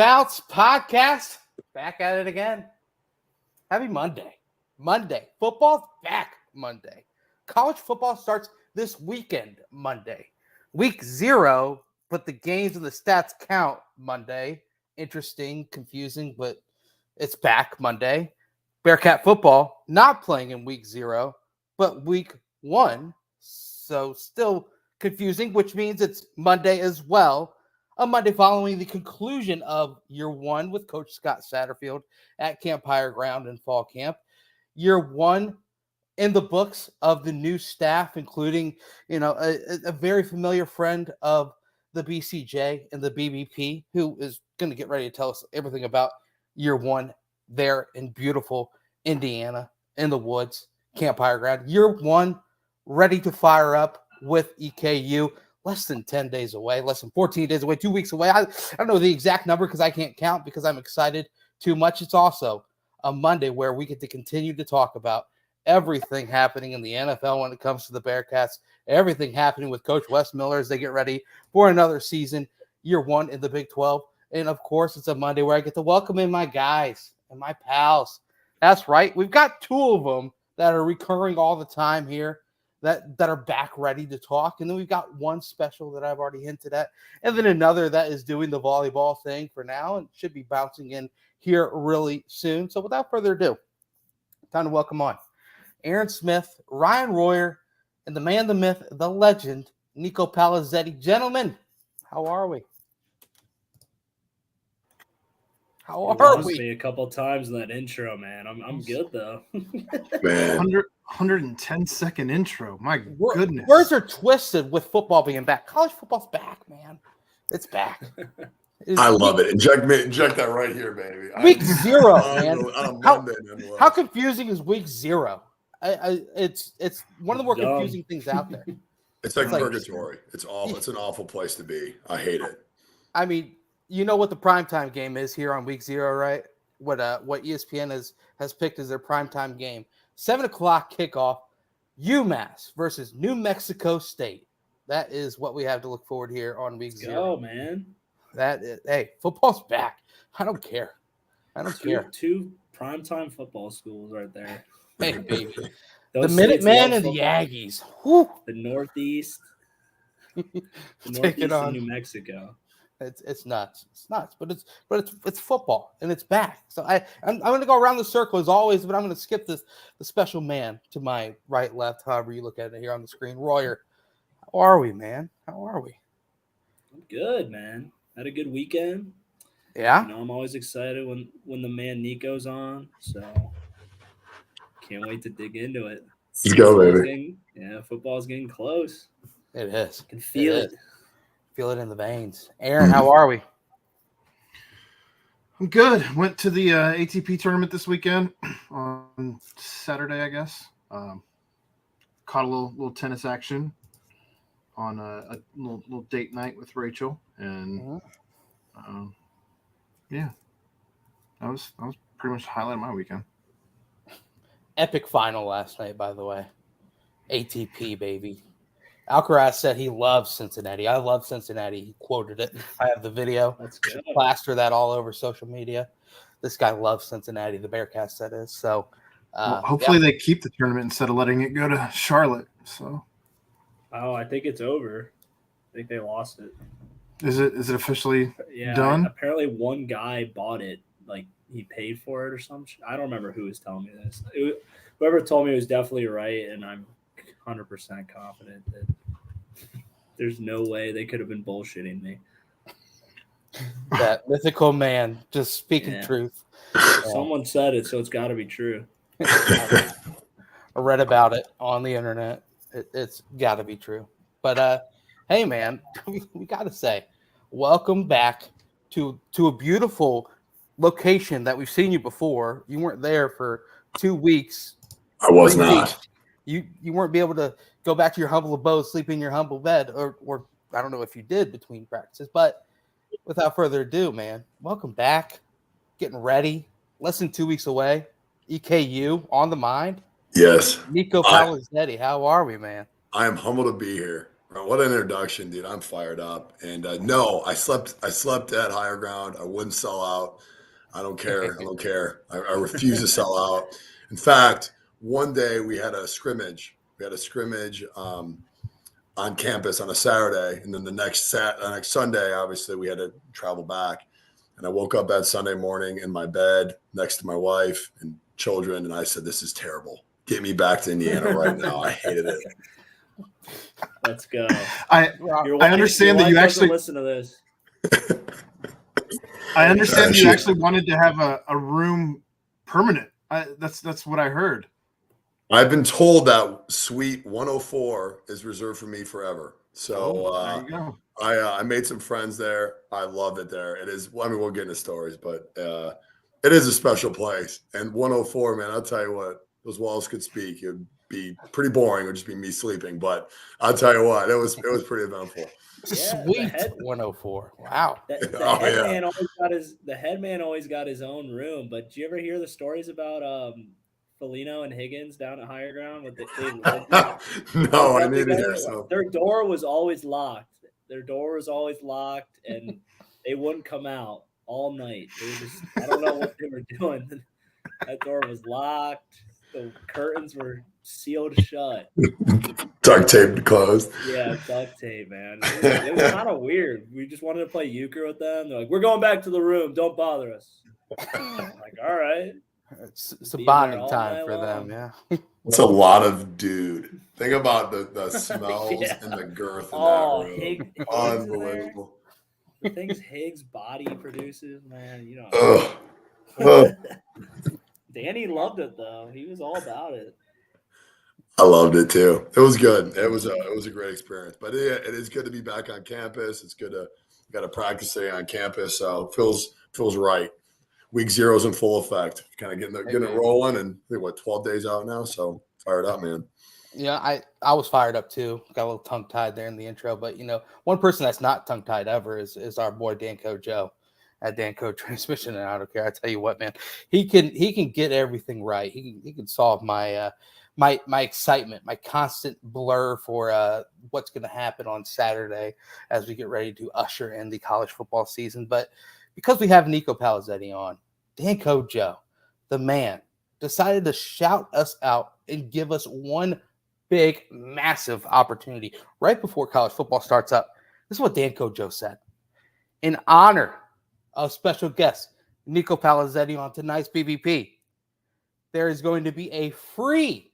Standouts podcast. Back at it again. Happy Monday. Football's back Monday. College football starts this weekend, Monday. Week 0, but the games and the stats count Monday. Interesting, confusing, but it's back Monday. Bearcat football not playing in week 0, but week 1. So still confusing, which means it's Monday as well. A Monday following the conclusion of year 1 with Coach Scott Satterfield at Camp Higher Ground in fall camp. Year 1 in the books of the new staff, including, a very familiar friend of the BCJ and the BBP, who is going to get ready to tell us everything about year 1 there in beautiful Indiana in the woods, Camp Higher Ground. Year 1 ready to fire up with EKU. Less than 10 days away, less than 14 days away, 2 weeks away. I don't know the exact number because I can't count because I'm excited too much. It's also a Monday where we get to continue to talk about everything happening in the NFL when it comes to the Bearcats, everything happening with Coach Wes Miller as they get ready for another season, year 1 in the Big 12. And, of course, it's a Monday where I get to welcome in my guys and my pals. That's right. We've got 2 of them that are recurring all the time here. That are back ready to talk. And then we've got one special that I've already hinted at. And then another that is doing the volleyball thing for now and should be bouncing in here really soon. So without further ado, time to welcome on Aaron Smith, Ryan Royer, and the man, the myth, the legend, Nico Palizzetti. Gentlemen, how are we? How are we? Me a couple times in that intro, man. I'm good though. Man. 110-second intro. My goodness. Words are twisted with football being back. College football's back, man. It's back. I love it. Inject that right here, baby. Week 0, man. On a Monday, how confusing is week 0? It's one of the more confusing things out there. It's like purgatory. It's awful. It's an awful place to be. I hate it. I mean, you know what the primetime game is here on week 0, right? What ESPN has picked as their primetime game. 7 o'clock kickoff, UMass versus New Mexico State. That is what we have to look forward here on week 0. Oh, man. Hey, football's back. I don't care. Two primetime football schools right there. Hey, baby. The Minutemen and the Aggies. Whew. The Northeast. The Take it Northeast on. and New Mexico. It's nuts. It's nuts, but it's football and it's back. So I'm going to go around the circle as always, but I'm going to skip the special man to my right, left, however you look at it here on the screen. Royer, how are we, man? How are we? I'm good, man. Had a good weekend. Yeah. I'm always excited when the man Nico's on. So can't wait to dig into it. Let's go, baby. Football's getting close. It is. I can feel it. Feel it in the veins. Aaron, how are we? I'm good. Went to the ATP tournament this weekend on Saturday, I guess. Caught a little tennis action on a little date night with Rachel, and that was pretty much the highlight of my weekend. Epic final last night, by the way. ATP, baby. Alcaraz said he loves Cincinnati. I love Cincinnati. He quoted it. I have the video. That's good. Plaster that all over social media. This guy loves Cincinnati, the Bearcats, that is. So hopefully they keep the tournament instead of letting it go to Charlotte. So, I think it's over. I think they lost it. Is it officially done? Apparently one guy bought it. Like he paid for it or something. I don't remember who was telling me this. Whoever told me was definitely right, and I'm 100% confident that there's no way they could have been bullshitting me. That mythical man just speaking truth. Someone said it, so it's got to be true. I read about it on the internet. It's got to be true. But hey, man, we got to say, welcome back to a beautiful location that we've seen you before. You weren't there for 2 weeks. I was not. You weren't be able to go back to your humble abode, sleep in your humble bed, or I don't know if you did between practices. But without further ado, man, welcome back. Getting ready. Less than 2 weeks away. EKU on the mind. Yes. Nico Palizzetti, how are we, man? I am humbled to be here. Bro, what an introduction, dude. I'm fired up. And no, I slept at Higher Ground. I wouldn't sell out. I don't care. I don't care. I refuse to sell out. In fact, one day we had a scrimmage. On campus on a Saturday, and then the next Sunday, obviously, we had to travel back. And I woke up that Sunday morning in my bed next to my wife and children, and I said, "This is terrible. Get me back to Indiana right now." I hated it. Let's go. I understand that you actually listen to this. I understand you actually wanted to have a room permanent. That's what I heard. I've been told that Suite 104 is reserved for me forever. So there you go. I made some friends there. I love it there. It is. I mean, we'll get into stories, but it is a special place. And 104, man, I'll tell you what, those walls could speak. It'd be pretty boring. It would just be me sleeping. But I'll tell you what, it was pretty eventful. Yeah, Sweet 104. Wow. The headman always got his own room. But did you ever hear the stories about Felino and Higgins down at Higher Ground? No, I need to hear some. Their door was always locked. And they wouldn't come out all night. I don't know what they were doing. That door was locked. The curtains were sealed shut. Duct taped closed. Yeah, duct tape, man. It was kind of weird. We just wanted to play euchre with them. They're like, "We're going back to the room. Don't bother us." I'm like, all right. It's a bonding time for them, yeah. It's a lot of dude. Think about the smells and the girth in that room. Unbelievable. The things Higgs' body produces, man. You know. Ugh. Danny loved it though. He was all about it. I loved it too. It was good. It was a great experience. But it is good to be back on campus. It's good to got to practice today on campus. So feels right. Week 0 is in full effect. Kind of getting it rolling, and I think 12 days out now. So fired up, man. Yeah, I was fired up too. Got a little tongue tied there in the intro, but one person that's not tongue tied ever is our boy Danco Joe at Danco Transmission and Auto Care. I tell you what, man, he can get everything right. He can solve my my excitement, my constant blur for what's going to happen on Saturday as we get ready to usher in the college football season. But because we have Nico Palizzetti on, Danco Joe, the man, decided to shout us out and give us one big, massive opportunity right before college football starts up. This is what Danco Joe said. In honor of special guest Nico Palizzetti on tonight's BVP, there is going to be a free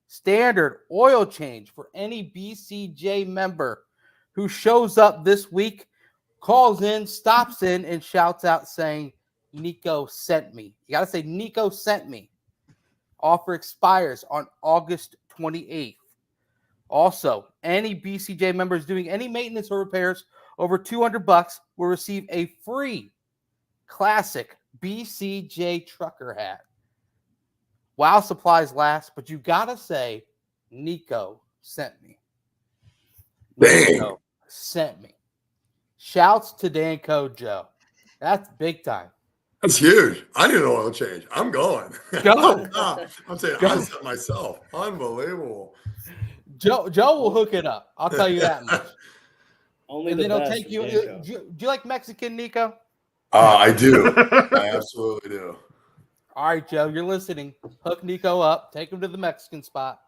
standard oil change for any BCJ member who shows up this week, calls in, stops in, and shouts out saying, Nico sent me. You got to say, Nico sent me. Offer expires on August 28th. Also, any BCJ members doing any maintenance or repairs over $200 will receive a free classic BCJ trucker hat while supplies last, but you got to say, Nico sent me. Nico sent me. Shouts to Danco Joe. That's big time. That's huge. I need an oil change. I'm going. Go. I'm saying I set myself. Unbelievable. Joe will hook it up. I'll tell you that much. Only and the then he'll best take you. Danco. Do you like Mexican, Nico? I do. I absolutely do. All right, Joe, you're listening. Hook Nico up. Take him to the Mexican spot,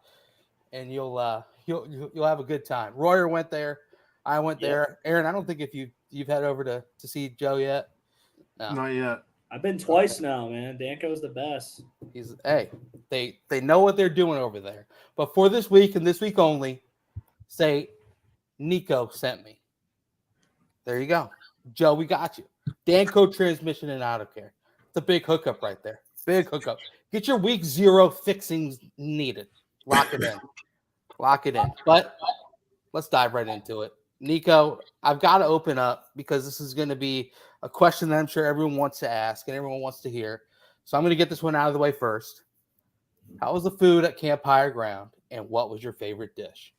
and you'll have a good time. Royer went there. I went there. Aaron, I don't think if you've head over to see Joe yet. No. Not yet. I've been twice now, man. Danco's the best. They know what they're doing over there. But for this week and this week only, say Nico sent me. There you go. Joe, we got you. Danco Transmission and Auto Care. It's a big hookup right there. Big hookup. Get your week 0 fixings needed. Lock it in. Lock it in. But let's dive right into it. Nico, I've got to open up because this is going to be a question that I'm sure everyone wants to ask and everyone wants to hear. So I'm going to get this one out of the way first. How was the food at Camp Higher Ground, and what was your favorite dish?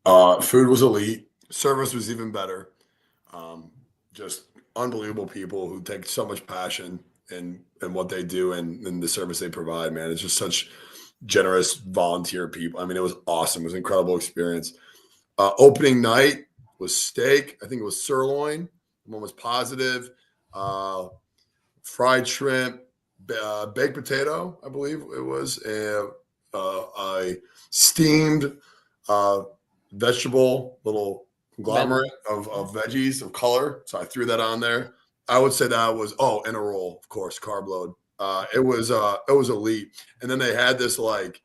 Food was elite. Service was even better. Just unbelievable people who take so much passion in what they do and in the service they provide, man. It's just such generous volunteer people. I mean, it was awesome. It was an incredible experience. Opening night was steak. I think it was sirloin. One was positive. Fried shrimp, baked potato, I believe it was, a steamed vegetable, little conglomerate of veggies of color. So I threw that on there. I would say that was and a roll, of course, carb load. It was elite. And then they had this like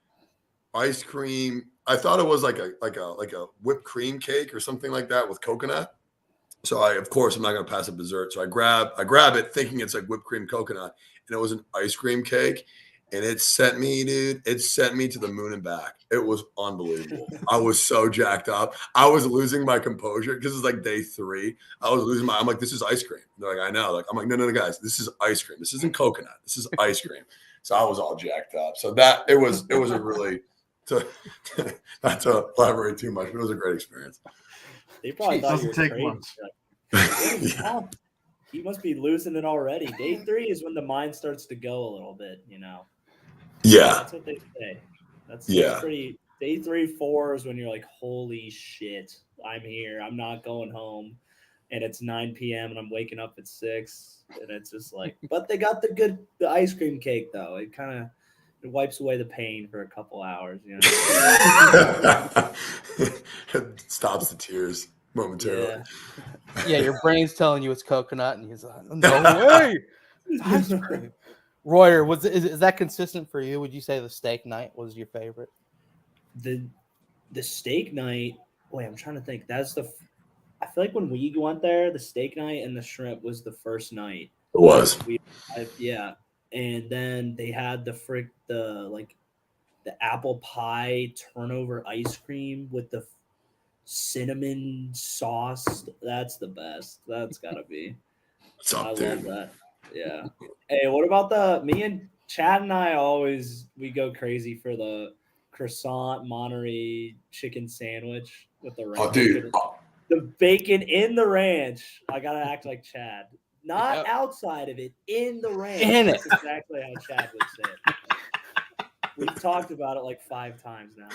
ice cream. I thought it was like a whipped cream cake or something like that with coconut. So I'm not going to pass up dessert. So I grab it thinking it's like whipped cream coconut, and it was an ice cream cake. And it sent me, dude. It sent me to the moon and back. It was unbelievable. I was so jacked up. I was losing my composure because it's like day 3. I'm like, this is ice cream. They're like, I know. Like, I'm like, no, guys, this is ice cream. This isn't coconut. This is ice cream. So I was all jacked up. So it was a really not to elaborate too much, but it was a great experience. They probably thought you were take crazy. much. Yeah. You must be losing it already. Day 3 is when the mind starts to go a little bit, Yeah. That's what they say. That's pretty. Day 3, 4 is when you're like, holy shit, I'm here. I'm not going home. And it's 9 p.m. and I'm waking up at 6. And it's just like, but they got the ice cream cake though. It kind of wipes away the pain for a couple hours, It stops the tears momentarily. Yeah, your brain's telling you it's coconut, and he's like, no way. It's ice cream. Royer, is that consistent for you? Would you say the steak night was your favorite? The steak night. Wait, I'm trying to think. I feel like when we went there, the steak night and the shrimp was the first night. It was. And then they had the apple pie turnover ice cream with the cinnamon sauce. That's the best. That's gotta be. What's up, I dude? love that. Yeah. Hey, what about me and Chad and I we go crazy for the croissant Monterey chicken sandwich with the ranch. Oh, dude. The bacon in the ranch. I gotta act like Chad. Not outside of it, in the ranch. In it. That's exactly how Chad would say it. We've talked about it like 5 times now.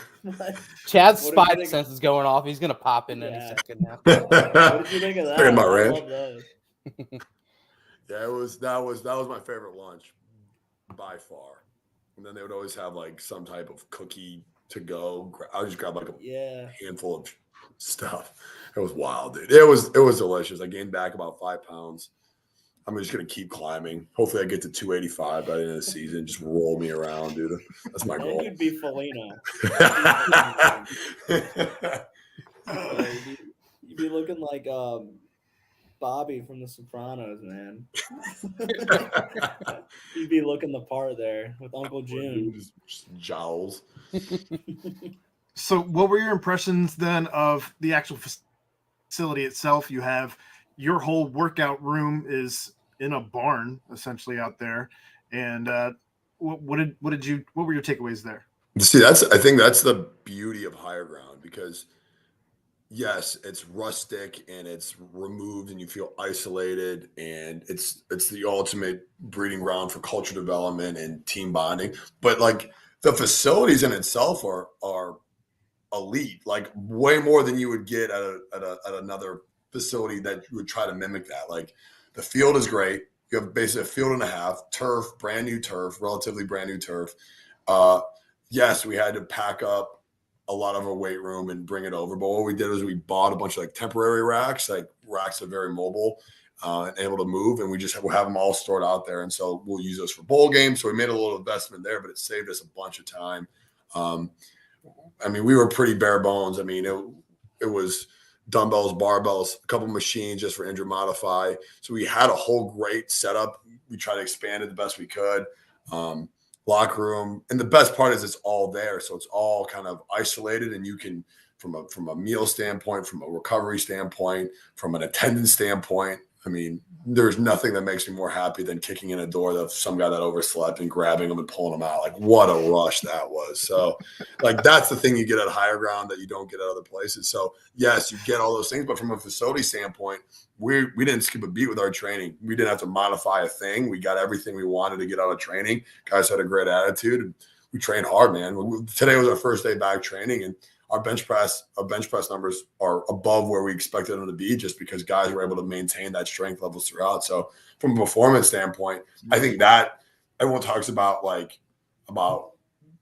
Chad's spidey sense is going off. He's gonna pop in any second now. What did you think of that? Talking about I ranch. love those. Yeah, that was my favorite lunch by far. And then they would always have like some type of cookie to go. I would just grab like a handful of stuff. It was wild, dude. It was delicious. I gained back about 5 pounds. I'm just gonna keep climbing. Hopefully, I get to 285 by the end of the season. Just roll me around, dude. That's my goal. You'd be Felino. You'd be looking like Bobby from The Sopranos, man. You'd be looking the part there with Uncle June. Just jowls. So, what were your impressions then of the actual facility itself? You have your whole workout room is in a barn essentially out there, and what were your takeaways there? See, I think that's the beauty of higher ground, because yes, it's rustic and it's removed and you feel isolated, and it's the ultimate breeding ground for culture development and team bonding. But like the facilities in itself are elite, like way more than you would get at another facility that would try to mimic that. Like the field is great. You have basically a field and a half, turf, relatively brand new turf. Yes, we had to pack up a lot of our weight room and bring it over. But what we did is we bought a bunch of like temporary racks. Like racks are very mobile and able to move, and we'll have them all stored out there. And so we'll use those for bowl games. So we made a little investment there, but it saved us a bunch of time. I mean, we were pretty bare bones. I mean, it was dumbbells, barbells, a couple machines just for injury modify. So we had a whole great setup. We tried to expand it the best we could. Locker room. And the best part is it's all there. So it's all kind of isolated, and you can, from a meal standpoint, from a recovery standpoint, from an attendance standpoint, I mean, there's nothing that makes me more happy than kicking in a door of some guy that overslept and grabbing him and pulling him out. Like, what a rush that was. So, like, that's the thing you get at higher ground that you don't get at other places. So, yes, you get all those things, but from a facility standpoint, we didn't skip a beat with our training. We didn't have to modify a thing. We got everything we wanted to get out of training. Guys had a great attitude, and we trained hard, man. Today was our first day back training, and our bench press numbers are above where we expected them to be, just because guys were able to maintain that strength levels throughout. So from a performance standpoint, I think that everyone talks about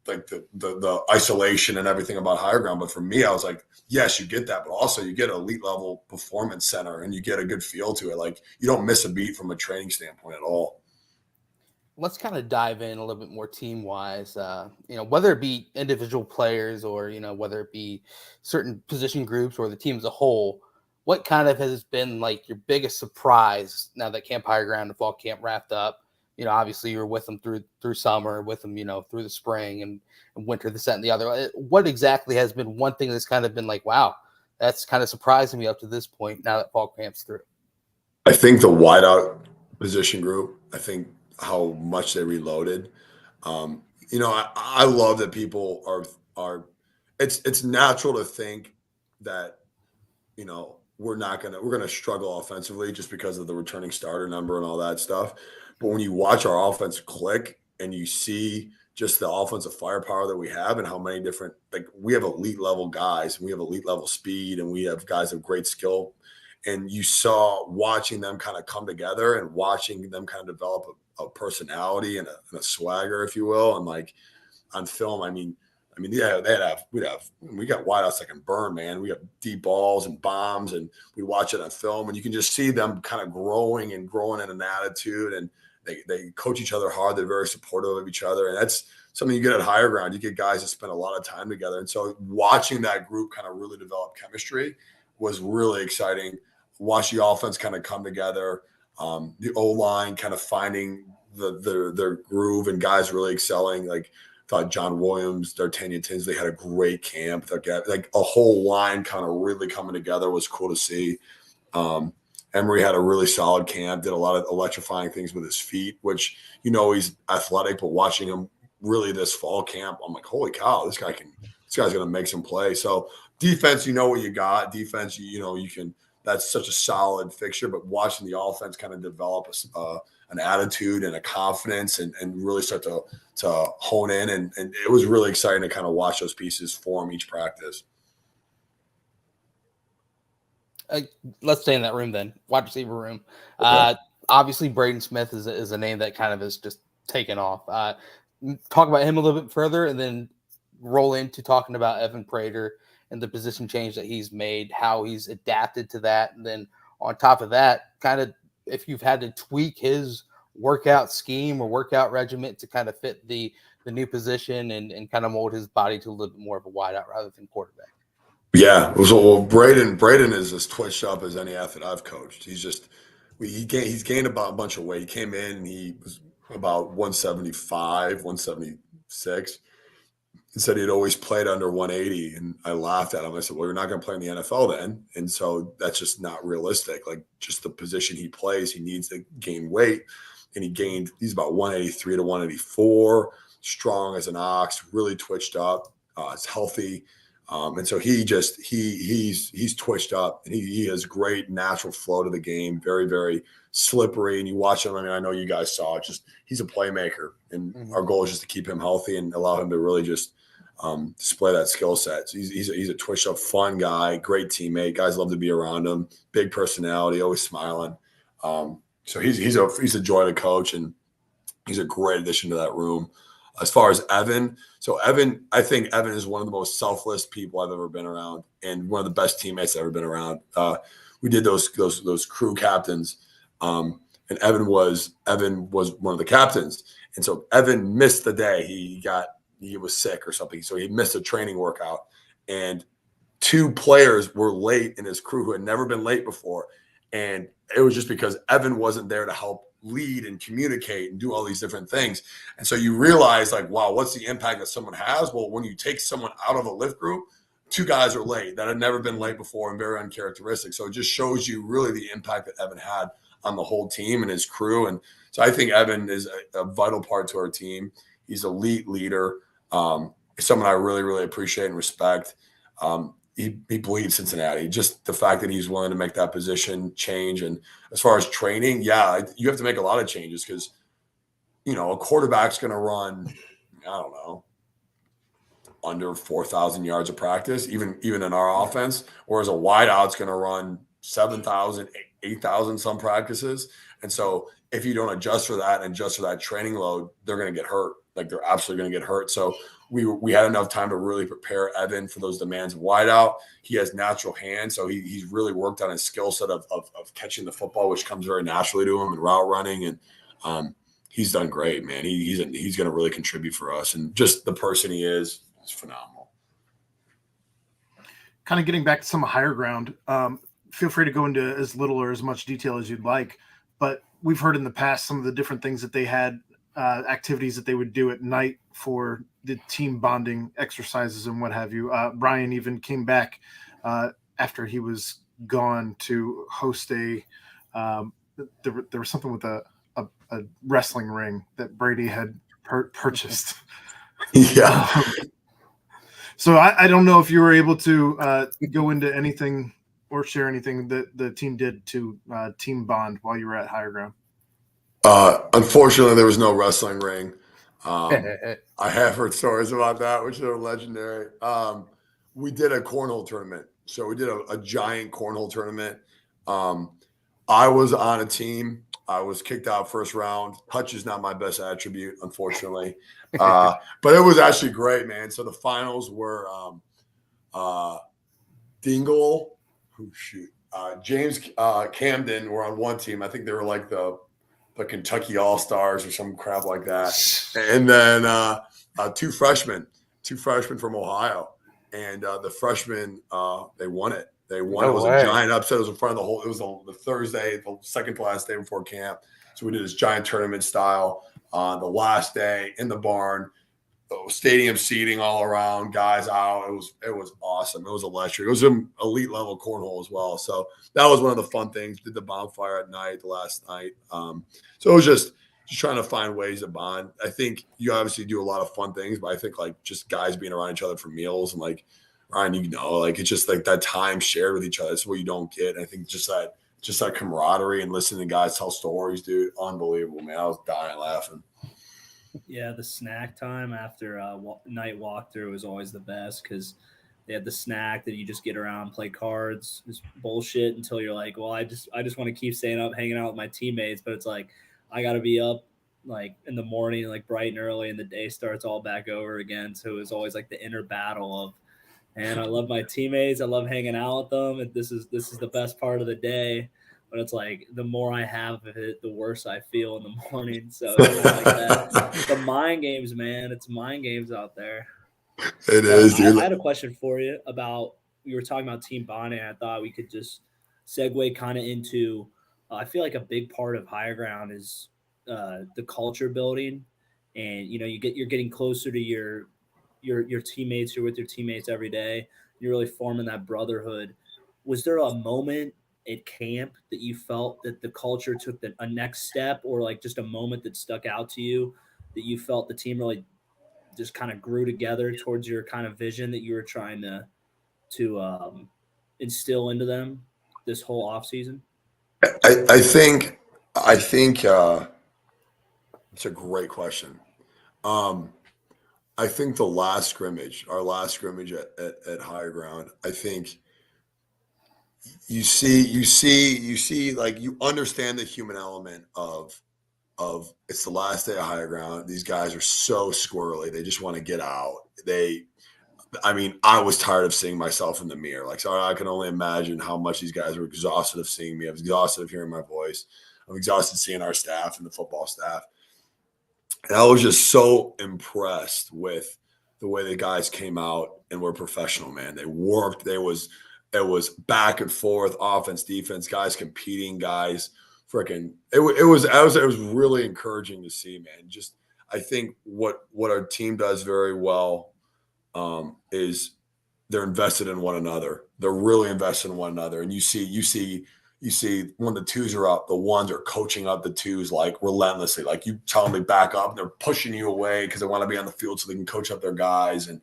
the isolation and everything about higher ground. But for me, I was like, yes, you get that, but also you get an elite level performance center and you get a good feel to it. Like, you don't miss a beat from a training standpoint at all. Let's kind of dive in a little bit more team wise, whether it be individual players or, whether it be certain position groups or the team as a whole. What kind of has been like your biggest surprise now that Camp Higher Ground and fall camp wrapped up? Obviously you were with them through summer, with them, through the spring and winter, this, that, and the other. What exactly has been one thing that's kind of been like, wow, that's kind of surprising me up to this point now that fall camp's through? I think the wideout position group, I think how much they reloaded. I love that people are it's natural to think that, we're going to struggle offensively just because of the returning starter number and all that stuff. But when you watch our offense click and you see just the offensive firepower that we have and how many different, like, we have elite level guys, and we have elite level speed, and we have guys of great skill. And you saw watching them kind of come together and watching them kind of develop a personality and a swagger, if you will. And like on film, yeah, we got wideouts that can burn, man. We got deep balls and bombs, and we watch it on film, and you can just see them kind of growing in an attitude, and they coach each other hard. They're very supportive of each other, and that's something you get at higher ground. You get guys that spend a lot of time together, and so watching that group kind of really develop chemistry was really exciting. Watch the offense kind of come together, the O-line kind of finding their groove, and guys really excelling. Like, thought John Williams, D'Artagnan Tinsley had a great camp. Like a whole line kind of really coming together was cool to see. Emery had a really solid camp, did a lot of electrifying things with his feet, which, he's athletic, but watching him really this fall camp, I'm like, holy cow, this guy's going to make some play. So defense, what you got. Defense, you can, that's such a solid fixture, but watching the offense kind of develop an attitude and a confidence and really start to hone in. And it was really exciting to kind of watch those pieces form each practice. Let's stay in that room then. Wide receiver room. Okay. Obviously, Braden Smith is a name that kind of is just taken off. Talk about him a little bit further, and then roll into talking about Evan Prater and the position change that he's made, how he's adapted to that. And then on top of that, kind of if you've had to tweak his workout scheme or workout regimen to kind of fit the new position and kind of mold his body to a little bit more of a wideout rather than quarterback. Yeah. Well, Braden is as twitched up as any athlete I've coached. He's gained about a bunch of weight. He came in and he was about 175, 176. He said he'd always played under 180. And I laughed at him. I said, well, you're not going to play in the NFL then. And so that's just not realistic. Like, just the position he plays, he needs to gain weight. And he's about 183 to 184, strong as an ox, really twitched up. It's healthy. And so he's twitched up, and he has great natural flow to the game. Very, very slippery. And you watch him. I know you guys saw it. Just, he's a playmaker, and our goal is just to keep him healthy and allow him to really just display that skill set. So he's a twitched up, fun guy, great teammate. Guys love to be around him. Big personality, always smiling. So he's a joy to coach, and he's a great addition to that room. As far as Evan, I think Evan is one of the most selfless people I've ever been around, and one of the best teammates I've ever been around. We did those crew captains, and Evan was one of the captains, and so Evan missed the day. He was sick or something, so he missed a training workout, and 2 players were late in his crew who had never been late before, and it was just because Evan wasn't there to help lead and communicate and do all these different things. And so you realize, like, wow, what's the impact that someone has? Well, when you take someone out of a lift group, 2 guys are late that had never been late before and very uncharacteristic. So it just shows you really the impact that Evan had on the whole team and his crew. And so I think Evan is a vital part to our team. He's an elite leader, someone I really, really appreciate and respect. He bleeds Cincinnati. Just the fact that he's willing to make that position change. And as far as training, yeah, you have to make a lot of changes because, a quarterback's going to run, I don't know, under 4,000 yards of practice, even in our offense, whereas a wideout's going to run 7,000, 8,000 some practices. And so if you don't adjust for that and adjust for that training load, they're going to get hurt. Like they're absolutely going to get hurt. So we had enough time to really prepare Evan for those demands of wideout. He has natural hands, so he's really worked on his skill set of catching the football, which comes very naturally to him, and route running. And he's done great, man. He's going to really contribute for us, and just the person he is phenomenal. Kind of getting back to some higher ground. Feel free to go into as little or as much detail as you'd like, but we've heard in the past some of the different things that they had, activities that they would do at night for the team bonding exercises and what have you. Brian even came back after he was gone to host there was something with a wrestling ring that Brady had purchased. Yeah. So I don't know if you were able to go into anything or share anything that the team did to team bond while you were at higher ground. Unfortunately, there was no wrestling ring. I have heard stories about that, which are legendary. We did a cornhole tournament. So we did a giant cornhole tournament. I was on a team. I was kicked out first round. Touch is not my best attribute, unfortunately. But it was actually great, man. So the finals were Dingle, James Camden were on one team. I think they were like the Kentucky All-Stars or some crap like that. And then two freshmen from Ohio. And the freshmen, they won it. They won. It was a giant upset. It was in front of the whole – it was the Thursday, the second to last day before camp. So we did this giant tournament style on the last day in the barn. Stadium seating all around, guys out. It was awesome. It was electric. It was an elite level cornhole as well. So that was one of the fun things. Did the bonfire at night, the last night. So it was just trying to find ways to bond. I think you obviously do a lot of fun things, but I think like just guys being around each other for meals and like Ryan, like it's just like that time shared with each other. That's what you don't get. And I think just that camaraderie and listening to guys tell stories, dude, unbelievable, man. I was dying laughing. Yeah, the snack time after night walkthrough was always the best because they had the snack that you just get around, play cards, just bullshit until you're like, well, I just want to keep staying up, hanging out with my teammates. But it's like I got to be up like in the morning, like bright and early, and the day starts all back over again. So it was always like the inner battle of, and I love my teammates, I love hanging out with them, and this is the best part of the day. But it's like the more I have of it, the worse I feel in the morning. So it's like that. The mind games, man. It's mind games out there. It is, dude. I had a question for you about we were talking about team bonding. I thought we could just segue kind of into. I feel like a big part of higher ground is the culture building, and you're getting closer to your teammates. You're with your teammates every day. You're really forming that brotherhood. Was there a moment at camp that you felt that the culture took a next step, or like just a moment that stuck out to you that you felt the team really just kind of grew together towards your kind of vision that you were trying to instill into them this whole off season? I think it's a great question. I think our last scrimmage at higher ground, I think you see like you understand the human element of it's the last day of higher ground. These guys are so squirrely. They just want to get out. I was tired of seeing myself in the mirror. Like, so I can only imagine how much these guys were exhausted of seeing me. I was exhausted of hearing my voice. I'm exhausted seeing our staff and the football staff. And I was just so impressed with the way the guys came out and were professional, man. They worked. It was back and forth, offense, defense, guys competing, guys freaking. It was really encouraging to see, man. Just I think what our team does very well is they're invested in one another. They're really invested in one another, and you see when the twos are up, the ones are coaching up the twos like relentlessly. Like you tell them to back up, and they're pushing you away because they want to be on the field so they can coach up their guys. And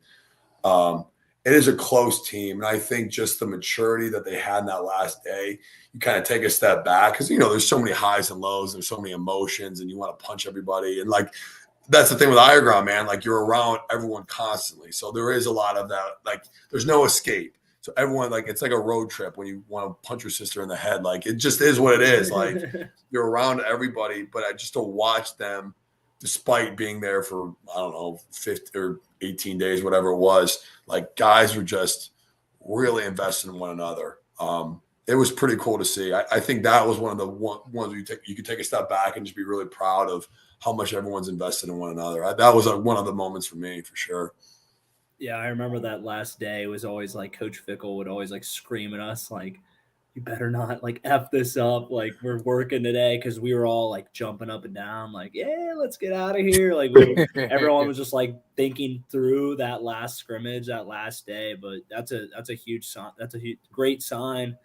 it is a close team. And I think just the maturity that they had in that last day, you kind of take a step back because, there's so many highs and lows. There's so many emotions and you want to punch everybody. And like that's the thing with higher ground, man. Like you're around everyone constantly. So there is a lot of that. Like there's no escape. So everyone, like, it's like a road trip when you want to punch your sister in the head. Like it just is what it is. Like you're around everybody, but I just to watch them, despite being there for, I don't know, 50 or 18 days, whatever it was, like guys were just really invested in one another. It was pretty cool to see. I think that was one of the ones you could take a step back and just be really proud of how much everyone's invested in one another. That was one of the moments for me, for sure. Yeah, I remember that last day. It was always like Coach Fickle would always like scream at us, like, you better not like F this up. Like, we're working today, because we were all like jumping up and down, like, yeah, let's get out of here. Like, everyone was just like thinking through that last scrimmage, that last day. But that's a huge sign. That's a great sign.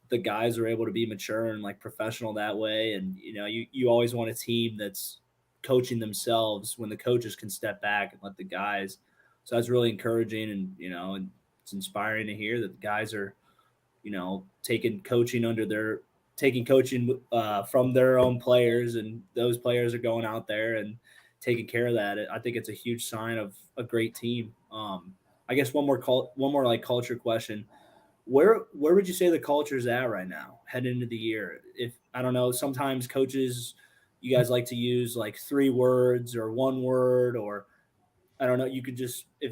The guys are able to be mature and like professional that way. And, you always want a team that's coaching themselves when the coaches can step back and let the guys. So that's really encouraging, and and it's inspiring to hear that the guys are, taking coaching from their own players, and those players are going out there and taking care of that. I think it's a huge sign of a great team. I guess one more like culture question. Where would you say the culture's at right now, heading into the year? If I don't know, sometimes coaches, you guys like to use like 3 words or 1 word, or I don't know. If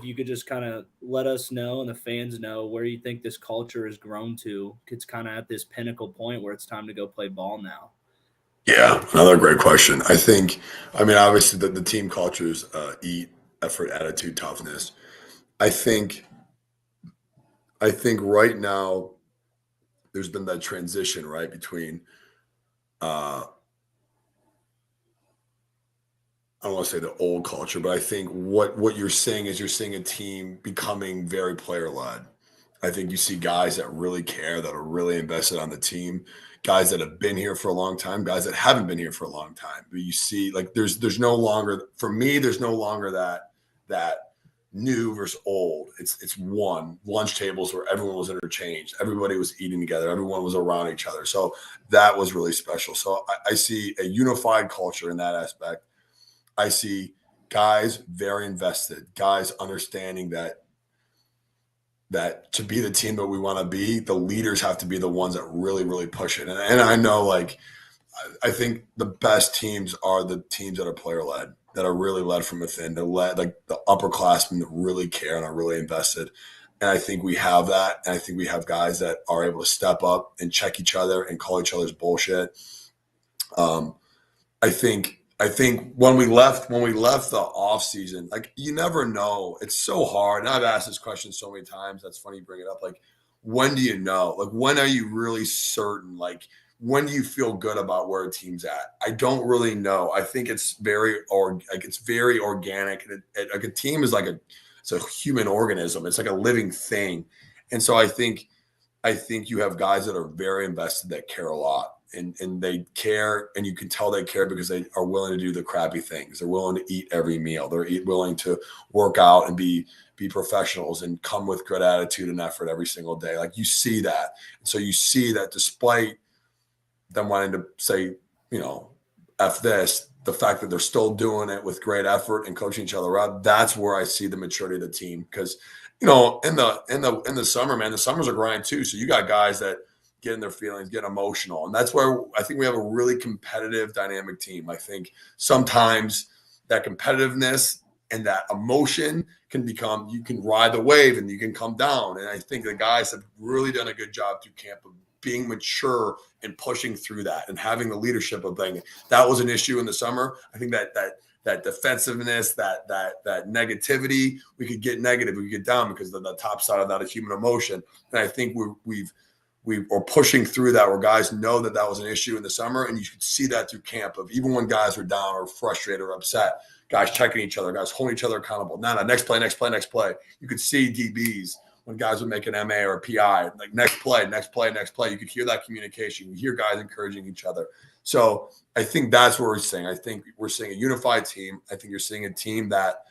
you could just kind of let us know and the fans know where you think this culture has grown to. It's kind of at this pinnacle point where it's time to go play ball now. Yeah, another great question. Obviously the team cultures, eat, effort, attitude, toughness. I think right now there's been that transition, right, between I don't want to say the old culture, but I think what you're seeing is you're seeing a team becoming very player led. I think you see guys that really care, that are really invested on the team, guys that have been here for a long time, guys that haven't been here for a long time. But you see, like there's no longer, for me, there's no longer that new versus old. It's one lunch tables where everyone was interchanged, everybody was eating together, everyone was around each other. So that was really special. So I see a unified culture in that aspect. I see guys very invested, guys understanding that to be the team that we want to be, the leaders have to be the ones that really, really push it. And I know, like, I think the best teams are the teams that are player led, that are really led from within. They're led, like the upperclassmen that really care and are really invested. And I think we have that. And I think we have guys that are able to step up and check each other and call each other's bullshit. I think when we left the off season, like, you never know. It's so hard. And I've asked this question so many times. That's funny you bring it up. Like, when do you know? Like, when are you really certain? Like, when do you feel good about where a team's at? I don't really know. I think it's very organic. Like, a team is it's a human organism. It's like a living thing. And so I think you have guys that are very invested, that care a lot. And they care, and you can tell they care because they are willing to do the crappy things. They're willing to eat every meal. They're willing to work out and be professionals and come with good attitude and effort every single day. Like, you see that. And so you see that despite them wanting to say, F this, the fact that they're still doing it with great effort and coaching each other up, that's where I see the maturity of the team. Because, in the summer, man, the summer's a grind too. So you got guys that get in their feelings, get emotional. And that's where I think we have a really competitive, dynamic team. I think sometimes that competitiveness and that emotion you can ride the wave and you can come down. And I think the guys have really done a good job through camp of being mature and pushing through that and having the leadership of things. That was an issue in the summer. I think that defensiveness, that negativity, we could get negative, we could get down because the top side of that is human emotion. And I think we are pushing through that, where guys know that was an issue in the summer. And you could see that through camp of even when guys are down or frustrated or upset, guys checking each other, guys holding each other accountable. No, next play. You could see DBs when guys would make an MA or a PI, like next play. You could hear that communication. You hear guys encouraging each other. So I think that's what we're seeing. I think we're seeing a unified team. I think you're seeing a team that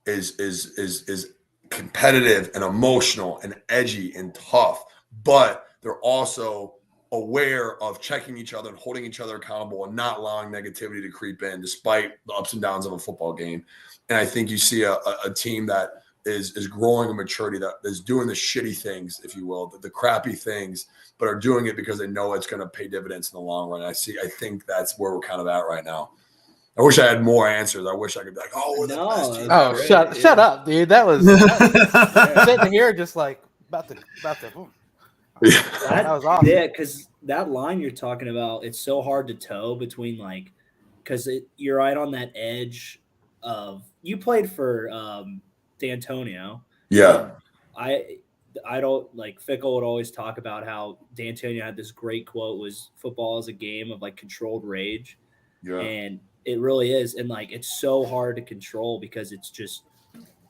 is competitive and emotional and edgy and tough, but they're also aware of checking each other and holding each other accountable and not allowing negativity to creep in despite the ups and downs of a football game. And I think you see a team that is growing in maturity, that is doing the shitty things, if you will, the crappy things, but are doing it because they know it's going to pay dividends in the long run. I think that's where we're kind of at right now. I wish I had more answers. I wish I could be like, oh, we're the best team. Oh, Great, shut up, dude. That was sitting here just like about to. Yeah. That was awesome. Yeah, because that line you're talking about, it's so hard to toe between like, because you're right on that edge of. You played for D'Antonio. Yeah. I don't like Fickle would always talk about how D'Antonio had this great quote was football is a game of like controlled rage. Yeah. And it really is. And like it's so hard to control because it's just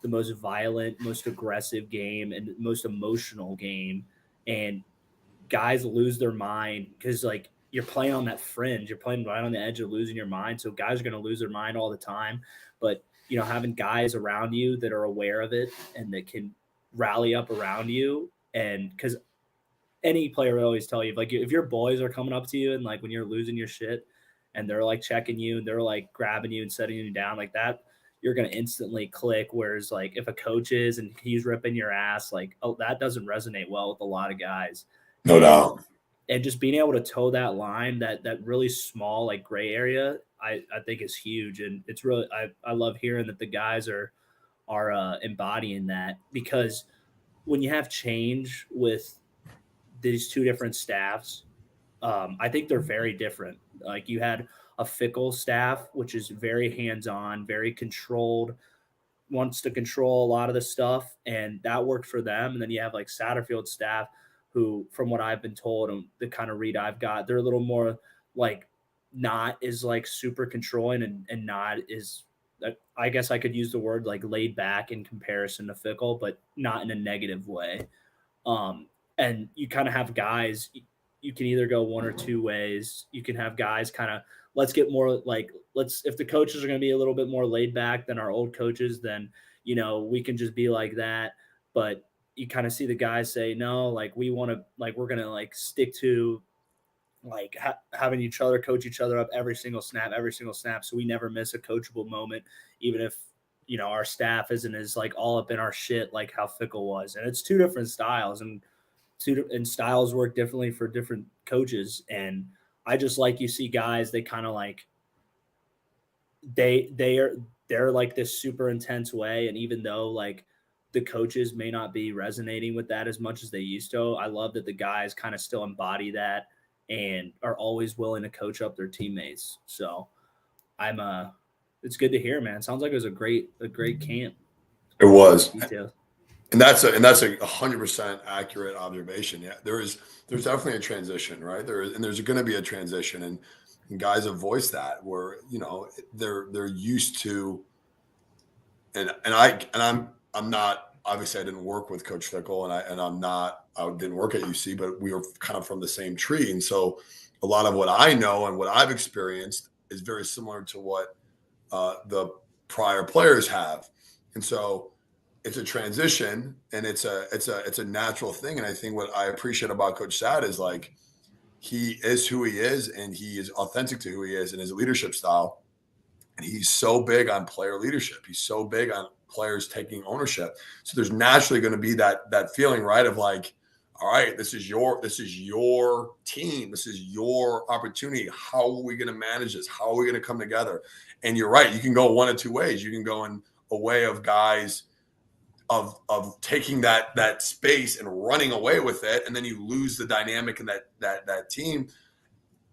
the most violent, most aggressive game and most emotional game. And guys lose their mind because like you're playing on that fringe, you're playing right on the edge of losing your mind. So guys are going to lose their mind all the time. But you know, having guys around you that are aware of it and that can rally up around you, and because any player will always tell you, like if your boys are coming up to you and like when you're losing your shit and they're like checking you and they're like grabbing you and setting you down like that, you're going to instantly click. Whereas like if a coach is and he's ripping your ass, like, oh, that doesn't resonate well with a lot of guys. No doubt. And just being able to toe that line, that really small, like gray area, I think is huge. And it's really, I love hearing that the guys are embodying that, because when you have change with these two different staffs, I think they're very different. Like you had a Fickle staff, which is very hands-on, very controlled, wants to control a lot of the stuff, and that worked for them. And then you have like Satterfield's staff, who, from what I've been told and the kind of read I've got, they're a little more like not is like super controlling and not is, I guess I could use the word like laid back in comparison to Fickle, but not in a negative way. And you kind of have guys, you can either go one or two ways. You can have guys kind of, let's get more like, if the coaches are going to be a little bit more laid back than our old coaches, then, you know, we can just be like that. But you kind of see the guys say, no, like we want to, like, we're going to like stick to like having each other coach each other up every single snap. So we never miss a coachable moment, even if, you know, our staff isn't as like all up in our shit, like how Fickle was. And it's two different styles, and styles work differently for different coaches. And I just like, you see guys, they kind of like, they're like this super intense way. And even though like the coaches may not be resonating with that as much as they used to, I love that the guys kind of still embody that and are always willing to coach up their teammates. So it's good to hear, man. It sounds like it was a great camp. It was. Details. And that's a 100% accurate observation. Yeah, there's definitely a transition, right? There's going to be a transition, and guys have voiced that, where, you know, they're used to, and I'm not, obviously I didn't work with Coach Fickle, and I didn't work at UC, but we were kind of from the same tree, and so a lot of what I know and what I've experienced is very similar to what the prior players have, and so it's a transition, and it's a natural thing. And I think what I appreciate about Coach Sad is like, he is who he is, and he is authentic to who he is and his leadership style. And he's so big on player leadership. He's so big on players taking ownership. So there's naturally going to be that feeling, right, of like, all right, this is your team. This is your opportunity. How are we going to manage this? How are we going to come together? And you're right. You can go one of two ways. You can go in a way of guys of taking that space and running away with it, and then you lose the dynamic in that team.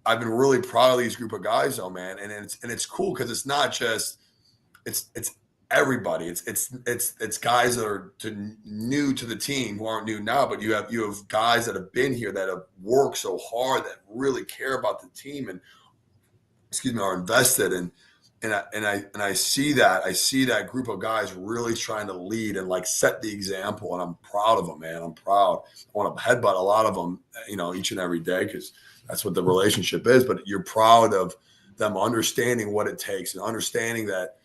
I've been really proud of these group of guys, though, man, and it's cool because it's not just it's everybody. It's guys that are new to the team who aren't new now, but you have guys that have been here that have worked so hard, that really care about the team and are invested and I see that group of guys really trying to lead and like set the example, and I'm proud of them, man. I'm proud. I want to headbutt a lot of them, you know, each and every day, because that's what the relationship is. But you're proud of them understanding what it takes and understanding that,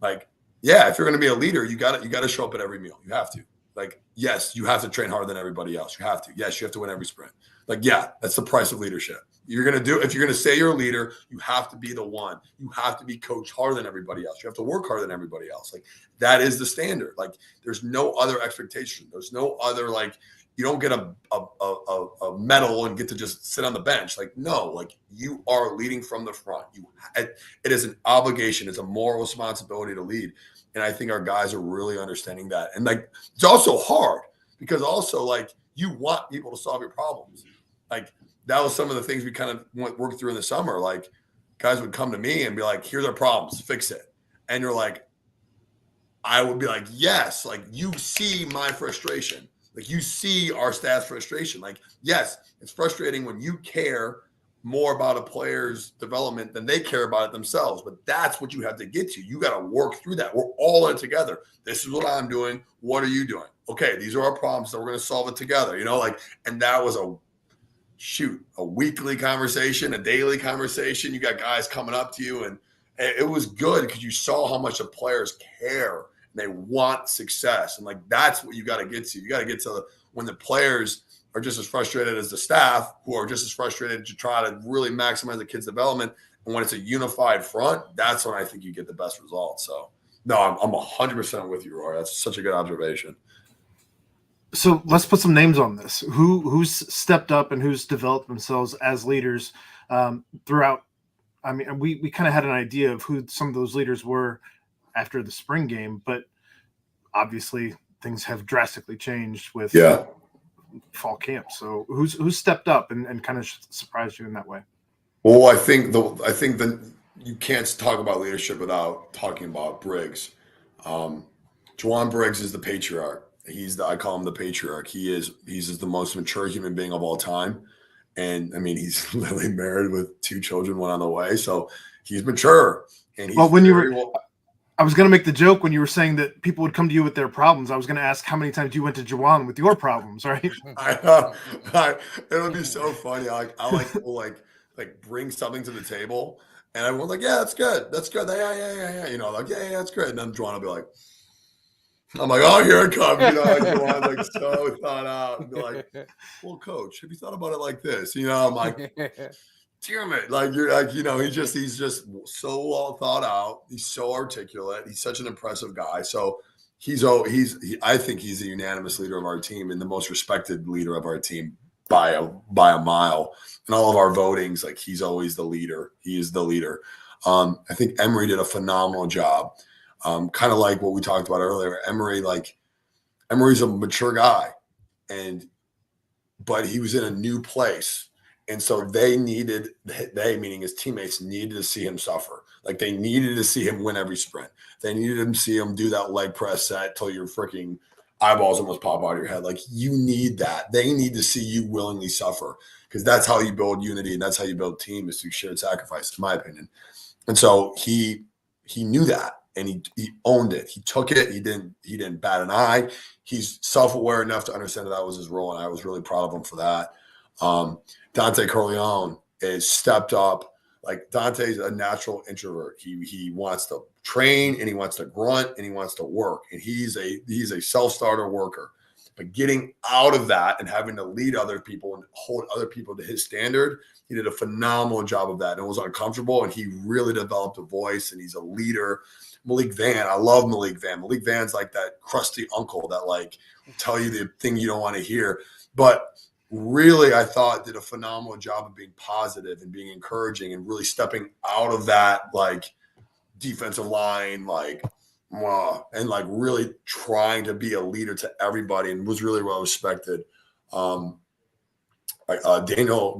like, yeah, if you're going to be a leader, you got to show up at every meal. You have to. Like, yes, you have to train harder than everybody else. You have to. Yes, you have to win every sprint. Like, yeah, that's the price of leadership. If you're going to say you're a leader, you have to be the one. You have to be coached harder than everybody else. You have to work harder than everybody else. Like, that is the standard. Like, there's no other expectation. There's no other, like, you don't get a medal and get to just sit on the bench. Like, no, like, you are leading from the front. It is an obligation. It's a moral responsibility to lead. And I think our guys are really understanding that. And, like, it's also hard because also, like, you want people to solve your problems. Like, that was some of the things we kind of worked through in the summer. Like, guys would come to me and be like, here's our problems, fix it. And you're like, I would be like, yes, like, you see my frustration. Like, you see our staff's frustration. Like, yes, it's frustrating when you care more about a player's development than they care about it themselves. But that's what you have to get to. You got to work through that. We're all in it together. This is what I'm doing. What are you doing? Okay, these are our problems, so we're going to solve it together. You know, like, and that was a weekly conversation, a daily conversation. You got guys coming up to you, and it was good because you saw how much the players care and they want success. And, like, that's what you got to get to. You got to get to when the players are just as frustrated as the staff, who are just as frustrated to try to really maximize the kids' development. And when it's a unified front, that's when I think you get the best results. So, no, I'm 100% with you, Roy. That's such a good observation. So let's put some names on this. Who's stepped up and who's developed themselves as leaders throughout? I mean, we kind of had an idea of who some of those leaders were after the spring game, but obviously things have drastically changed with fall camp. So who's stepped up and kind of surprised you in that way? Well, I think that you can't talk about leadership without talking about Briggs. Juwan Briggs is the patriarch. I call him the patriarch. He's just the most mature human being of all time. And I mean, he's literally married with 2 children, one on the way. So he's mature. And he's I was going to make the joke when you were saying that people would come to you with their problems. I was going to ask how many times you went to Juwan with your problems, right? It'll be so funny. I like people like bring something to the table, and everyone's like, "Yeah, that's good. That's good. Yeah. You know, like, yeah, that's good." And then Juwan will be like, I'm like, oh, here it comes. You know, like, Juwan's like so thought out. And be like, well, coach, have you thought about it like this? You know, I'm like, damn it. Like, you're like, you know, he's just so well thought out. He's so articulate. He's such an impressive guy. So I think he's the unanimous leader of our team and the most respected leader of our team by a mile. In all of our votings, like, he's always the leader. He is the leader. I think Emery did a phenomenal job. Kind of like what we talked about earlier. Emery's a mature guy, but he was in a new place. And so they meaning his teammates, needed to see him suffer. Like, they needed to see him win every sprint. They needed to see him do that leg press set till your freaking eyeballs almost pop out of your head. Like, you need that. They need to see you willingly suffer, because that's how you build unity and that's how you build team, is through shared sacrifice, in my opinion. And so he knew that. And he owned it. He took it. He didn't bat an eye. He's self-aware enough to understand that was his role, and I was really proud of him for that. Dante Corleone is stepped up. Like, Dante's a natural introvert. He wants to train, and he wants to grunt, and he wants to work. And he's a self-starter worker. But getting out of that and having to lead other people and hold other people to his standard, he did a phenomenal job of that. And it was uncomfortable, and he really developed a voice, and he's a leader. Malik Van, I love Malik Van. Malik Van's like that crusty uncle that, like, tell you the thing you don't want to hear. But really, I thought did a phenomenal job of being positive and being encouraging and really stepping out of that, like, defensive line, like, and like really trying to be a leader to everybody, and was really well respected. Daniel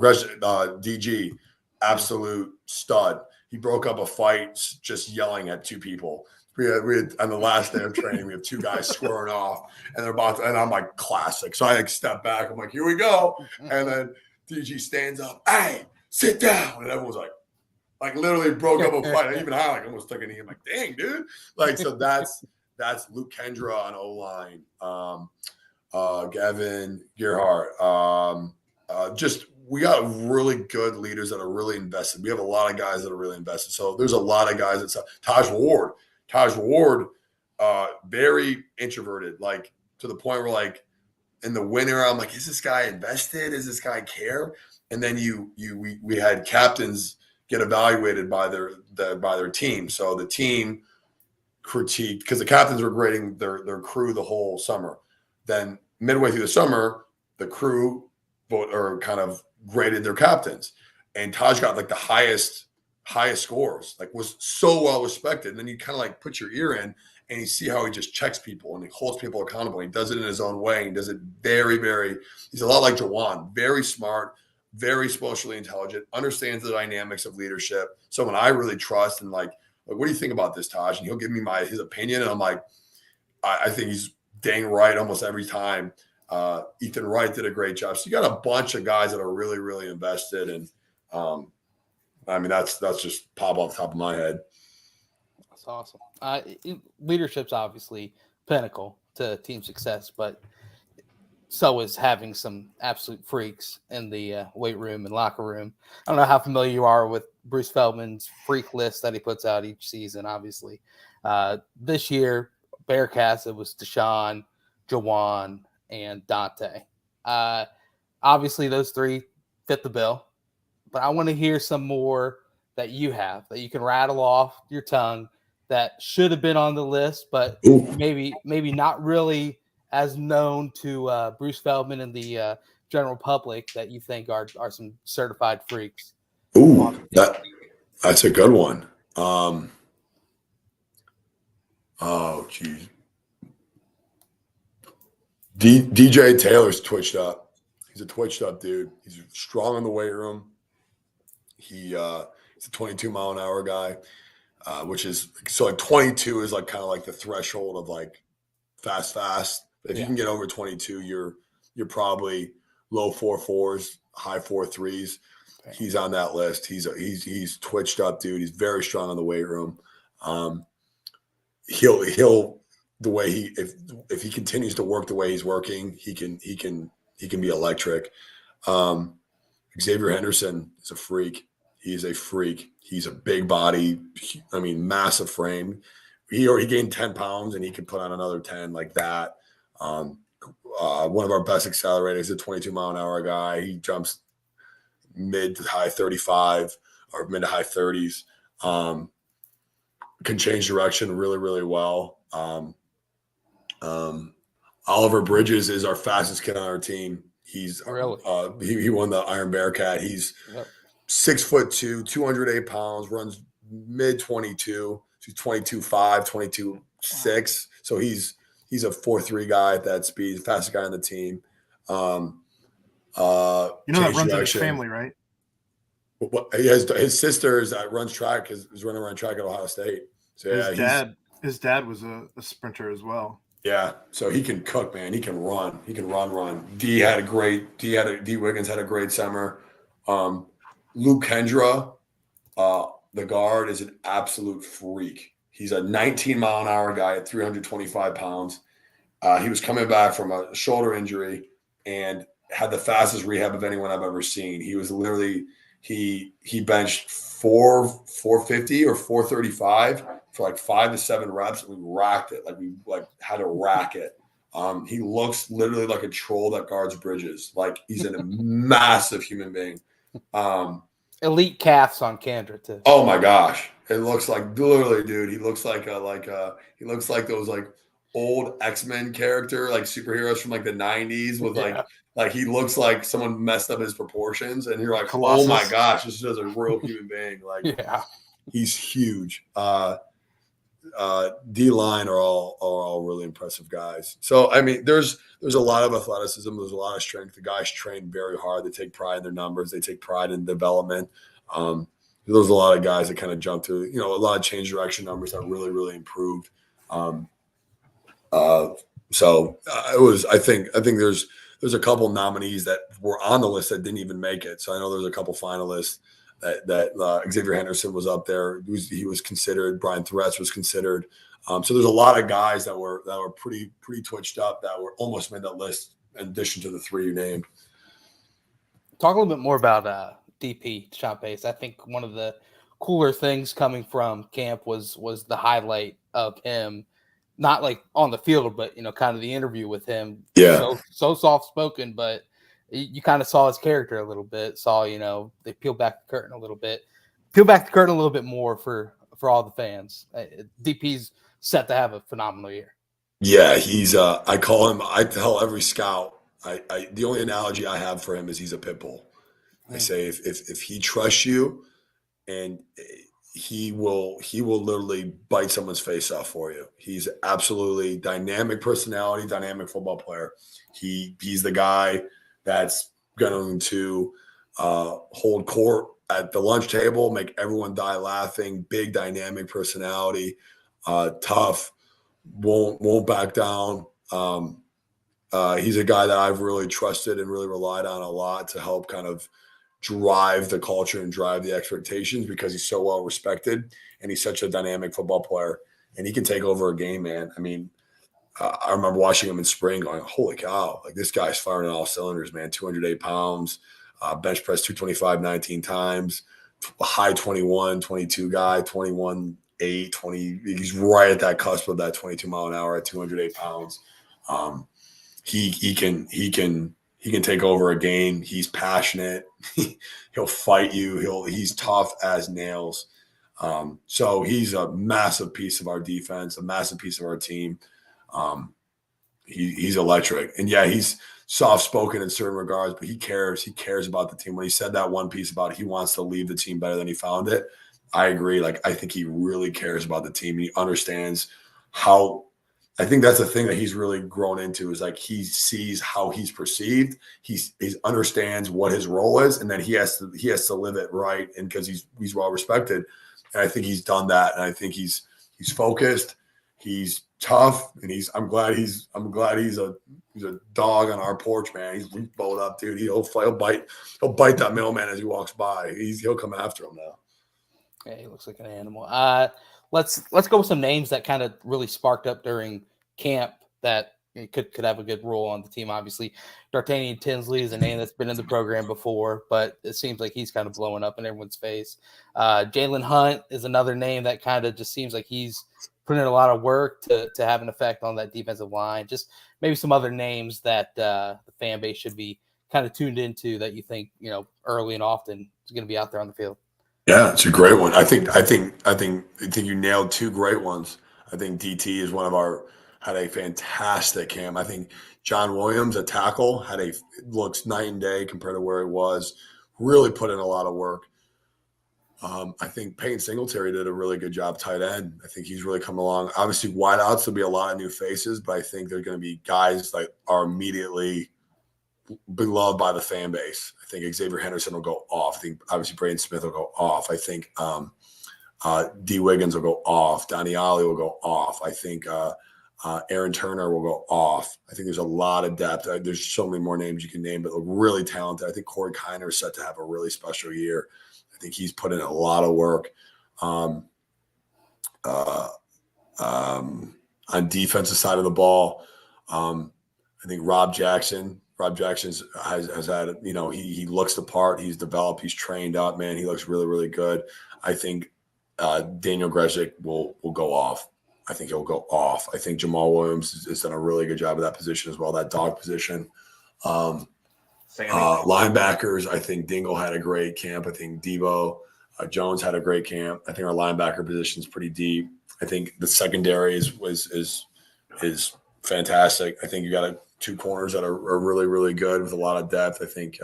DG, absolute stud. He broke up a fight just yelling at 2 people. We had on the last day of training, we have 2 guys squaring off, and they're about to, and I'm like, classic. So I like step back. I'm like, here we go. And then DG stands up, hey, sit down. And everyone's like literally broke up a fight. I even like almost took a knee. I'm like, dang, dude. Like, so that's Luke Kendra on O-line, Gavin Gerhardt. We got really good leaders that are really invested. We have a lot of guys that are really invested. So there's a lot of guys that Taj Ward, very introverted, like, to the point where, like, in the winter, I'm like, is this guy invested? Does this guy care? And then we had captains get evaluated by their team. So the team critiqued, because the captains were grading their crew the whole summer. Then midway through the summer, the crew kind of graded their captains, and Taj got like the highest scores, like was so well respected. And then you kind of like put your ear in and you see how he just checks people and he holds people accountable. He does it in his own way. He does it very, very, he's a lot like Jawan, very smart, very socially intelligent, understands the dynamics of leadership. Someone I really trust, and like, what do you think about this, Taj? And he'll give me his opinion. And I'm like, I think he's dang right almost every time. Ethan Wright did a great job. So you got a bunch of guys that are really, really invested. And I mean, that's just pop off the top of my head. That's awesome. Leadership's obviously pinnacle to team success, but so is having some absolute freaks in the weight room and locker room. I don't know how familiar you are with Bruce Feldman's freak list that he puts out each season, obviously. This year, Bearcats, it was Deshaun, Jawan, and Dante. Obviously, those three fit the bill, but I want to hear some more that you have, that you can rattle off your tongue, that should have been on the list, but maybe not really as known to Bruce Feldman and the general public, that you think are some certified freaks. Ooh, that's a good one. Oh, geez. DJ Taylor's twitched up. He's a twitched up dude. He's strong in the weight room. He's a 22-mile-an-hour guy, which is so like 22 is like kind of like the threshold of like fast. If you can get over 22, you're probably low 4.4s, high 4.3s. Okay. He's on that list. He's twitched up dude. He's very strong in the weight room. He'll the way if he continues to work the way he's working, he can be electric. Xavier Henderson is a freak. He's a freak. He's a big body. I mean, massive frame. He gained 10 pounds and he could put on another 10 like that. One of our best accelerators, a 22-mile-an-hour guy. He jumps mid to high 35 or mid to high 30s. Can change direction really, really well. Oliver Bridges is our fastest kid on our team. He's really he won the Iron Bearcat. He's 6'2", 208 pounds, runs mid 22. He's 22.5, 22.6. So he's a 4.3 guy at that speed, fastest guy on the team. That runs in his family, right? He has his sisters that runs track is running around track at Ohio State. So his dad was a sprinter as well. Yeah, so he can cook, man. He can run. He can run. D Wiggins had a great summer. Luke Kendra, the guard, is an absolute freak. He's a 19-mile-an-hour guy at 325 pounds. He was coming back from a shoulder injury and had the fastest rehab of anyone I've ever seen. He was literally he benched 450 or 435 for like 5 to 7 reps, and we racked it. We had to rack it. He looks literally like a troll that guards bridges. Like he's a massive human being. Elite calves on Kendra too. Oh my gosh. It looks like literally, dude. He looks like he looks like those like old X-Men character, like superheroes from like the 90s with like he looks like someone messed up his proportions, and you're like, Colossus. Oh my gosh, this is a real human being. Like he's huge. D-line are all really impressive guys. So I mean, there's a lot of athleticism, there's a lot of strength. The guys train very hard. They take pride in their numbers, they take pride in development. There's a lot of guys that kind of jump through, a lot of change direction numbers that really, really improved. So I think there's a couple nominees that were on the list that didn't even make it. So I know there's a couple finalists that Xavier Henderson was up there. He was considered. Brian Threats was considered. So there's a lot of guys that were pretty twitched up that were almost made that list in addition to the 3 you named. Talk a little bit more about DP, Deshaun Pace. I think one of the cooler things coming from camp was the highlight of him not like on the field, but kind of the interview with him. Yeah. So soft spoken, but you kind of saw his character a little bit. Saw they peeled back the curtain a little bit, more for all the fans. DP's set to have a phenomenal year. Yeah, he's I tell every scout, the only analogy I have for him is he's a pit bull. I say if he trusts you, and he will literally bite someone's face off for you. He's absolutely dynamic personality, dynamic football player. He's the guy that's going to hold court at the lunch table, make everyone die laughing. Big dynamic personality, tough, won't back down. He's a guy that I've really trusted and really relied on a lot to help kind of drive the culture and drive the expectations, because he's so well respected and he's such a dynamic football player, and he can take over a game, man. I mean, I remember watching him in spring going, holy cow, like this guy's firing on all cylinders, man. 208 pounds, bench press 225 19 times, high 21, 22 guy, 21, 8, 20. He's right at that cusp of that 22 mile an hour at 208 pounds. He can take over a game. He's passionate. He'll fight you. He's tough as nails. So he's a massive piece of our defense, a massive piece of our team. He's electric. And yeah, he's soft-spoken in certain regards, but he cares. He cares about the team. When he said that one piece about he wants to leave the team better than he found it, I agree. Like, I think he really cares about the team. He understands how – I think that's the thing that he's really grown into, is like he sees how he's perceived. He understands what his role is, and then he has to live it right, and because he's well respected. And I think he's done that, and I think he's focused, he's tough, and I'm glad he's a dog on our porch, man. He's bowled up, dude. He'll bite that mailman as he walks by. He'll come after him now. Yeah, he looks like an animal. Let's go with some names that kind of really sparked up during camp that could have a good role on the team. Obviously, D'Artagnan Tinsley is a name that's been in the program before, but it seems like he's kind of blowing up in everyone's face. Jalen Hunt is another name that kind of just seems like he's putting in a lot of work to have an effect on that defensive line. Just maybe some other names that the fan base should be kind of tuned into that you think, early and often is going to be out there on the field. Yeah, it's a great one. I think you nailed two great ones. I think DT is had a fantastic camp. I think John Williams, a tackle, looks night and day compared to where he was. Really put in a lot of work. I think Peyton Singletary did a really good job tight end. I think he's really come along. Obviously, wideouts, there'll be a lot of new faces, but I think there's going to be guys that are immediately beloved by the fan base. I think Xavier Henderson will go off. I think obviously Braden Smith will go off. I think D. Wiggins will go off. Donnie Ollie will go off. I think Aaron Turner will go off. I think there's a lot of depth. There's so many more names you can name, but look really talented. I think Corey Kiner is set to have a really special year. I think he's put in a lot of work. On defensive side of the ball, I think Rob Jackson has had, he looks the part. He's developed. He's trained up, man. He looks really, really good. I think Daniel Gresic will go off. I think he'll go off. I think Jamal Williams has done a really good job of that position as well, that dog position. Linebackers, I think Dingle had a great camp. I think Debo Jones had a great camp. I think our linebacker position is pretty deep. I think the secondary is fantastic. I think you got two corners that are really, really good with a lot of depth. I think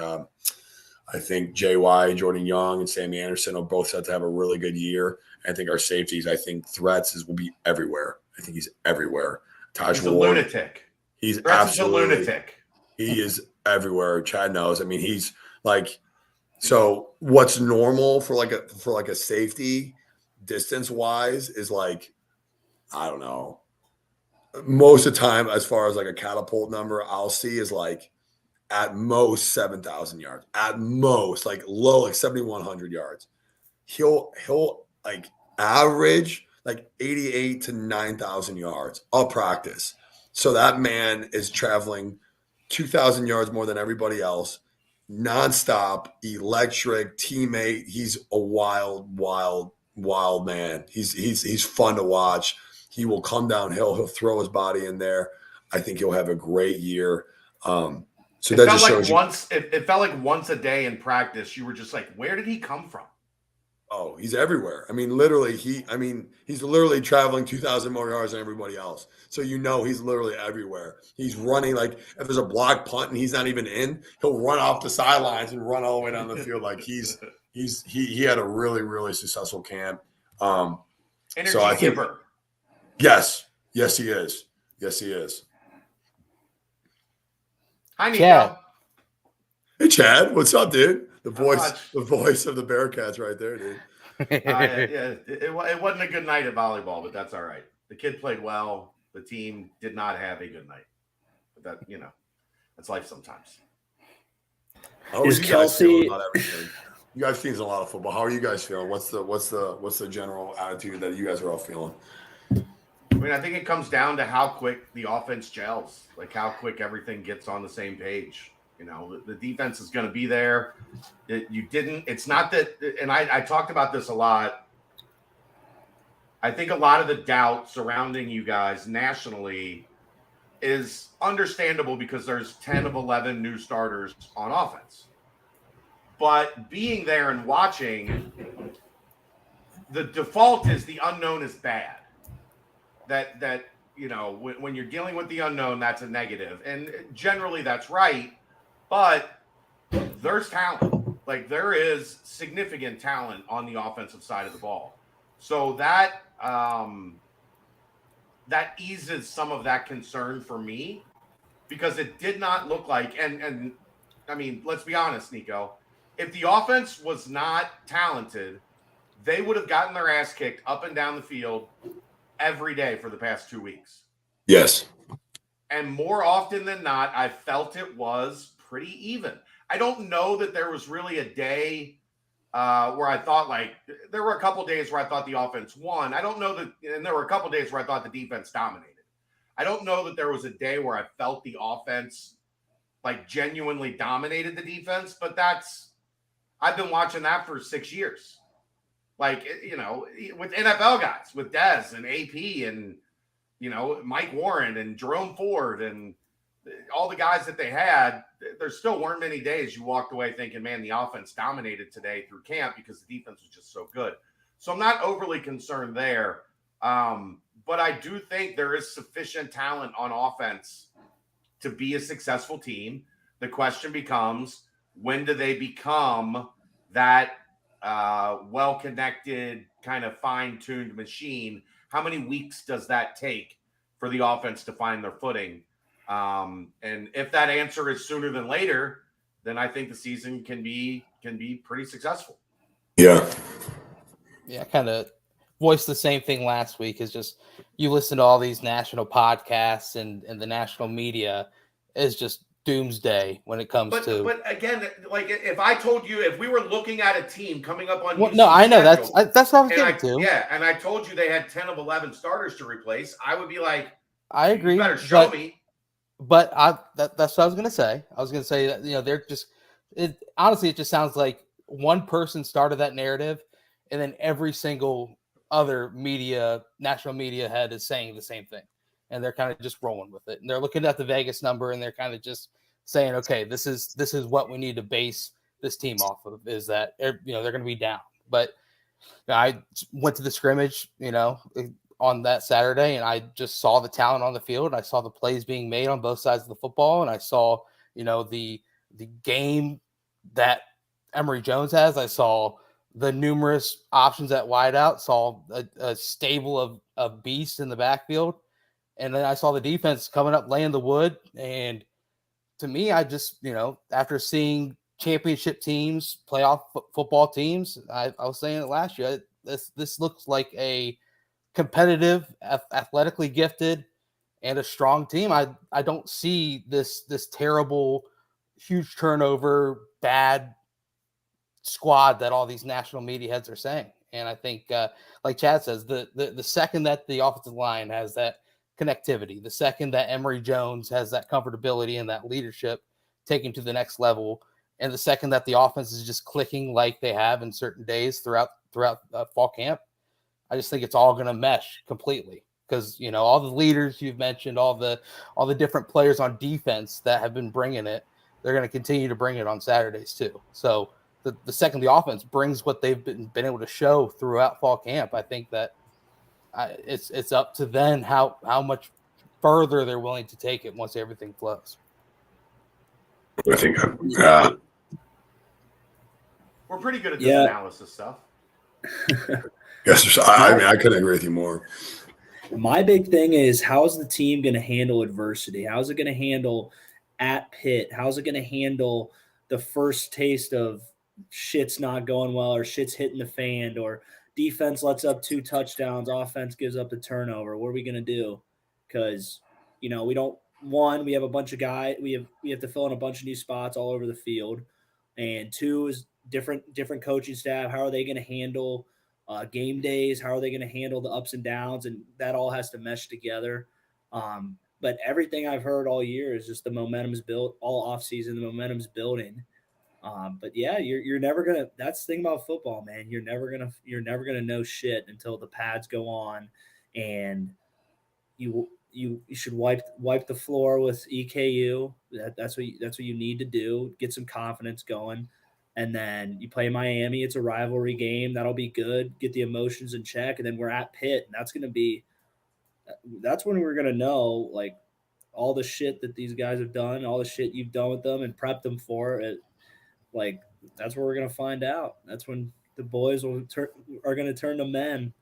JY, Jordan Young, and Sammy Anderson are both set to have a really good year. I think our safeties, I think threats will be everywhere. I think he's everywhere. He's a lunatic. He's Threats absolutely is a lunatic. He is everywhere. Chad knows. I mean, he's like, so what's normal for like a safety distance wise is like, I don't know. Most of the time, as far as like a catapult number, I'll see is like at most 7,000 yards, at most like low, like 7,100 yards. He'll like average like 88 to 9,000 yards all practice. So that man is traveling 2,000 yards more than everybody else, nonstop, electric teammate. He's a wild man. He's fun to watch. He will come downhill. He'll throw his body in there. I think he'll have a great year. So that just shows you. It felt like once a day in practice, you were just like, where did he come from? Oh, he's everywhere. I mean, literally, he's literally traveling 2,000 more yards than everybody else. So he's literally everywhere. He's running like if there's a block punt and he's not even in, he'll run off the sidelines and run all the way down the field. Like he had a really, really successful camp. Energy giver. Yes, he is. Yes, he is. Hi, Nico. Chad. Hey, Chad, what's up, dude? The voice of the Bearcats right there, dude. It wasn't a good night at volleyball, but that's all right. The kid played well. The team did not have a good night. But that's life sometimes. Is Kelsey? About everything? You guys seen a lot of football. How are you guys feeling? What's the general attitude that you guys are all feeling? I mean, I think it comes down to how quick the offense gels, like how quick everything gets on the same page. The defense is going to be there. It's not that, and I talked about this a lot. I think a lot of the doubt surrounding you guys nationally is understandable because there's 10 of 11 new starters on offense. But being there and watching, the default is the unknown is bad. That when you're dealing with the unknown, that's a negative. And generally that's right. But there's talent. Like there is significant talent on the offensive side of the ball. So that eases some of that concern for me because it did not look like and I mean, let's be honest, Nico. If the offense was not talented, they would have gotten their ass kicked up and down the field every day for the past 2 weeks. Yes. And more often than not, I felt it was pretty even. I don't know that there was really a day where I thought there were a couple days where I thought the offense won. I don't know that, and there were a couple days where I thought the defense dominated. I don't know that there was a day where I felt the offense genuinely dominated the defense, but I've been watching that for 6 years. With NFL guys, with Dez and AP and, Mike Warren and Jerome Ford and all the guys that they had, there still weren't many days you walked away thinking, man, the offense dominated today through camp because the defense was just so good. So I'm not overly concerned there. But I do think there is sufficient talent on offense to be a successful team. The question becomes, when do they become that well-connected, kind of fine-tuned machine? How many weeks does that take for the offense to find their footing? And if that answer is sooner than later, then I think the season can be pretty successful. Yeah. Yeah, I kind of voiced the same thing last week. Is just you listen to all these national podcasts and the national media is just doomsday when it comes to. But again, if I told you, if we were looking at a team coming up on I know that's what I was getting to. Yeah, and I told you they had 10 of 11 starters to replace, I would be like, I agree. You better show me. But that's what I was going to say. I was going to say that they're just. Honestly, it just sounds like one person started that narrative, and then every single other national media head is saying the same thing, and they're kind of just rolling with it. And they're looking at the Vegas number, and they're kind of just saying, "Okay, this is what we need to base this team off of. Is that they're going to be down." But I went to the scrimmage, on that Saturday, and I just saw the talent on the field. I saw the plays being made on both sides of the football, and I saw, the game that Emory Jones has. I saw the numerous options at wideout, saw a stable of beasts in the backfield, and then I saw the defense coming up, laying the wood. And to me, I just, after seeing championship teams, playoff football teams, I was saying it last year, this looks like a competitive, athletically gifted, and a strong team. I don't see this terrible, huge turnover, bad squad that all these national media heads are saying. And I think, like Chad says, the second that the offensive line has that connectivity, the second that Emory Jones has that comfortability and that leadership taken to the next level, and the second that the offense is just clicking like they have in certain days throughout fall camp, I just think it's all going to mesh completely. because all the leaders you've mentioned, all the different players on defense that have been bringing it, they're going to continue to bring it on Saturdays too. So the second the offense brings what they've been able to show throughout fall camp, I think that it's up to then how much further they're willing to take it once everything flows. I think, we're pretty good at this analysis stuff. Yes, I mean, I couldn't agree with you more. My big thing is, how's the team going to handle adversity? How's it going to handle at Pitt? How's it going to handle the first taste of shit's not going well, or shit's hitting the fan, or defense lets up 2 touchdowns, offense gives up the turnover? What are we going to do? Because, we have a bunch of guys. We have to fill in a bunch of new spots all over the field. And 2 is different coaching staff. How are they going to handle game days? How are they going to handle the ups and downs? And that all has to mesh together. But everything I've heard all year is just the momentum's built all offseason. The momentum's building. But yeah, you're never gonna. That's the thing about football, man. You're never gonna know shit until the pads go on, and you should wipe the floor with EKU. That's what you need to do. Get some confidence going. And then you play Miami. It's a rivalry game. That'll be good. Get the emotions in check. And then we're at Pitt. And that's when we're going to know, like, all the shit that these guys have done, all the shit you've done with them and prepped them for it. Like, that's where we're going to find out. That's when the boys are going to turn to men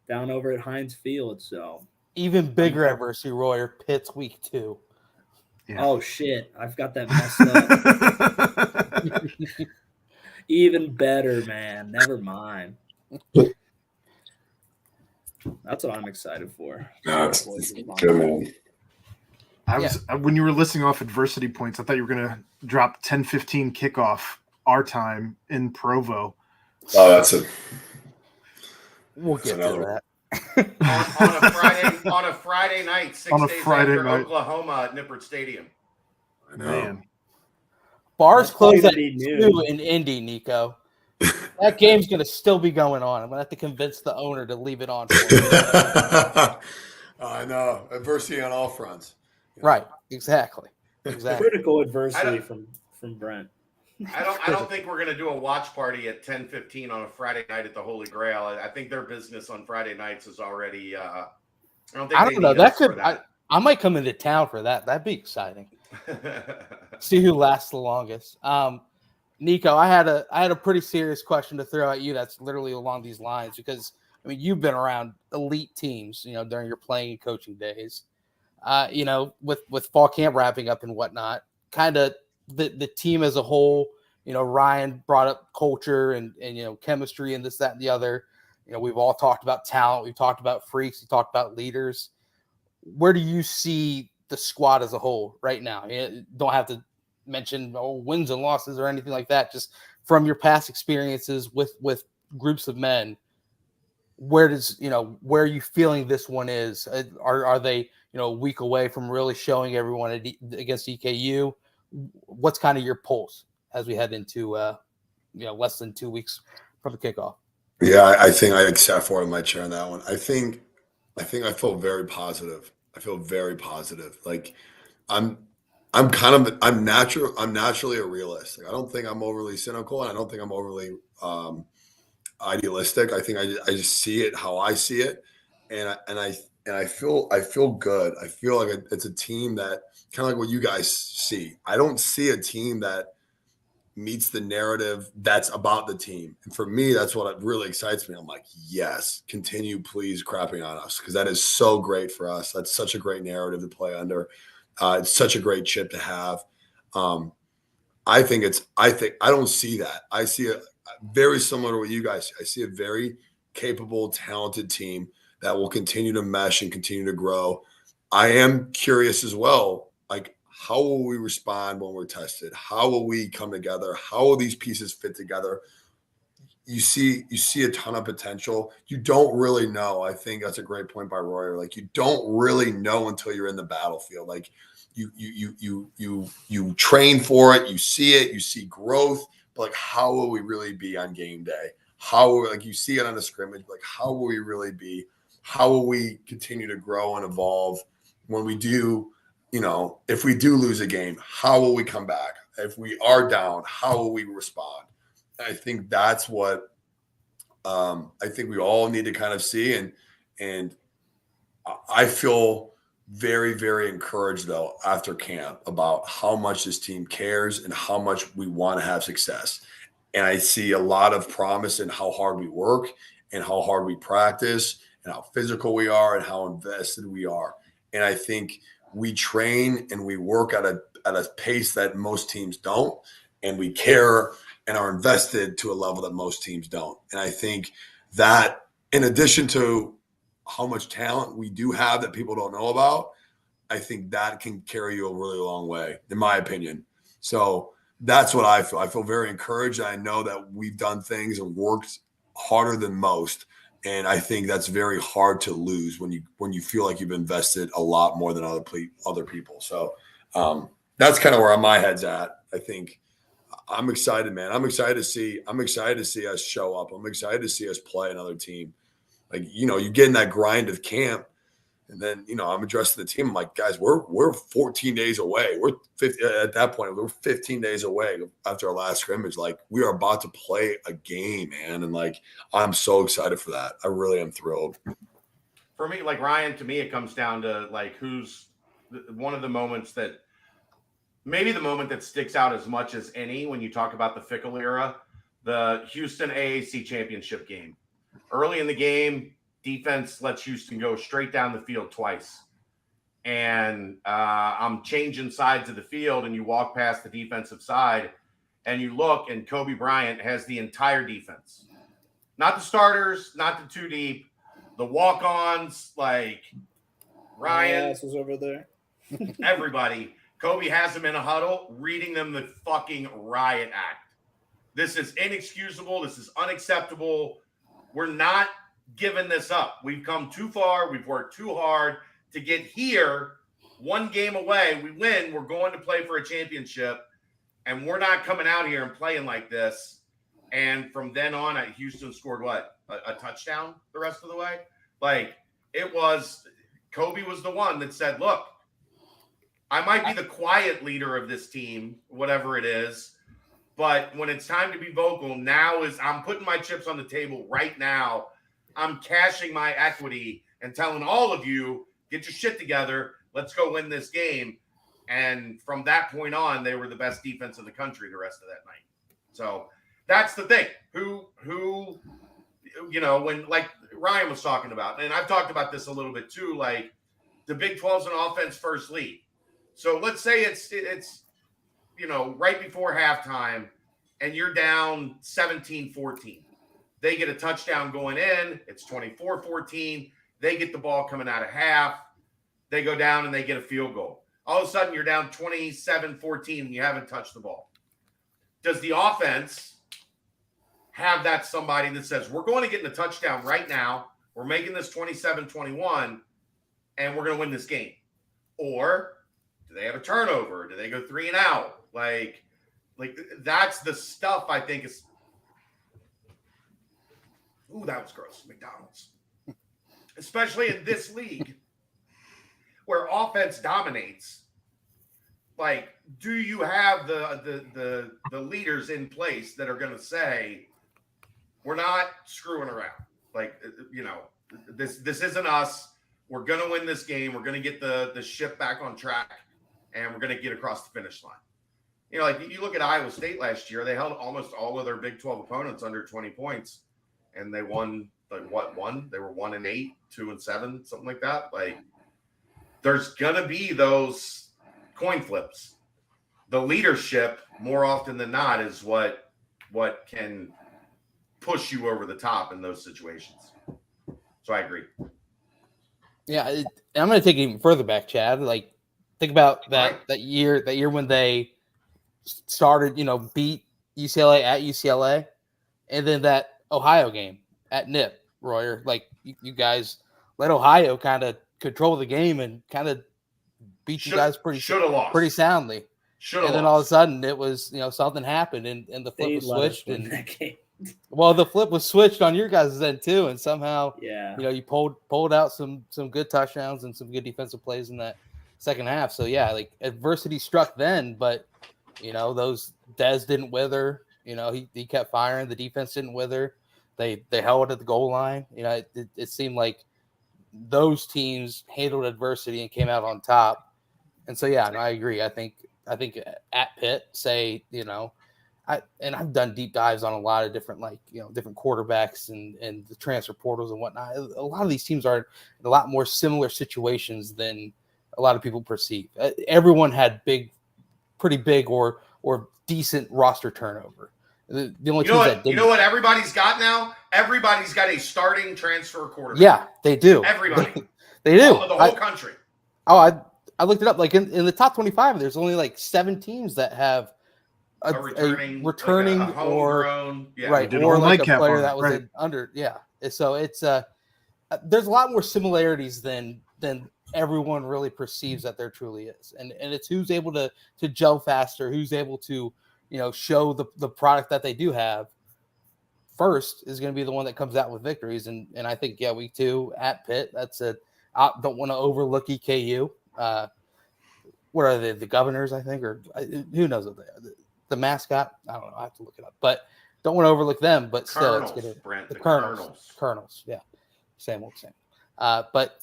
down over at Heinz Field. So even bigger adversity, Royer, Pitt's week 2. Yeah. Oh, shit. I've got that messed up. Even better, man. Never mind. That's what I'm excited for. That's good, man. When you were listing off adversity points, I thought you were going to drop 10-15 kickoff our time in Provo. Oh, that's it. We'll get to that. on a Friday night, 6 days after Oklahoma at Nippert Stadium. I know. Man. Bars close at 2 in Indy, Nico. That game's going to still be going on. I'm going to have to convince the owner to leave it on for me. I know. Adversity on all fronts. Right. Exactly. Critical adversity from Brent. I don't think we're going to do a watch party at 10:15 on a Friday night at the Holy Grail. I think their business on Friday nights is already I don't know. That could I might come into town for that. That'd be exciting. See who lasts the longest. Nico, I had a pretty serious question to throw at you that's literally along these lines, because I mean, you've been around elite teams, during your playing and coaching days. With fall camp wrapping up and whatnot, kind of the team as a whole, Ryan brought up culture and chemistry and this, that, and the other. We've all talked about talent. We've talked about freaks. We talked about leaders. Where do you see the squad as a whole right now? You don't have to mention wins and losses or anything like that. Just from your past experiences with groups of men, where are you feeling this one is? Are they a week away from really showing everyone against EKU? What's kind of your pulse as we head into less than 2 weeks from the kickoff? Yeah, I think I sat forward in my chair on that one. I think I feel very positive. I feel very positive. Like I'm naturally a realist. Like, I don't think I'm overly cynical, and I don't think I'm overly idealistic. I think I just see it how I see it, and I feel good. I feel like it's a team that kind of like what you guys see. I don't see a team that meets the narrative that's about the team. And for me, that's what really excites me. I'm like, yes, continue please crapping on us, because that is so great for us. That's such a great narrative to play under. It's such a great chip to have. I don't see that. I see a very similar to what you guys see. I see a very capable, talented team that will continue to mesh and continue to grow. I am curious as well, like, how will we respond when we're tested? How will we come together? How will these pieces fit together? You see a ton of potential. You don't really know. I think that's a great point by Royer. Like, you don't really know until you're in the battlefield. Like, you train for it, you see growth, but like, how will we really be on game day? Like, you see it on the scrimmage, like, how will we really be? how will we continue to grow and evolve when we do, if we do lose a game, how will we come back? If we are down, how will we respond? I think that's what I think we all need to kind of see. And I feel very, very encouraged, though, after camp about how much this team cares and how much we want to have success. And I see a lot of promise in how hard we work and how hard we practice and how physical we are and how invested we are. And I think we train and we work at a pace that most teams don't, and we care and are invested to a level that most teams don't. And I think that, in addition to how much talent we do have that people don't know about, I think that can carry you a really long way, in my opinion. So that's what I feel. I feel very encouraged. I know that we've done things and worked harder than most. And I think that's very hard to lose when you feel like you've invested a lot more than other people. So that's kind of where my head's at. I think I'm excited, man. I'm excited to see us show up. I'm excited to see us play another team. Like, you get in that grind of camp, and then, I'm addressing the team. I'm like, guys, we're 14 days away. We're 50, at that point, we're 15 days away after our last scrimmage. Like, we are about to play a game, man. And like, I'm so excited for that. I really am thrilled. For me, like Ryan, to me, it comes down to like who's one of the moments that maybe the moment that sticks out as much as any when you talk about the Fickle era, the Houston AAC championship game. Early in the game, defense lets Houston go straight down the field twice. And I'm changing sides of the field, and you walk past the defensive side, and you look, and Kobe Bryant has the entire defense. Not the starters, not the too deep, the walk-ons, like Ryan. Was over there. Everybody. Kobe has them in a huddle, reading them the fucking riot act. This is inexcusable. This is unacceptable. We're not giving this up. We've come too far. We've worked too hard to get here. One game away. We win. We're going to play for a championship. And we're not coming out here and playing like this. And from then on, Houston scored what? A touchdown the rest of the way? Like, Kobe was the one that said, look, I might be the quiet leader of this team, whatever it is. But when it's time to be vocal, I'm putting my chips on the table right now. I'm cashing my equity and telling all of you, get your shit together. Let's go win this game. And from that point on, they were the best defense in the country the rest of that night. So that's the thing. Who, when like Ryan was talking about, and I've talked about this a little bit too, like the Big 12's an offense first league. So let's say it's right before halftime and you're down 17-14. They get a touchdown going in. It's 24-14. They get the ball coming out of half. They go down and they get a field goal. All of a sudden, you're down 27-14 and you haven't touched the ball. Does the offense have that somebody that says, we're going to get in a touchdown right now. We're making this 27-21 and we're going to win this game? Or do they have a turnover? Do they go 3 and out? Like that's the stuff I think is. Ooh, that was gross. McDonald's. Especially in this league where offense dominates. Like, do you have the leaders in place that are going to say, we're not screwing around? Like, this isn't us. We're going to win this game. We're going to get the ship back on track, and we're going to get across the finish line. Like you look at Iowa State last year, they held almost all of their Big 12 opponents under 20 points, and they won, like, what, one? They were 1-8, 2-7, something like that. Like, there's going to be those coin flips. The leadership, more often than not, is what can push you over the top in those situations. So I agree. Yeah, I'm going to take it even further back, Chad. Like, think about that year when they started, beat UCLA at UCLA, and then that Ohio game at Nip, Royer. Like, you guys let Ohio kind of control the game and kind of beat you guys pretty soundly. And then all of a sudden it was, something happened and the flip was switched. And Well, the flip was switched on your guys' end too, and somehow, Yeah. you pulled out some good touchdowns and some good defensive plays in that second half. So yeah, like adversity struck then, but those Dez didn't wither. He kept firing. The defense didn't wither. They held at the goal line. It seemed like those teams handled adversity and came out on top. And so yeah, no, I agree. I think at Pitt, say I've done deep dives on a lot of different different quarterbacks and the transfer portals and whatnot. A lot of these teams are in a lot more similar situations than a lot of people perceive. Everyone had pretty big or decent roster turnover. The only teams that didn't. You know what everybody's got now? Everybody's got a starting transfer quarterback. Yeah, they do. Everybody. They do. The whole country. I looked it up. Like in the top 25, there's only like 7 teams that have a returning like a homegrown, right, or like a player that was under. Yeah. So it's there's a lot more similarities than everyone really perceives that there truly is, and it's who's able to gel faster, who's able to show the product that they do have first is going to be the one that comes out with victories. And I think week 2 at Pitt, that's I don't want to overlook EKU. What are they? The Governors, I think, or who knows what they are. The mascot, I don't know. I have to look it up, but don't want to overlook them. But still, Colonels, it's Brent, the Colonels, yeah, same old same. But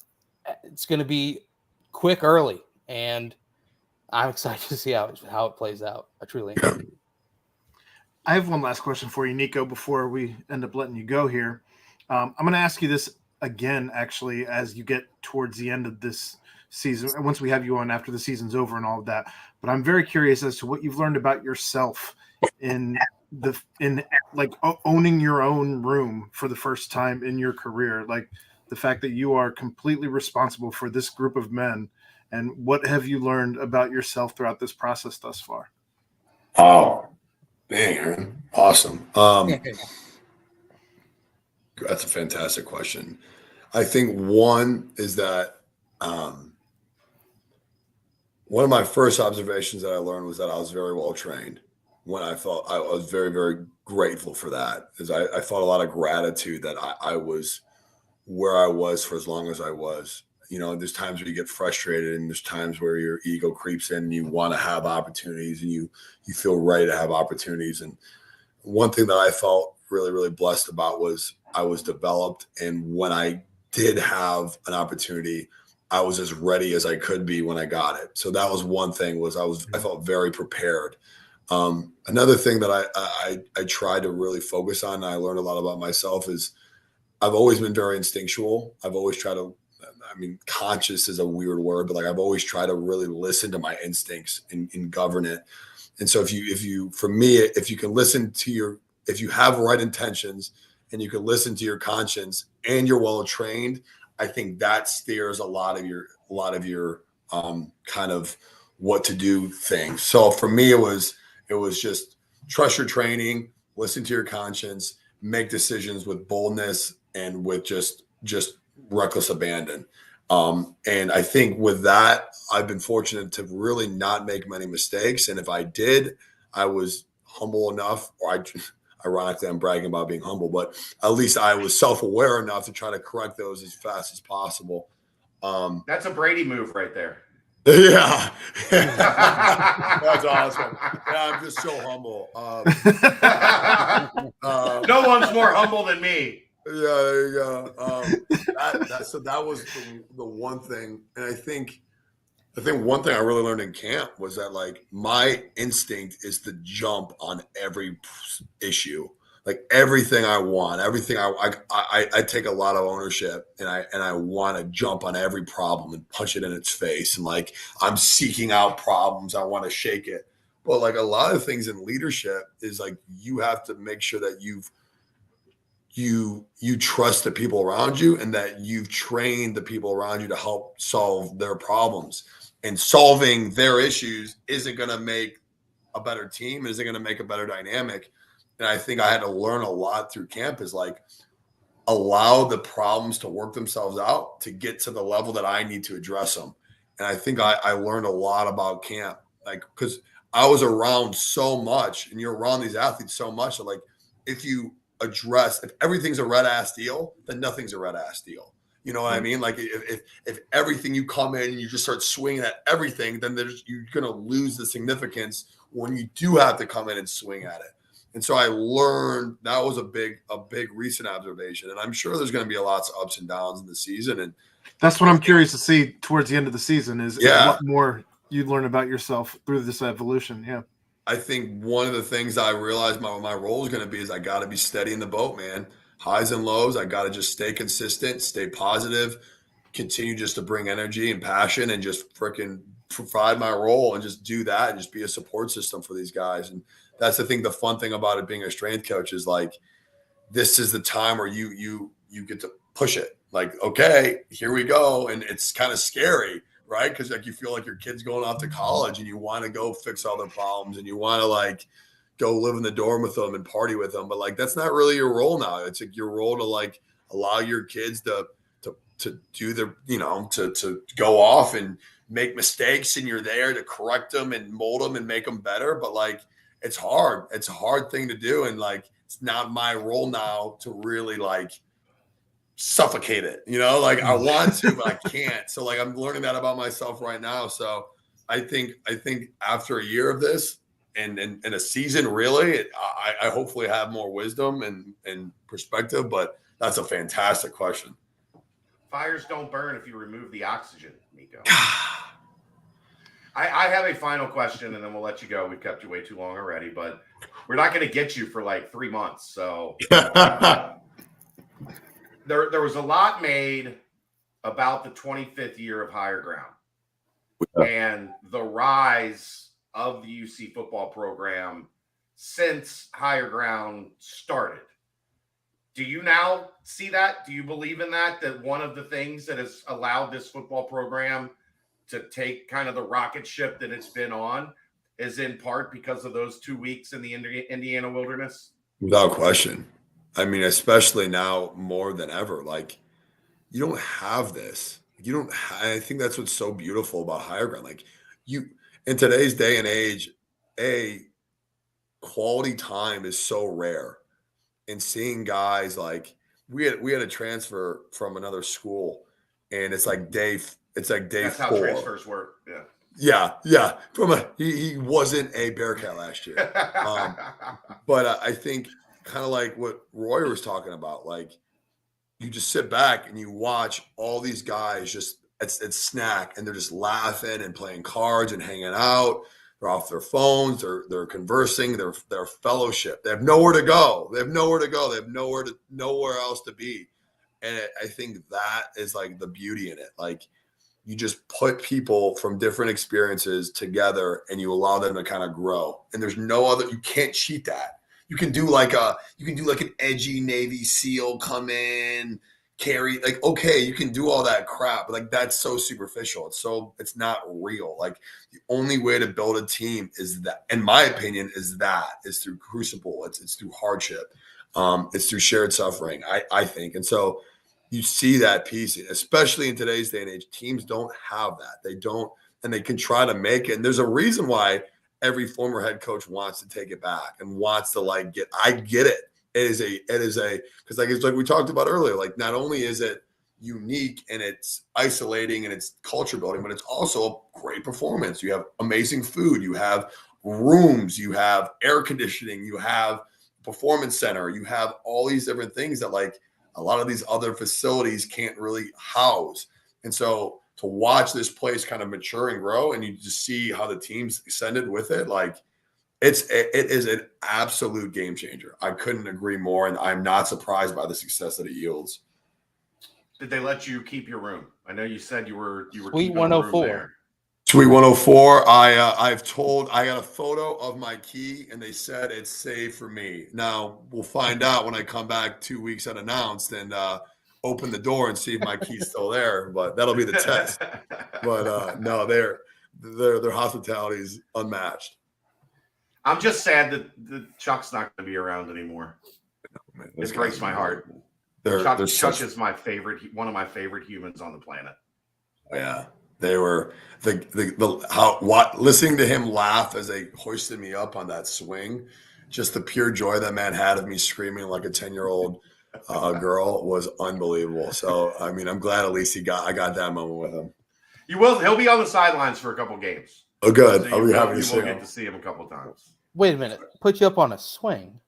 it's going to be quick early, and I'm excited to see how it plays out. I truly am. I have one last question for you, Nico, before we end up letting you go here. I'm going to ask you this again, actually, as you get towards the end of this season, once we have you on after the season's over and all of that. But I'm very curious as to what you've learned about yourself in owning your own room for the first time in your career, like the fact that you are completely responsible for this group of men. And what have you learned about yourself throughout this process thus far? Oh, dang, Aaron. Awesome. That's a fantastic question. I think one is that one of my first observations that I learned was that I was very well trained. When I felt I was very, very grateful for that, because I felt a lot of gratitude that I was where I was for as long as I was. There's times where you get frustrated, and there's times where your ego creeps in and you want to have opportunities, and you feel ready to have opportunities. And one thing that I felt really, really blessed about was I was developed, and when I did have an opportunity, I was as ready as I could be when I got it. So that was one thing, was I felt very prepared. Another thing that I tried to really focus on, and I learned a lot about myself, is I've always been very instinctual. I've always tried to, conscious is a weird word, but I've always tried to really listen to my instincts and govern it. And so if you can listen to if you have right intentions and you can listen to your conscience and you're well trained, I think that steers a lot of your kind of what to do things. So for me, it was just trust your training, listen to your conscience, make decisions with boldness and with just reckless abandon. And I think with that, I've been fortunate to really not make many mistakes. And if I did, I was humble enough, or ironically, I'm bragging about being humble, but at least I was self-aware enough to try to correct those as fast as possible. That's a Brady move right there. Yeah. That's awesome. Yeah, I'm just so humble. No one's more humble than me. Yeah, there you go. So that was the one thing. And I think one thing I really learned in camp was that my instinct is to jump on every issue. Everything I want, everything I take a lot of ownership, and I want to jump on every problem and punch it in its face. And I'm seeking out problems. I want to shake it. But a lot of things in leadership is you have to make sure that you trust the people around you, and that you've trained the people around you to help solve their problems. And solving their issues isn't going to make a better team, isn't going to make a better dynamic. And I think I had to learn a lot through camp, is allow the problems to work themselves out to get to the level that I need to address them. And I think I learned a lot about camp, because I was around so much, and you're around these athletes so much that if you address, if everything's a red ass deal, then nothing's a red ass deal. You know what I mean? Like if everything you come in and you just start swinging at everything, then you're going to lose the significance when you do have to come in and swing at it. And so I learned that was a big recent observation. And I'm sure there's going to be lots of ups and downs in the season. And that's what I'm curious to see towards the end of the season is Yeah. what more you learn about yourself through this evolution. Yeah. I think one of the things I realized my role is going to be is I got to be steady in the boat, man. Highs and lows. I got to just stay consistent, stay positive, continue just to bring energy and passion and just freaking provide my role and just do that and just be a support system for these guys. And that's the thing. The fun thing about it being a strength coach is like, this is the time where you get to push it. Like, okay, here we go. And it's kind of scary, right? Because like you feel like your kid's going off to college and you want to go fix all their problems and you want to like go live in the dorm with them and party with them. But like, that's not really your role now. It's like your role to like allow your kids to do the, to go off and make mistakes, and you're there to correct them and mold them and make them better. But like, it's hard. It's a hard thing to do. And like, it's not my role now to really like suffocate it, like I want to, but I can't. So like, I'm learning that about myself right now. So I think after a year of this and a season, really, I hopefully have more wisdom and perspective, but that's a fantastic question. Fires don't burn if you remove the oxygen, Nico. I have a final question, and then we'll let you go. We've kept you way too long already, but we're not going to get you for like 3 months. So there was a lot made about the 25th year of Higher Ground and the rise of the UC football program since Higher Ground started. Do you now see that? Do you believe in that? That one of the things that has allowed this football program to take kind of the rocket ship that it's been on is in part because of those 2 weeks in the Indiana wilderness? Without question. I mean, especially now more than ever, like you don't have this. I think that's what's so beautiful about Higher Ground. Like in today's day and age, quality time is so rare. And seeing guys like we had a transfer from another school, and it's like day That's 4. how transfers work. Yeah. Yeah. He wasn't a Bearcat last year. But I think kind of like what Roy was talking about, like you just sit back and you watch all these guys just at snack, and they're just laughing and playing cards and hanging out. They're off their phones. They're conversing. They're fellowship. They have nowhere to go. They have nowhere else to be. And I think that is like the beauty in it. Like you just put people from different experiences together and you allow them to kind of grow. And there's no other, you can't cheat that. You can do like an edgy Navy SEAL come in, carry, like, okay, you can do all that crap, but like that's so superficial. It's not real. Like the only way to build a team is that, in my opinion, is through crucible. It's through hardship. It's through shared suffering, I think. And so you see that piece, especially in today's day and age. Teams don't have that. They don't, and they can try to make it. And there's a reason why every former head coach wants to take it back and wants to like I get it. It is a because like it's like we talked about earlier. Like not only is it unique and it's isolating and it's culture building, but it's also a great performance. You have amazing food. You have rooms. You have air conditioning. You have performance center. You have all these different things that like a lot of these other facilities can't really house. And so to watch this place kind of mature and grow, and you just see how the team's ascended with it, like it is an absolute game changer. I couldn't agree more, and I'm not surprised by the success that it yields. Did they let you keep your room? I know you said you were Suite 104. Suite 104. I got a photo of my key, and they said it's saved for me. Now we'll find out when I come back 2 weeks unannounced and open the door and see if my key's still there. But that'll be the test. But no, their hospitality is unmatched. I'm just sad that Chuck's not going to be around anymore. Man, it breaks my heart. Chuck is my favorite, one of my favorite humans on the planet. Yeah, they were listening to him laugh as they hoisted me up on that swing. just the pure joy that man had of me screaming like a 10-year-old girl was unbelievable. So, I mean, I'm glad at least I got that moment with him. He'll be on the sidelines for a couple games. Oh, good. So I'll be happy to you see will him. get to see him a couple times. Wait a minute. Put you up on a swing.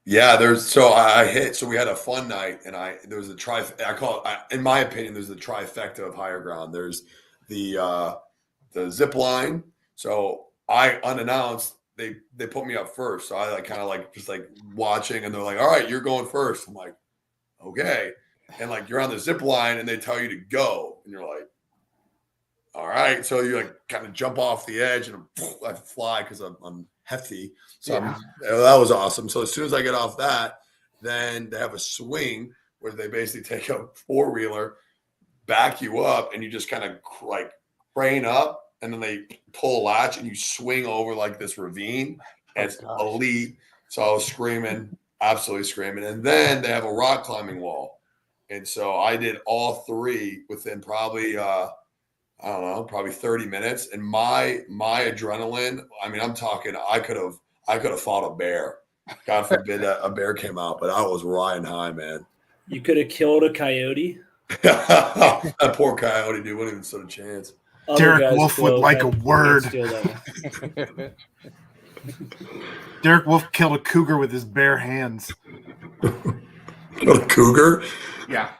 Yeah, I hit. So we had a fun night, and there was in my opinion, there's the trifecta of higher ground. There's the zip line. So I unannounced, they put me up first. So I just watching, and they're like, "All right, you're going first." I'm like, "Okay," and you're on the zip line, and they tell you to go, and you're like, "All right." So you kind of jump off the edge, and I fly because I'm hefty. So that was awesome. So as soon as I get off that, then they have a swing where they basically take a four-wheeler, back you up, and you just kind of crane up, and then they pull a latch, and you swing over this ravine. And it's elite. So I was screaming, absolutely screaming. And then they have a rock climbing wall. And so I did all three within probably probably 30 minutes. And my adrenaline, I mean, I'm talking, I could have fought a bear. God forbid that a bear came out, but I was riding high, man. You could have killed a coyote. That poor coyote, dude, wouldn't even stood a chance. Derek Wolf would like a word. Derek Wolf killed a cougar with his bare hands. A cougar? Yeah.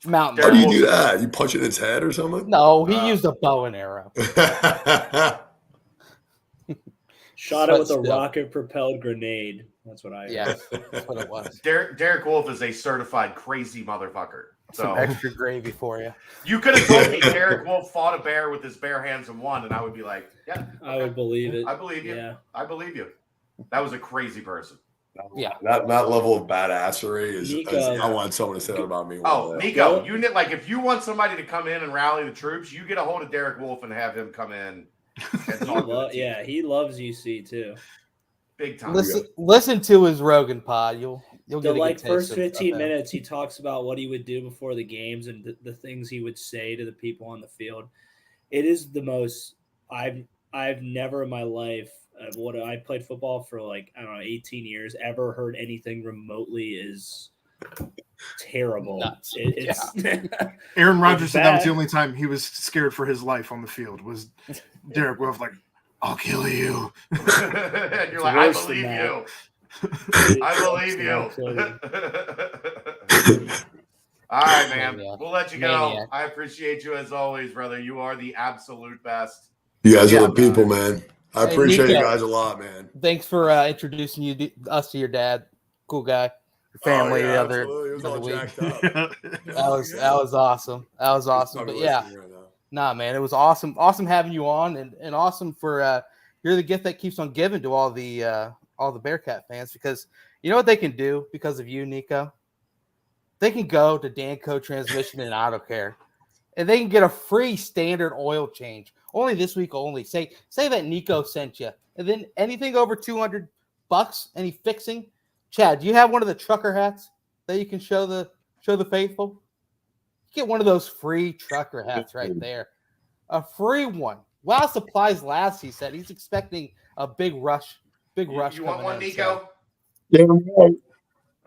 Mountain. How do you do that? You punch it in its head or something? No, he used a bow and arrow. Shot it with a rocket-propelled grenade. That's what I. Yeah, that's what it was. Derek Wolf is a certified crazy motherfucker. So some extra gravy for you. You could have told me Derek Wolf fought a bear with his bare hands and won, and I would be like, yeah, okay. I would believe it. I believe you. Yeah. I believe you. That was a crazy person. Yeah, that level of badassery is. I want someone to say that about me. Oh, Nico, you need if you want somebody to come in and rally the troops, you get a hold of Derek Wolf and have him come in. And he loves UC too. Big time. Listen to his Rogan pod. You'll get the first 15 minutes. He talks about what he would do before the games and the things he would say to the people on the field. It is the most I've never in my life. What I played football for 18 years, ever heard anything remotely is terrible. Nuts. Aaron Rodgers said that was the only time he was scared for his life on the field was Derek Wolf I'll kill you. And you're like, I believe you. I believe you. All right, man. We'll let you go. Maniac. I appreciate you as always, brother. You are the absolute best. You guys are the people, man. I appreciate you guys a lot, man. Thanks for introducing us to your dad. Cool guy. Your family the other week. That was awesome. That was awesome. But yeah. Nah, man, it was awesome. Awesome having you on and awesome for you're the gift that keeps on giving to all the Bearcat fans, because you know what they can do because of you, Nico? They can go to Danco Transmission and Auto Care and they can get a free standard oil change. Only this week only. Say that Nico sent you. And then anything over $200, any fixing. Chad, do you have one of the trucker hats that you can show the faithful? Get one of those free trucker hats right there. A free one. While supplies last, he said. He's expecting a big rush. You want one, Nico? Yeah.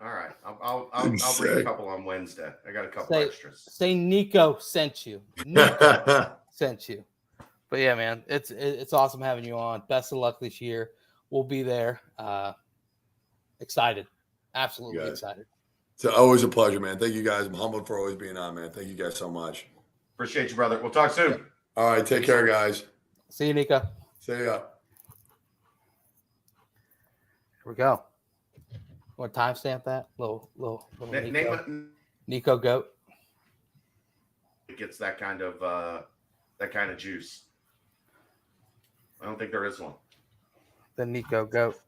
All right. I'll bring a couple on Wednesday. I got a couple extras. Say Nico sent you. Nico sent you. But yeah, man, it's awesome having you on. Best of luck this year. We'll be there. Excited. Absolutely excited. It's always a pleasure, man. Thank you guys. I'm humbled for always being on, man. Thank you guys so much. Appreciate you, brother. We'll talk soon. All right. Take care, guys. See you, Nico. See ya. Here we go. Want to timestamp that? Little Nico goat. It gets that kind of juice. I don't think there is one. The Nico goat.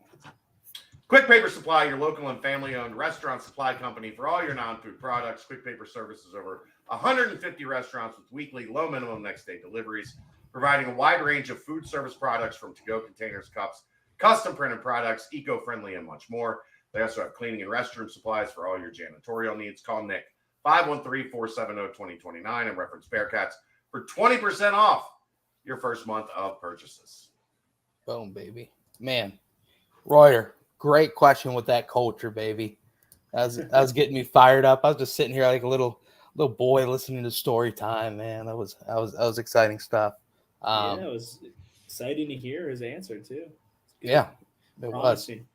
Quick Paper Supply, your local and family-owned restaurant supply company for all your non-food products. Quick Paper services over 150 restaurants with weekly low minimum next day deliveries, providing a wide range of food service products from to-go containers, cups, custom printed products, eco-friendly, and much more. They also have cleaning and restroom supplies for all your janitorial needs. Call Nick, 513-470-2029, and reference Bearcats for 20% off your first month of purchases. Boom, baby. Man, Royer, great question with that culture, baby. That was getting me fired up. I was just sitting here like a little boy listening to story time, man. That was exciting stuff. Yeah, it was exciting to hear his answer too. Yeah, it Promising.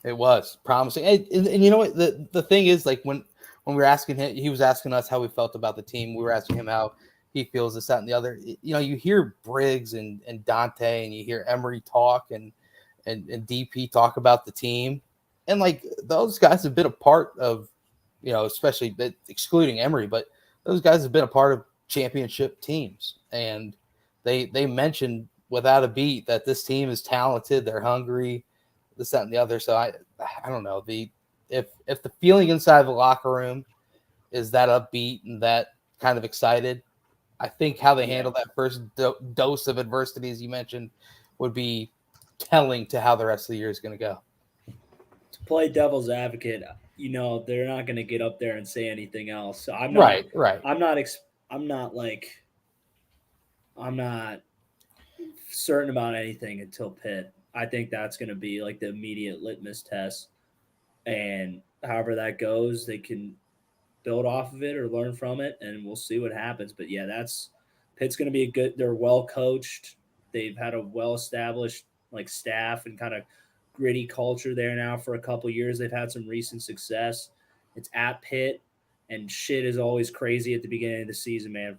It was promising. And you know what? The thing is, like when we were asking him, he was asking us how we felt about the team. We were asking him how he feels this, that, and the other. You know, you hear Briggs and Dante, and you hear Emery talk and DP talk about the team, and like those guys have been a part of, you know, especially excluding Emery, but those guys have been a part of championship teams, and they mentioned without a beat that this team is talented, they're hungry, this, that, and the other. So I don't know, if the feeling inside the locker room is that upbeat and that kind of excited, I think how they handle that first dose of adversity, as you mentioned, would be telling to how the rest of the year is going to go. To play devil's advocate, you know, they're not going to get up there and say anything else. So I'm not right. I'm not certain about anything until Pitt. I think that's going to be like the immediate litmus test. And however that goes, they can build off of it or learn from it, and we'll see what happens. But yeah, Pitt's going to be they're well coached. They've had a well established like staff and kind of gritty culture there now for a couple of years. They've had some recent success. It's at Pitt, and shit is always crazy at the beginning of the season, man.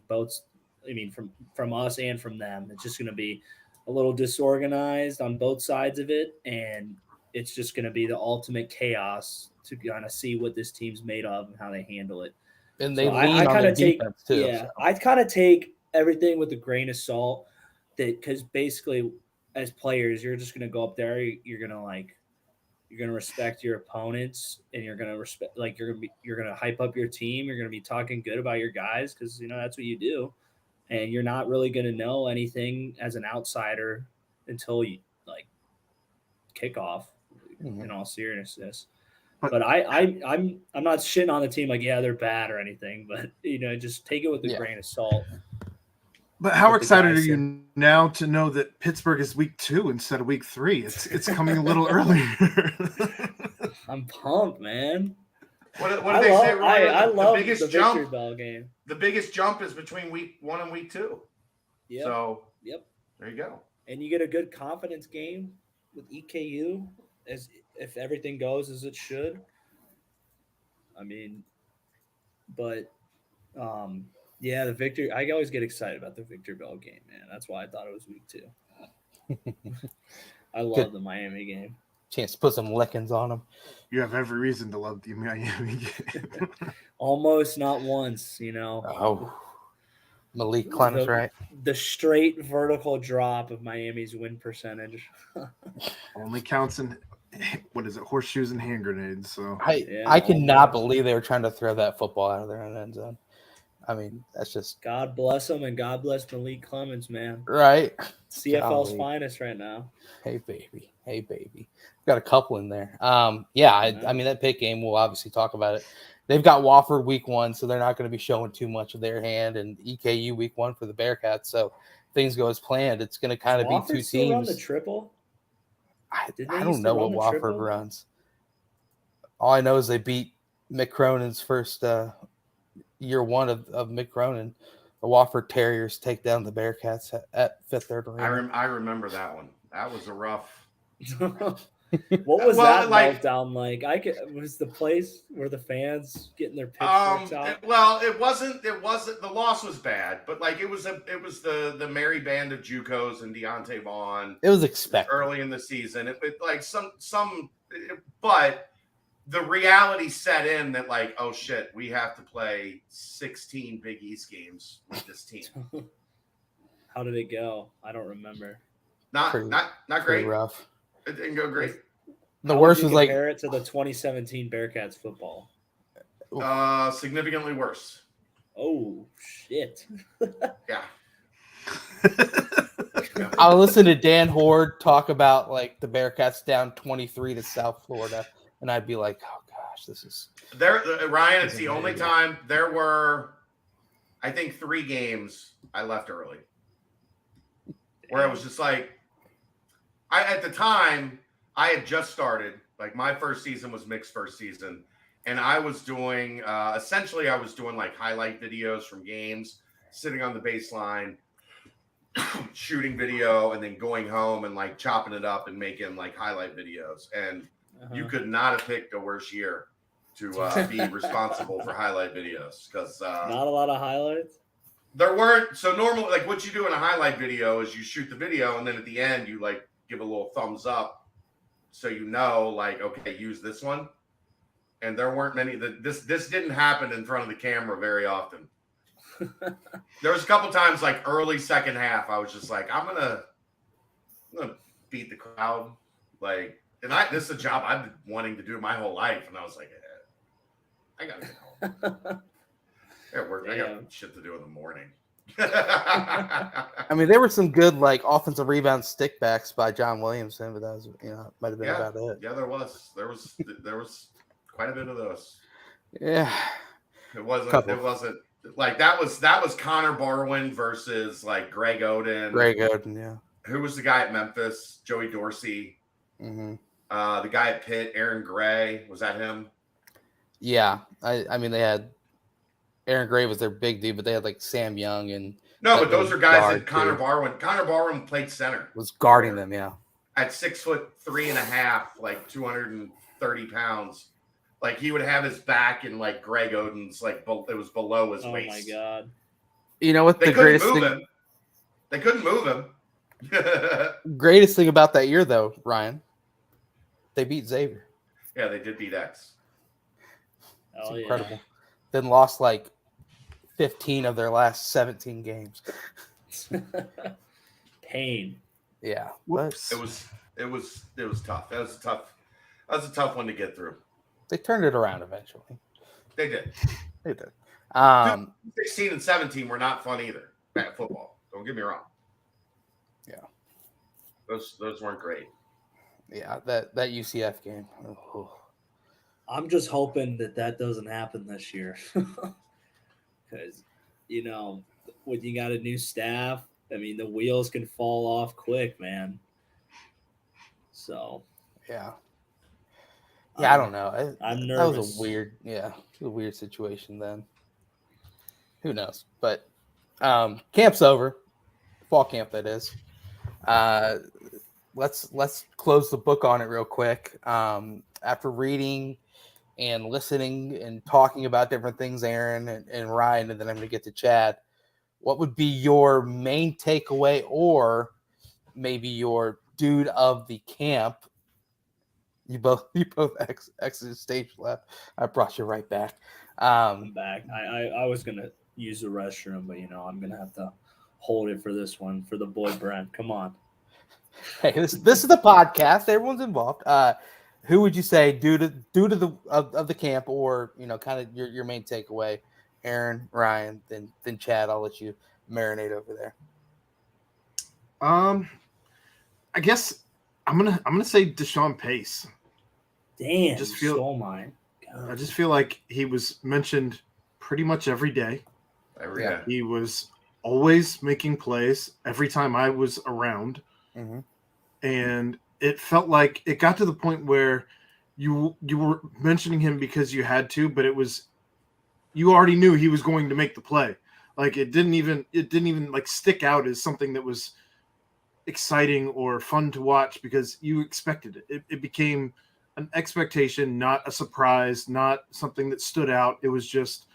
From us and from them, it's just going to be a little disorganized on both sides of it, and it's just going to be the ultimate chaos to kind of see what this team's made of and how they handle it. And they lean on the defense too. Yeah, I kind of take everything with a grain of salt, because basically as players, you're just going to go up there, you're going to respect your opponents, and you're going to hype up your team. You're going to be talking good about your guys, because you know that's what you do. And you're not really going to know anything as an outsider until you like kickoff. In all seriousness, but I'm not shitting on the team like, yeah, they're bad or anything, but you know, just take it with a grain of salt. But how excited are you now to know that Pittsburgh is week 2 instead of week 3? It's coming a little earlier. I'm pumped, man. What did they say? I love the biggest Victory jump. Bell game. The biggest jump is between week 1 and week 2. Yep. So yep, there you go. And you get a good confidence game with EKU, as if everything goes as it should. I mean, but yeah, the Victory. I always get excited about the Victor Bell game, man. That's why I thought it was week 2. I love the Miami game. Chance to put some lickings on them. You have every reason to love the Miami game. Almost not once, you know. Oh, Malik Clemens, right? The straight vertical drop of Miami's win percentage. Only counts in, what is it, horseshoes and hand grenades. So I cannot believe they were trying to throw that football out of their own end zone. I mean, that's just God bless them, and God bless Malik Clemens, man. Right. CFL's finest right now. Hey baby. Got a couple in there. I mean, that Pitt game, we'll obviously talk about it. They've got Wofford week 1, so they're not going to be showing too much of their hand, and EKU week 1 for the Bearcats. So things go as planned. It's going to kind of be two teams. Run the triple? I don't know what Wofford runs. All I know is they beat Mick Cronin's first year 1 of Mick Cronin. The Wofford Terriers take down the Bearcats at Fifth Third Arena. I remember that one. That was a rough. What was that meltdown like? Was the place where the fans getting their pitchforks out? It wasn't. The loss was bad, but like it was the merry band of JUCOs and Deontay Vaughn. It was expected early in the season. But the reality set in that like, oh shit, we have to play 16 Big East games with this team. How did it go? I don't remember. Not great. Rough. It didn't go great. The worst was like compare it to the 2017 Bearcats football. Significantly worse. Oh shit. Yeah. I'll listen to Dan Horde talk about like the Bearcats down 23 to South Florida, and I'd be like, oh gosh, this is Ryan. It's the only time there were, I think, 3 games I left early, where it was just like, at the time I had just started. Like my first season was Mick's first season, and I was doing essentially I was doing like highlight videos from games, sitting on the baseline, shooting video, and then going home and like chopping it up and making like highlight videos. And you could not have picked a worse year to be responsible for highlight videos because not a lot of highlights. There weren't. So normally, like what you do in a highlight video is you shoot the video, and then at the end you like give a little thumbs up, so you know, like, okay, use this one. And there weren't many. This didn't happen in front of the camera very often. There was a couple times, like early second half, I was just like, I'm gonna beat the crowd, like, and this is a job I've been wanting to do my whole life, and I was like, I gotta get home. At work, I got shit to do in the morning. I mean, there were some good like offensive rebound stickbacks by John Williamson, but that was might have been about it. Yeah, there was quite a bit of those. Yeah, it wasn't like that was Connor Barwin versus like Greg Oden. Yeah. Who was the guy at Memphis? Joey Dorsey. Mm-hmm. The guy at Pitt, Aaron Gray. Was that him? Yeah, I mean they had. Aaron Gray was their big dude, but they had like Sam Young and but those are guys that Connor Barwin. Connor Barwin played center. Was guarding them, yeah. At 6'3.5", like 230 pounds, like he would have his back in like Greg Oden's, like it was below his waist. Oh my god! You know what? They couldn't move him. They couldn't move him. Greatest thing about that year, though, Ryan, they beat Xavier. Yeah, they did beat X. It's incredible. Then lost like 15 of their last 17 games. Pain. Yeah. Whoops. It was tough. That was a tough one to get through. They turned it around eventually. They did. 16 and 17 were not fun either at football. Don't get me wrong. Yeah. Those weren't great. Yeah, that UCF game. Oh. I'm just hoping that doesn't happen this year. Because, when you got a new staff, I mean, the wheels can fall off quick, man. So. Yeah. Yeah, I don't know. I'm nervous. That was a weird situation then. Who knows? But camp's over. Fall camp, that is. Let's close the book on it real quick. After reading and listening and talking about different things, Aaron and Ryan, and then I'm going to get to Chad. What would be your main takeaway or maybe your dude of the camp? You both exited stage left. I brought you right back. I'm back. I was going to use the restroom, but, I'm going to have to hold it for this one for the boy Brent. Come on. Hey, this is the podcast. Everyone's involved. Who would you say due to the camp, or kind of your main takeaway? Aaron, Ryan, then Chad. I'll let you marinate over there. I guess I'm gonna say Deshaun Pace. Damn, stole mine. God. I just feel like he was mentioned pretty much every day. Every day. He was always making plays every time I was around. Mm-hmm. And it felt like it got to the point where you were mentioning him because you had to, but you already knew he was going to make the play. Like it didn't even like stick out as something that was exciting or fun to watch because you expected it. It became an expectation, not a surprise, not something that stood out. It was just,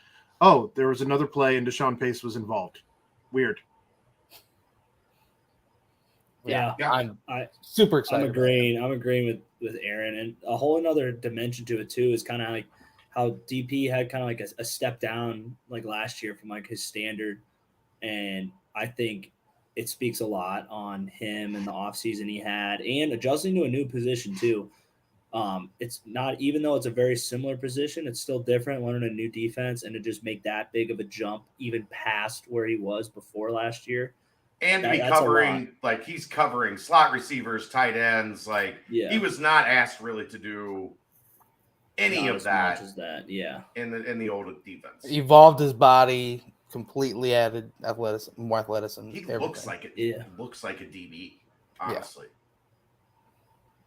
oh, there was another play and Deshaun Pace was involved. Weird. Yeah. I'm super excited. I'm agreeing with Aaron, and a whole another dimension to it too is kind of like how DP had kind of like a step down like last year from like his standard, and I think it speaks a lot on him and the offseason he had and adjusting to a new position too. It's not, even though it's a very similar position, it's still different, learning a new defense, and to just make that big of a jump even past where he was before last year. And to be covering, like he's covering slot receivers, tight ends. Like he was not asked really to do any of that. Much as that, yeah. In the old defense, evolved his body, completely added more athleticism. He looks like it. Yeah, looks like a DB. Honestly,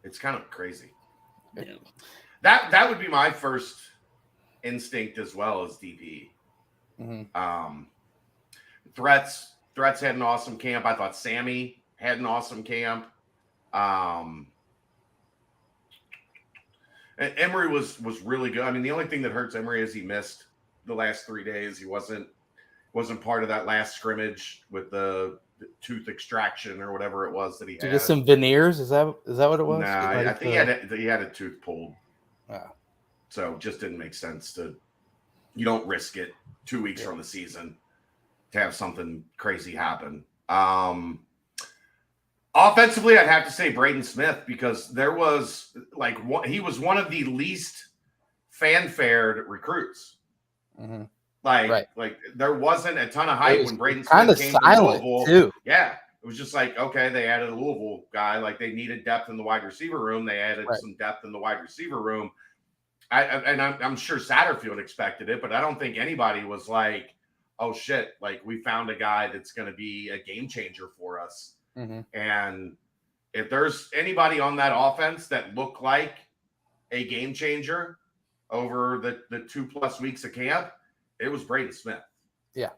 It's kind of crazy. Yeah. That would be my first instinct as well as DP. Mm-hmm. Threats had an awesome camp. I thought Sammy had an awesome camp. And Emory was really good. I mean, the only thing that hurts Emory is he missed the last 3 days. He wasn't part of that last scrimmage with the tooth extraction or whatever it was that he Did you had. get some veneers? Is that what it was? Nah, I think he had a tooth pulled. Oh. So it just didn't make sense to. You don't risk it 2 weeks from the season to have something crazy happen. Offensively, I'd have to say Braden Smith, because there was he was one of the least fanfared recruits. Mm-hmm. Like there wasn't a ton of hype when Braden Smith came to Louisville. Too. Yeah, it was just like, okay, they added a Louisville guy. Like they needed depth in the wide receiver room. They added some depth in the wide receiver room. I'm sure Satterfield expected it, but I don't think anybody was like, oh shit, like we found a guy that's going to be a game changer for us. Mm-hmm. And if there's anybody on that offense that looked like a game changer over the 2+ weeks of camp, it was Braden Smith. Yeah.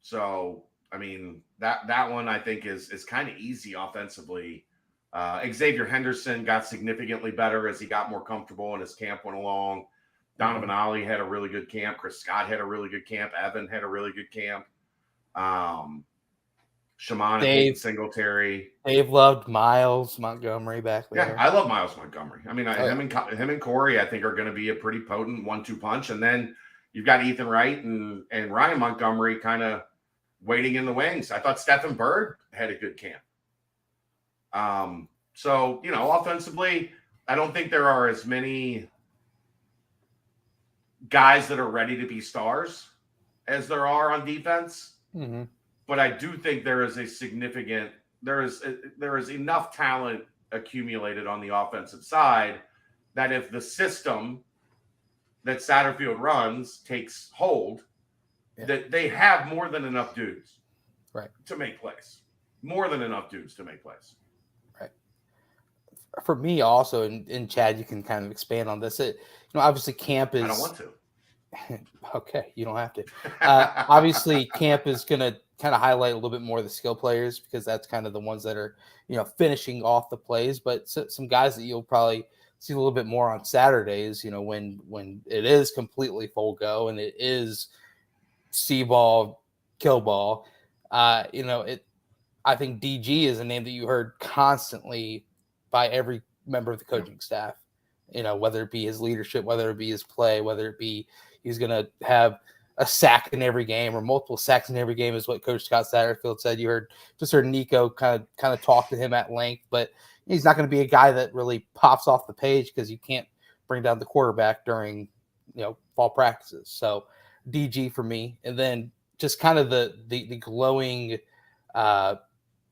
So I mean that one I think is kind of easy offensively. Xavier Henderson got significantly better as he got more comfortable and his camp went along. Donovan Ollie had a really good camp. Chris Scott had a really good camp. Evan had a really good camp. Shimon and Singletary. Dave loved Miles Montgomery back there. Yeah, I love Miles Montgomery. I mean, him and Corey, I think, are going to be a pretty potent 1-2 punch. And then you've got Ethan Wright and Ryan Montgomery kind of waiting in the wings. I thought Stephen Bird had a good camp. So, offensively, I don't think there are as many guys that are ready to be stars as there are on defense. Mm-hmm. But I do think there is enough talent accumulated on the offensive side that if the system that Satterfield runs takes hold, that they have more than enough dudes to make plays. More than enough dudes to make plays. Right. For me also, and Chad, you can kind of expand on this. Obviously camp is... I don't want to. Okay, you don't have to. Obviously, camp is going to kind of highlight a little bit more of the skill players because that's kind of the ones that are, finishing off the plays. But some guys that you'll probably see a little bit more on Saturdays, when it is completely full go and it is see ball, kill ball. I think DG is a name that you heard constantly by every member of the coaching staff. Whether it be his leadership, whether it be his play, whether it be he's going to have a sack in every game or multiple sacks in every game is what Coach Scott Satterfield said. You just heard Nico kind of talk to him at length, but he's not going to be a guy that really pops off the page because you can't bring down the quarterback during, fall practices. So DG for me, and then just kind of the glowing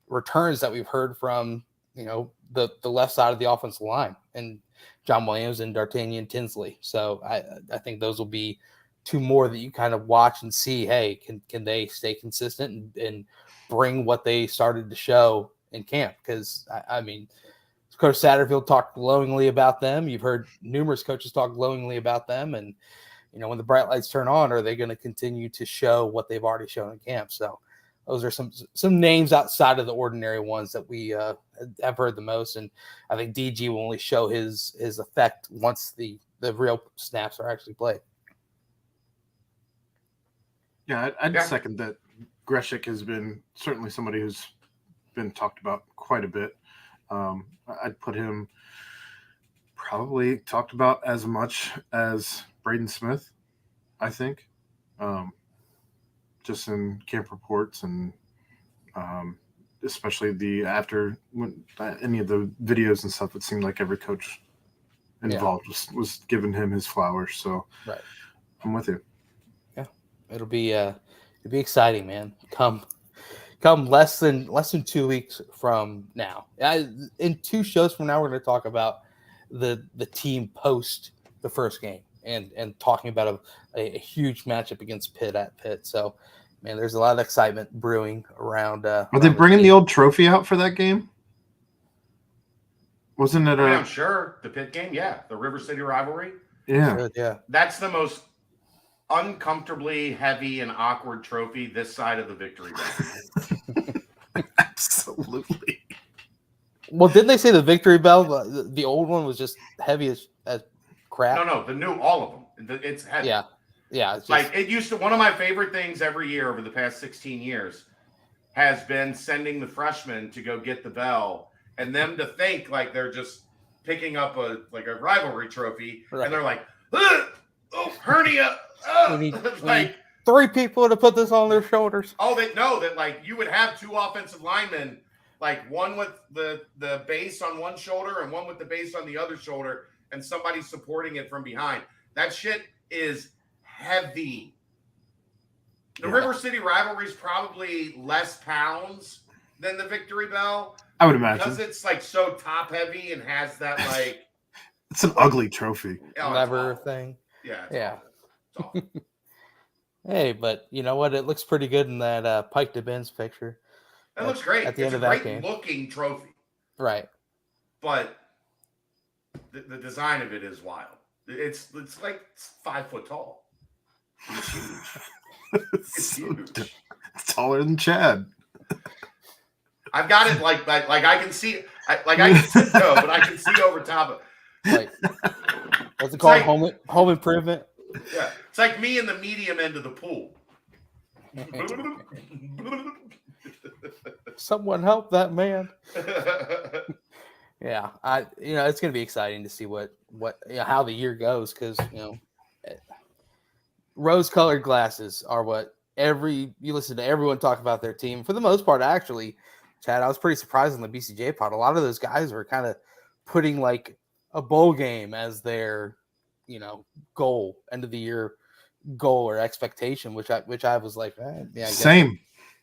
returns that we've heard from, the left side of the offensive line and John Williams and D'Artagnan Tinsley. So I think those will be two more that you kind of watch and see, hey, can they stay consistent and bring what they started to show in camp? Because, I mean, Coach Satterfield talked glowingly about them. You've heard numerous coaches talk glowingly about them. And, when the bright lights turn on, are they going to continue to show what they've already shown in camp? So those are some names outside of the ordinary ones that we have heard the most. And I think DG will only show his effect once the real snaps are actually played. Yeah, I'd second that. Greshik has been certainly somebody who's been talked about quite a bit. I'd put him probably talked about as much as Braden Smith, I think. Just in camp reports and especially after any of the videos and stuff, it seemed like every coach involved was giving him his flowers. So I'm with you. Yeah, it'll be exciting, man. Come less than 2 weeks from now. In 2 shows from now, we're going to talk about the team post the first game and talking about a huge matchup against Pitt at Pitt. So, man, there's a lot of excitement brewing around. Are they bringing the old trophy out for that game? Wasn't it? I'm sure the Pitt game. Yeah, the River City rivalry. Yeah. Good, yeah. That's the most uncomfortably heavy and awkward trophy this side of the victory bell. Absolutely. Well, didn't they say the victory bell, the old one was just heavy as crap? No, the new, all of them. It's heavy. Yeah. Yeah. It's just, Like it used to, one of my favorite things every year over the past 16 years has been sending the freshmen to go get the bell and them to think like they're just picking up a rivalry trophy. Right. And they're like, oh, hernia. we need 3 people to put this on their shoulders. Oh, they know that like you would have 2 offensive linemen, like one with the base on one shoulder and one with the base on the other shoulder, and somebody supporting it from behind. That shit is heavy. The River City rivalry is probably less pounds than the victory bell. I would imagine. Because it's like so top heavy and has that like it's an ugly trophy. Lever thing. Yeah. Yeah. It's awful. Hey, but you know what? It looks pretty good in that Pike to Ben's picture. It looks great. At the It's end a of that great game. looking trophy. Right. But the design of it is wild. It's like 5 foot tall. It's huge. It's huge. It's taller than Chad. I've got it like I can see I can tiptoe, but I can see over top of it. Like, what's it called? like- home improvement. Yeah. It's like me in the medium end of the pool. Someone help that man. Yeah, it's going to be exciting to see what how the year goes, because rose-colored glasses are what you listen to everyone talk about their team. For the most part, actually, Chad, I was pretty surprised in the BCJ pod. A lot of those guys were kind of putting like a bowl game as their goal, end of the year goal or expectation, which I was like, I guess Same.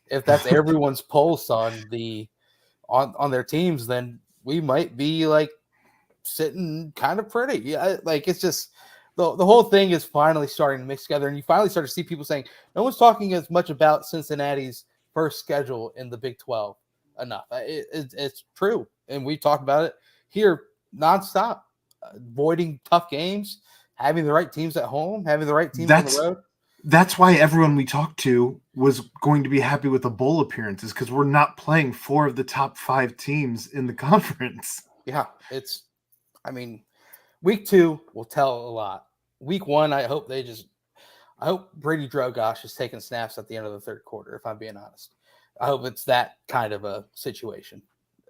if that's everyone's pulse on their teams, then we might be like sitting kind of pretty. Yeah, like it's just the whole thing is finally starting to mix together, and you finally start to see people saying no one's talking as much about Cincinnati's first schedule in the Big 12 enough. It's true, and we talked about it here nonstop, avoiding tough games, having the right teams at home, having the right teams on the road. That's why everyone we talked to was going to be happy with the bowl appearances, because we're not playing 4 of the top 5 teams in the conference. Yeah, week 2 will tell a lot. Week 1, I hope Brady Drogosh is taking snaps at the end of the third quarter, if I'm being honest. I hope it's that kind of a situation.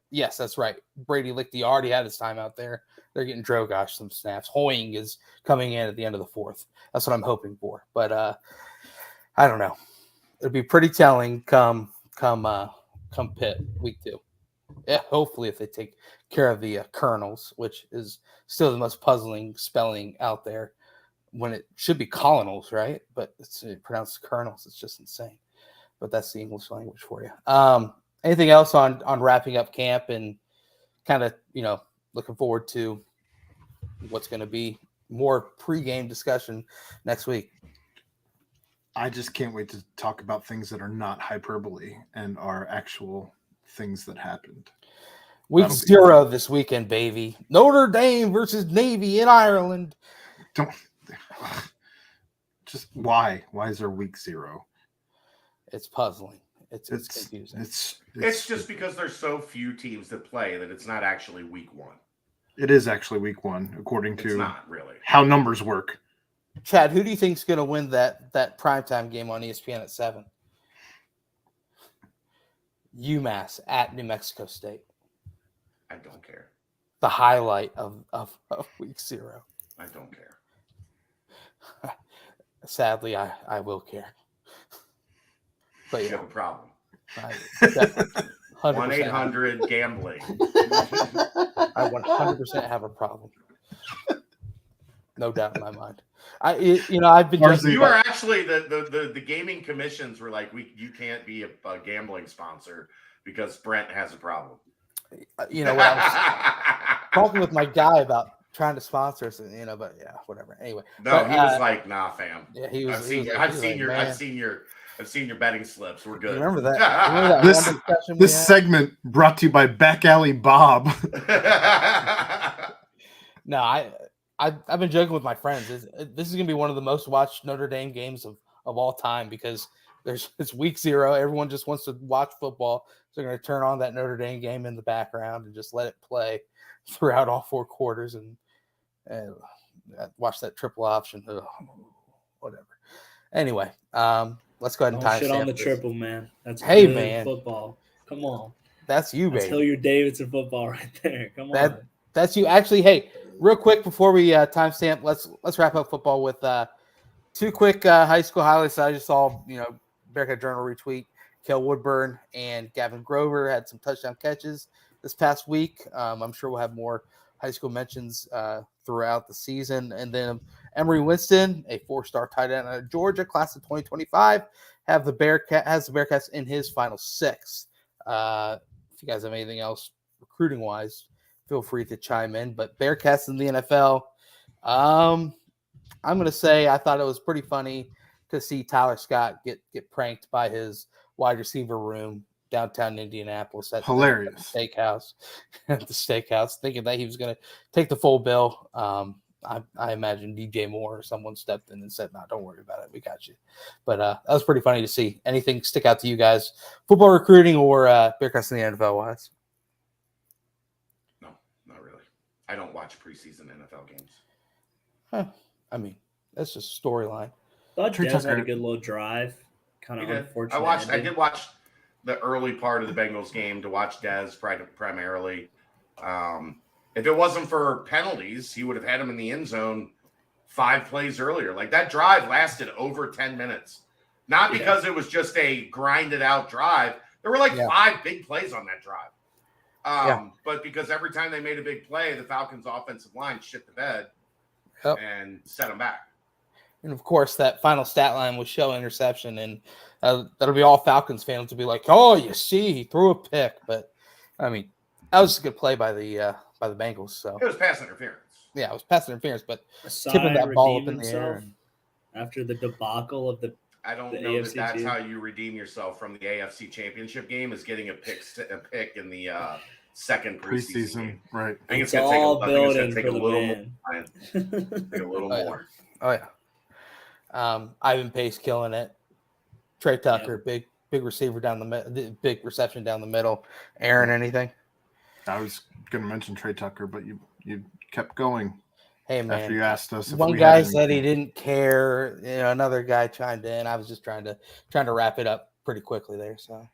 Yes, that's right. Brady Lichty already had his time out there. They're getting Drogosh some snaps. Hoying is coming in at the end of the 4th. That's what I'm hoping for. But I don't know. It'll be pretty telling come Pitt week 2. Yeah, hopefully if they take care of the Colonels, which is still the most puzzling spelling out there, when it should be Colonels, right? But it's pronounced Colonels. It's just insane. But that's the English language for you. Anything else on wrapping up camp and kind of, looking forward to what's going to be more pregame discussion next week? I just can't wait to talk about things that are not hyperbole and are actual things that happened. Week 0 this weekend, baby. Notre Dame versus Navy in Ireland. Just why? Why is there week 0? It's puzzling. It's confusing. It's just because there's so few teams that play that it's not actually week 1. It is actually week 1, according to it's not really how numbers work. Chad, who do you think is going to win that primetime game on ESPN at 7? UMass at New Mexico State. I don't care. The highlight of week 0. I don't care. Sadly, I will care. But You have a problem. 1-800-GAMBLING. I 100% have a problem. No doubt in my mind. I've been. You are actually the gaming commissions were like, you can't be a gambling sponsor because Brent has a problem. When I was talking with my guy about trying to sponsor us, but yeah, whatever. Anyway, no, he was like, "Nah, fam." Yeah, he was. I've seen your I've seen your betting slips. We're good. Remember that? Remember that This- one discussion we This had? segment brought to you by Back Alley Bob. No, I've been joking with my friends. This is going to be one of the most watched Notre Dame games of all time because it's week 0. Everyone just wants to watch football. So they're going to turn on that Notre Dame game in the background and just let it play throughout all 4 quarters and watch that triple option. Ugh, whatever. Anyway, let's go ahead and Don't time shit on stamp the this. triple, man. That's Hey, good man. football. Come on. That's you, That's baby. Hilliard Davidson football right there. Come That- on. That's you. Actually, hey, real quick before we timestamp, let's wrap up football with 2 quick high school highlights. I just saw, Bearcat Journal retweet. Kel Woodburn and Gavin Grover had some touchdown catches this past week. I'm sure we'll have more high school mentions throughout the season. And then Emory Winston, a 4-star tight end out of Georgia, class of 2025, has the Bearcats in his final 6. If you guys have anything else recruiting wise, feel free to chime in. But Bearcats in the NFL, I'm going to say I thought it was pretty funny to see Tyler Scott get pranked by his wide receiver room downtown Indianapolis at Hilarious. the steakhouse, thinking that he was going to take the full bill. I imagine DJ Moore or someone stepped in and said, "No, don't worry about it. We got you." But that was pretty funny to see. Anything stick out to you guys, football recruiting or Bearcats in the NFL wise? No, not really. I don't watch preseason NFL games. I mean, that's just storyline. Thought Trey Dez had a Tucker. good little drive. Kind He of did. unfortunate. I did watch the early part of the Bengals game to watch Dez primarily. If it wasn't for penalties, he would have had him in the end zone 5 plays earlier. Like that drive lasted over 10 minutes. Not because it was just a grinded out drive. There were like 5 big plays on that drive. But because every time they made a big play, the Falcons offensive line shit the bed and set them back. And of course, that final stat line was show interception, and that'll be all Falcons fans to be like, "Oh, you see, he threw a pick." But I mean, that was a good play by the Bengals. So It was pass interference. yeah, it was pass interference, but Asai tipping that ball up redeemed in the air. himself after the debacle of the I don't the know that AFC that's team. how you redeem yourself from the AFC Championship game is getting a pick in the second preseason game. Right. I think It's all building take for a the little man. more. Take a little more. Oh yeah. Ivan Pace killing it. Trey Tucker, big receiver down the middle, big reception down the middle. Aaron, anything? I was going to mention Trey Tucker, but you kept going Hey man, after you asked us. If one we guy had said he anything. didn't care. Another guy chimed in. I was just trying to wrap it up pretty quickly there. So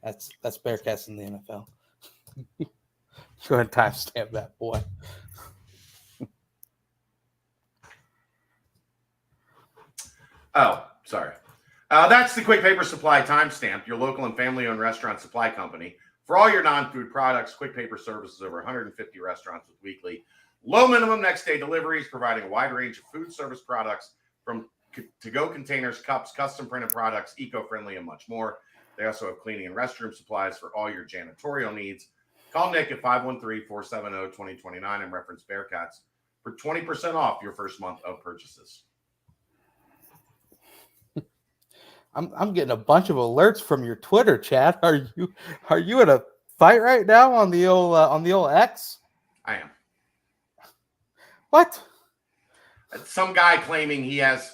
that's Bearcats in the NFL. Go ahead and timestamp that, boy. Oh, sorry. That's the Quick Paper Supply timestamp, your local and family-owned restaurant supply company. For all your non-food products, Quick Paper services over 150 restaurants with weekly low minimum next day deliveries, providing a wide range of food service products from to-go containers, cups, custom printed products, eco-friendly, and much more. They also have cleaning and restroom supplies for all your janitorial needs. Call Nick at 513-470-2029 and reference Bearcats for 20% off your first month of purchases. I'm getting a bunch of alerts from your Twitter chat. Are you in a fight right now on the old X? I am. What? Some guy claiming he has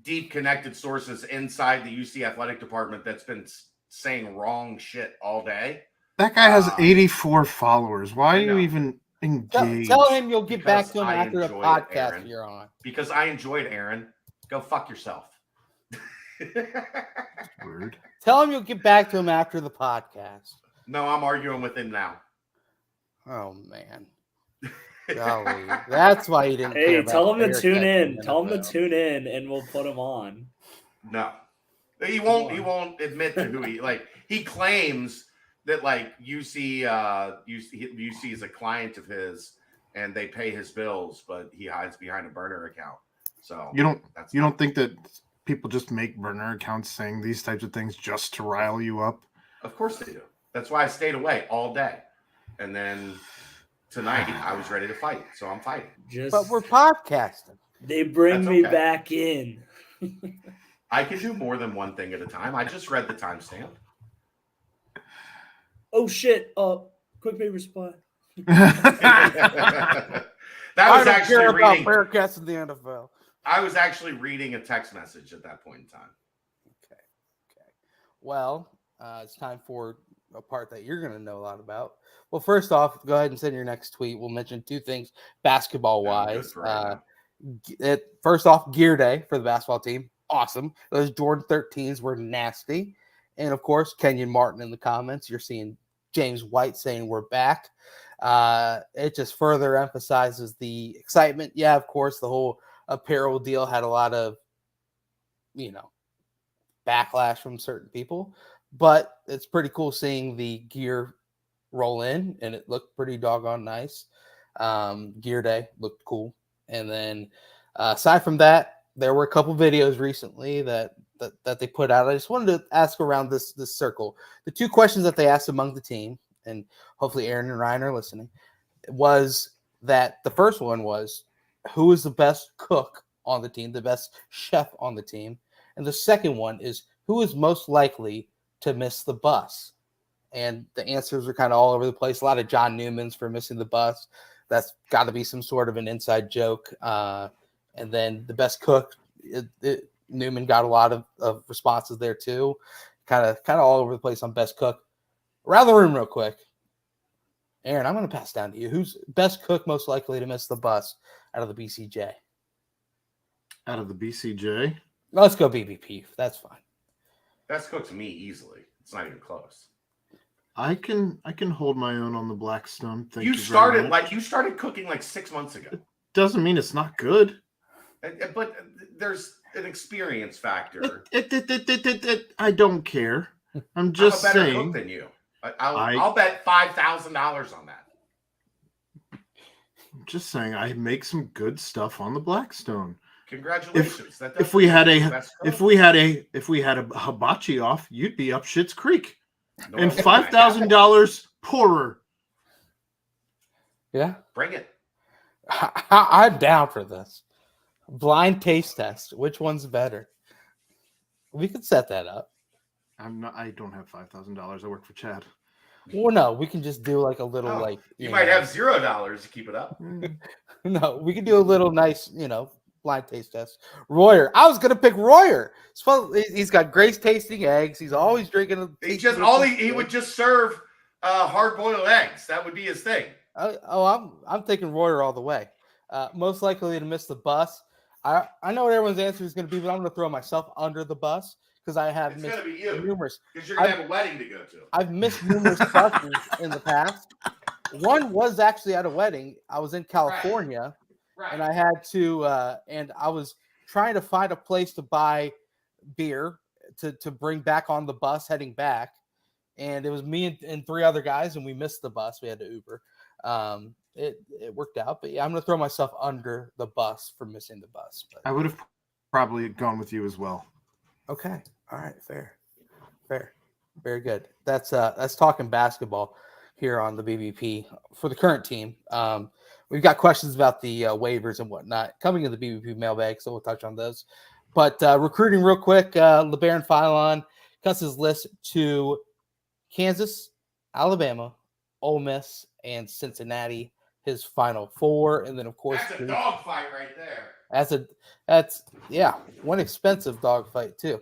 deep connected sources inside the UC athletic department that's been saying wrong shit all day. That guy has 84 followers. Why are you even engaged? Tell him you'll get Because back to him I after the enjoy it, podcast Aaron. you're on. Because I enjoyed Aaron. Go fuck yourself. Weird. Tell him you'll get back to him after the podcast. No, I'm arguing with him now. Oh man. Golly. That's why he didn't care Hey, about tell him to Bearcats tune in. the Tell him to NFL. tune in, and we'll put him on. No. He won't admit to who he claims that UC is a client of his and they pay his bills, but he hides behind a burner account. So You don't think that people just make burner accounts saying these types of things just to rile you up? Of course they do. That's why I stayed away all day. And then tonight I was ready to fight, so I'm fighting. But we're podcasting. They bring That's me okay. back in. I can do more than one thing at a time. I just read the timestamp. Oh shit! Quick favor spot. That I was don't actually care about reading. Bearcats in the NFL. I was actually reading a text message at that point in time. Okay. Well, it's time for a part that you're going to know a lot about. Well, first off, go ahead and send your next tweet. We'll mention two things basketball-wise. Right First off, gear day for the basketball team. Awesome. Those Jordan 13s were nasty. And, of course, Kenyon Martin in the comments. You're seeing James White saying we're back. It just further emphasizes the excitement. Yeah, of course, the whole apparel deal had a lot of, backlash from certain people. But it's pretty cool seeing the gear roll in, and it looked pretty doggone nice. Gear day looked cool. And then aside from that, there were a couple videos recently that they put out. I just wanted to ask around this circle. The two questions that they asked among the team, and hopefully Aaron and Ryan are listening, was that the first one was, who is the best cook on the team, the best chef on the team? And the second one is, who is most likely to miss the bus? And the answers are kind of all over the place. A lot of John Newman's for missing the bus. That's got to be some sort of an inside joke. And then the best cook, Newman got a lot of responses there too. Kind of all over the place on best cook. Around the room real quick. Aaron, I'm going to pass down to you. Who's best cook most likely to miss the bus out of the BCJ? Out of the BCJ? Let's go BBP. That's fine. Best cook to me easily. It's not even close. I can hold my own on the Blackstone. Thank You very started much. you started cooking like 6 months ago. Doesn't mean it's not good. But there's an experience factor. I don't care. I'm just I'm a better saying. cook than you. I'll bet $5,000 on that. I'm just saying. I make some good stuff on the Blackstone. Congratulations. If we had a hibachi off, you'd be up Schitt's Creek. No, And I wouldn't. $5,000 poorer. Yeah. Bring it. I'm down for this. Blind taste test. Which one's better? We could set that up. I don't have $5,000. I work for Chad. Well, no, we can just do like a little you might have $0 to keep it up. No, we can do a little nice, blind taste test. Royer. I was gonna pick Royer. He's got great tasting eggs. He's always drinking. He would just serve hard boiled eggs. That would be his thing. I'm taking Royer all the way. Most likely to miss the bus. I know what everyone's answer is going to be, but I'm going to throw myself under the bus because I have missed numerous. Because you're going to have a wedding to go to. I've missed numerous buses in the past. One was actually at a wedding. I was in California, and I had to, and I was trying to find a place to buy beer to bring back on the bus heading back. And it was me and three other guys, and we missed the bus. We had to Uber. It worked out, but yeah, I'm going to throw myself under the bus for missing the bus. But. I would have probably gone with you as well. Okay. All right. Fair. Very good. That's talking basketball here on the BBP for the current team. We've got questions about the waivers and whatnot coming in the BBP mailbag, so we'll touch on those. But recruiting real quick, LeBaron Philon cuts his list to Kansas, Alabama, Ole Miss, and Cincinnati, his final four. And then, of course, that's a dogfight right there. That's one expensive dogfight too,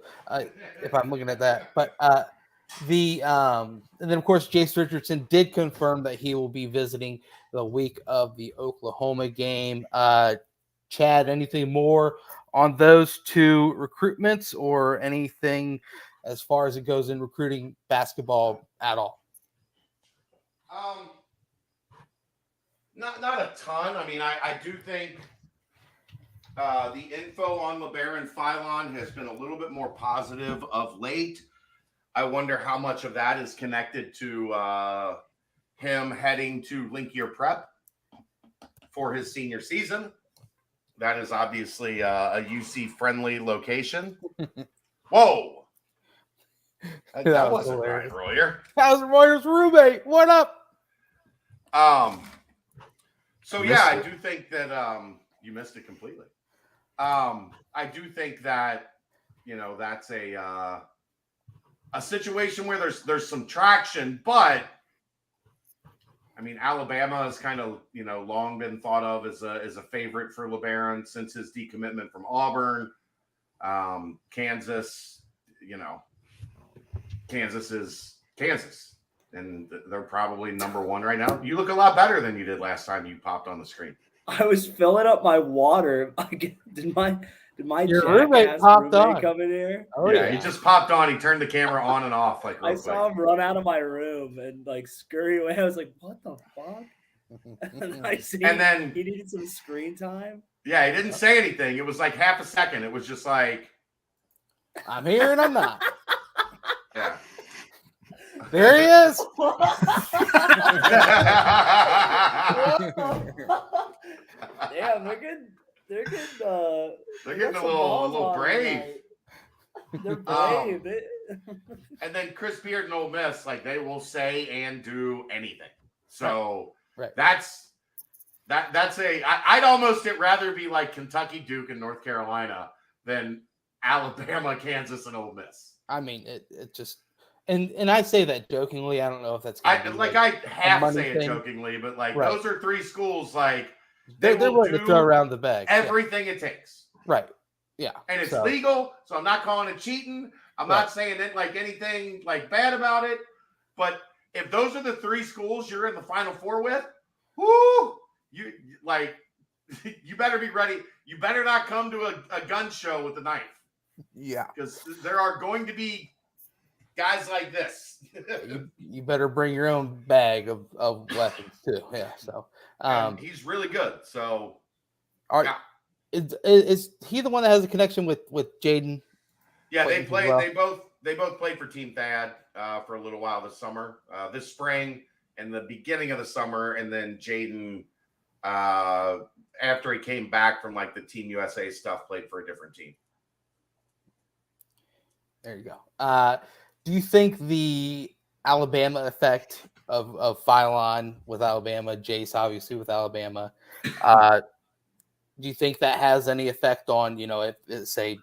if I'm looking at that. But and then, of course, Jace Richardson did confirm that he will be visiting the week of the Oklahoma game. Chad, anything more on those two recruitments or anything as far as it goes in recruiting basketball at all? Not a ton. I mean, I do think the info on LeBaron Philon has been a little bit more positive of late. I wonder how much of that is connected to him heading to Linkier Prep for his senior season. That is obviously a UC-friendly location. Whoa. That wasn't Ryan Royer. That was Royer's roommate. What up? So yeah, I do think that you missed it completely. I do think that that's a situation where there's some traction, but I mean, Alabama has kind of, long been thought of as a favorite for LeBaron since his decommitment from Auburn. Kansas, Kansas is Kansas, and they're probably number one right now. You look a lot better than you did last time you popped on the screen. I was filling up my water. Did my Your roommate popped on. come in here? Oh, yeah, he just popped on. He turned the camera on and off like real I quick. saw him run out of my room and scurry away. I was like, "What the fuck?" And then he needed some screen time. Yeah, he didn't say anything. It was like half a second. It was just like, I'm here and I'm not. Yeah. There he is. Damn, they're good. They're getting a little brave. They're brave. And then Chris Beard and Ole Miss, they will say and do anything. So right. That's I'd almost rather be like Kentucky, Duke, and North Carolina than Alabama, Kansas, and Ole Miss. I mean, it just and I say that jokingly. I don't know if that's I have to say it jokingly, but right. Those are three schools they're willing to throw around the bag. Everything it takes. Right. Yeah. And it's legal, so I'm not calling it cheating. I'm not saying it anything bad about it. But if those are the three schools you're in the Final Four with, whoo, you better be ready. You better not come to a gun show with a knife. Yeah. Because there are going to be guys like this. you better bring your own bag of weapons too. Yeah. So he's really good. So is he the one that has a connection with Jaden? Yeah, they played. Well? They both played for Team Thad for a little while this summer, this spring, and the beginning of the summer, and then Jaden, after he came back from the Team USA stuff, played for a different team. There you go. Do you think the Alabama effect of Phylon with Alabama, Jace obviously with Alabama, do you think that has any effect on, if say,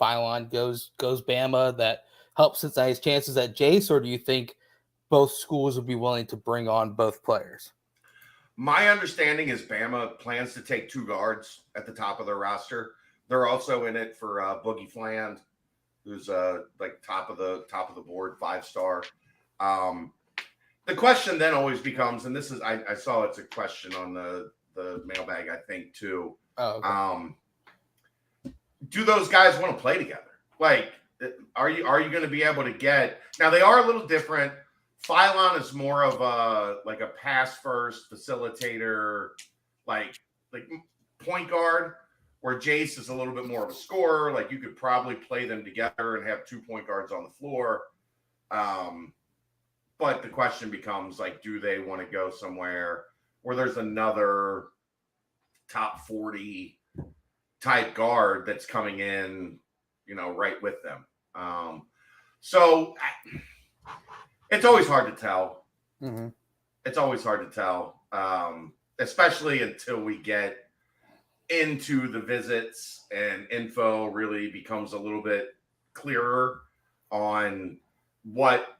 Phylon goes Bama, that helps Cincinnati's chances at Jace, or do you think both schools would be willing to bring on both players? My understanding is Bama plans to take two guards at the top of their roster. They're also in it for Boogie Fland, who's top of the board, 5-star. The question then always becomes, and this is I saw it's a question on the mailbag, I think too. Oh, okay. Do those guys want to play together? Are you going to be able to get? Now they are a little different. Phylon is more of a pass first facilitator, like point guard, where Jace is a little bit more of a scorer. You could probably play them together and have 2 point guards on the floor. But the question becomes do they want to go somewhere where there's another top 40 type guard that's coming in, right with them. So it's always hard to tell. Mm-hmm. It's always hard to tell, especially until we get into the visits and info really becomes a little bit clearer on what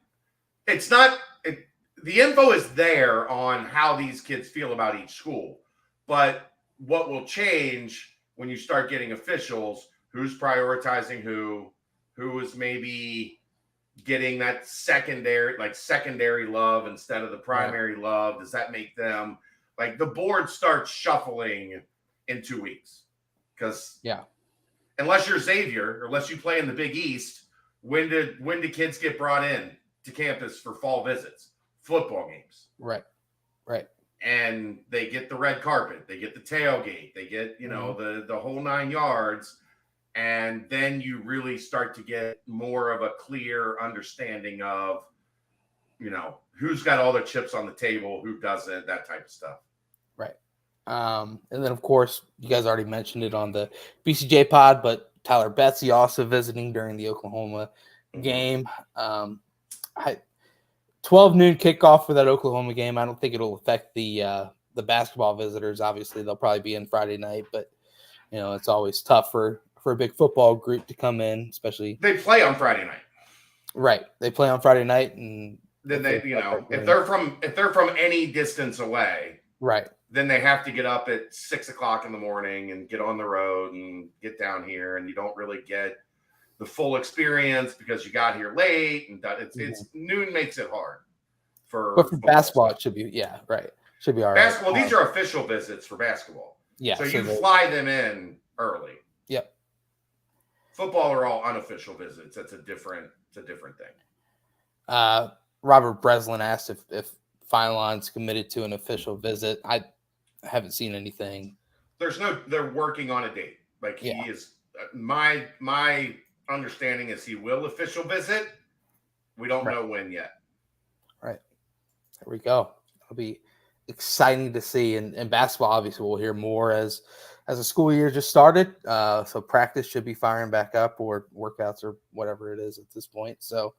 it's not. The info is there on how these kids feel about each school, but what will change when you start getting officials, who's prioritizing who is maybe getting that secondary love instead of the primary love. Does that make them the board starts shuffling in 2 weeks? Because unless you're Xavier, or unless you play in the Big East, when do kids get brought in to campus for fall visits? Football games. Right. And they get the red carpet, they get the tailgate, they get, the whole 9 yards. And then you really start to get more of a clear understanding of, who's got all their chips on the table, who doesn't, that type of stuff. Right. And then, of course, you guys already mentioned it on the BCJ pod, but Tyler Betsy also visiting during the Oklahoma game. 12 noon kickoff for that Oklahoma game. I don't think it'll affect the basketball visitors. Obviously, they'll probably be in Friday night, but it's always tough for for a big football group to come in, especially They play on Friday night. right. They play on Friday night, and Then they, if they're from any distance away, right. then they have to get up at 6 o'clock in the morning and get on the road and get down here, and you don't really get the full experience because you got here late, and it's noon makes it hard But for basketball, it should be right. Should be all right. Basketball, these are official visits for basketball. Yeah, so you fly them in early. Yep. Football are all unofficial visits. It's a different thing. Robert Breslin asked if Phylon's committed to an official visit. I haven't seen anything. They're working on a date. Like he is. My understanding is he will official visit. We don't know when yet. Right. There we go. It'll be exciting to see. And basketball, obviously, we'll hear more as the school year just started. So practice should be firing back up, or workouts, or whatever it is at this point. So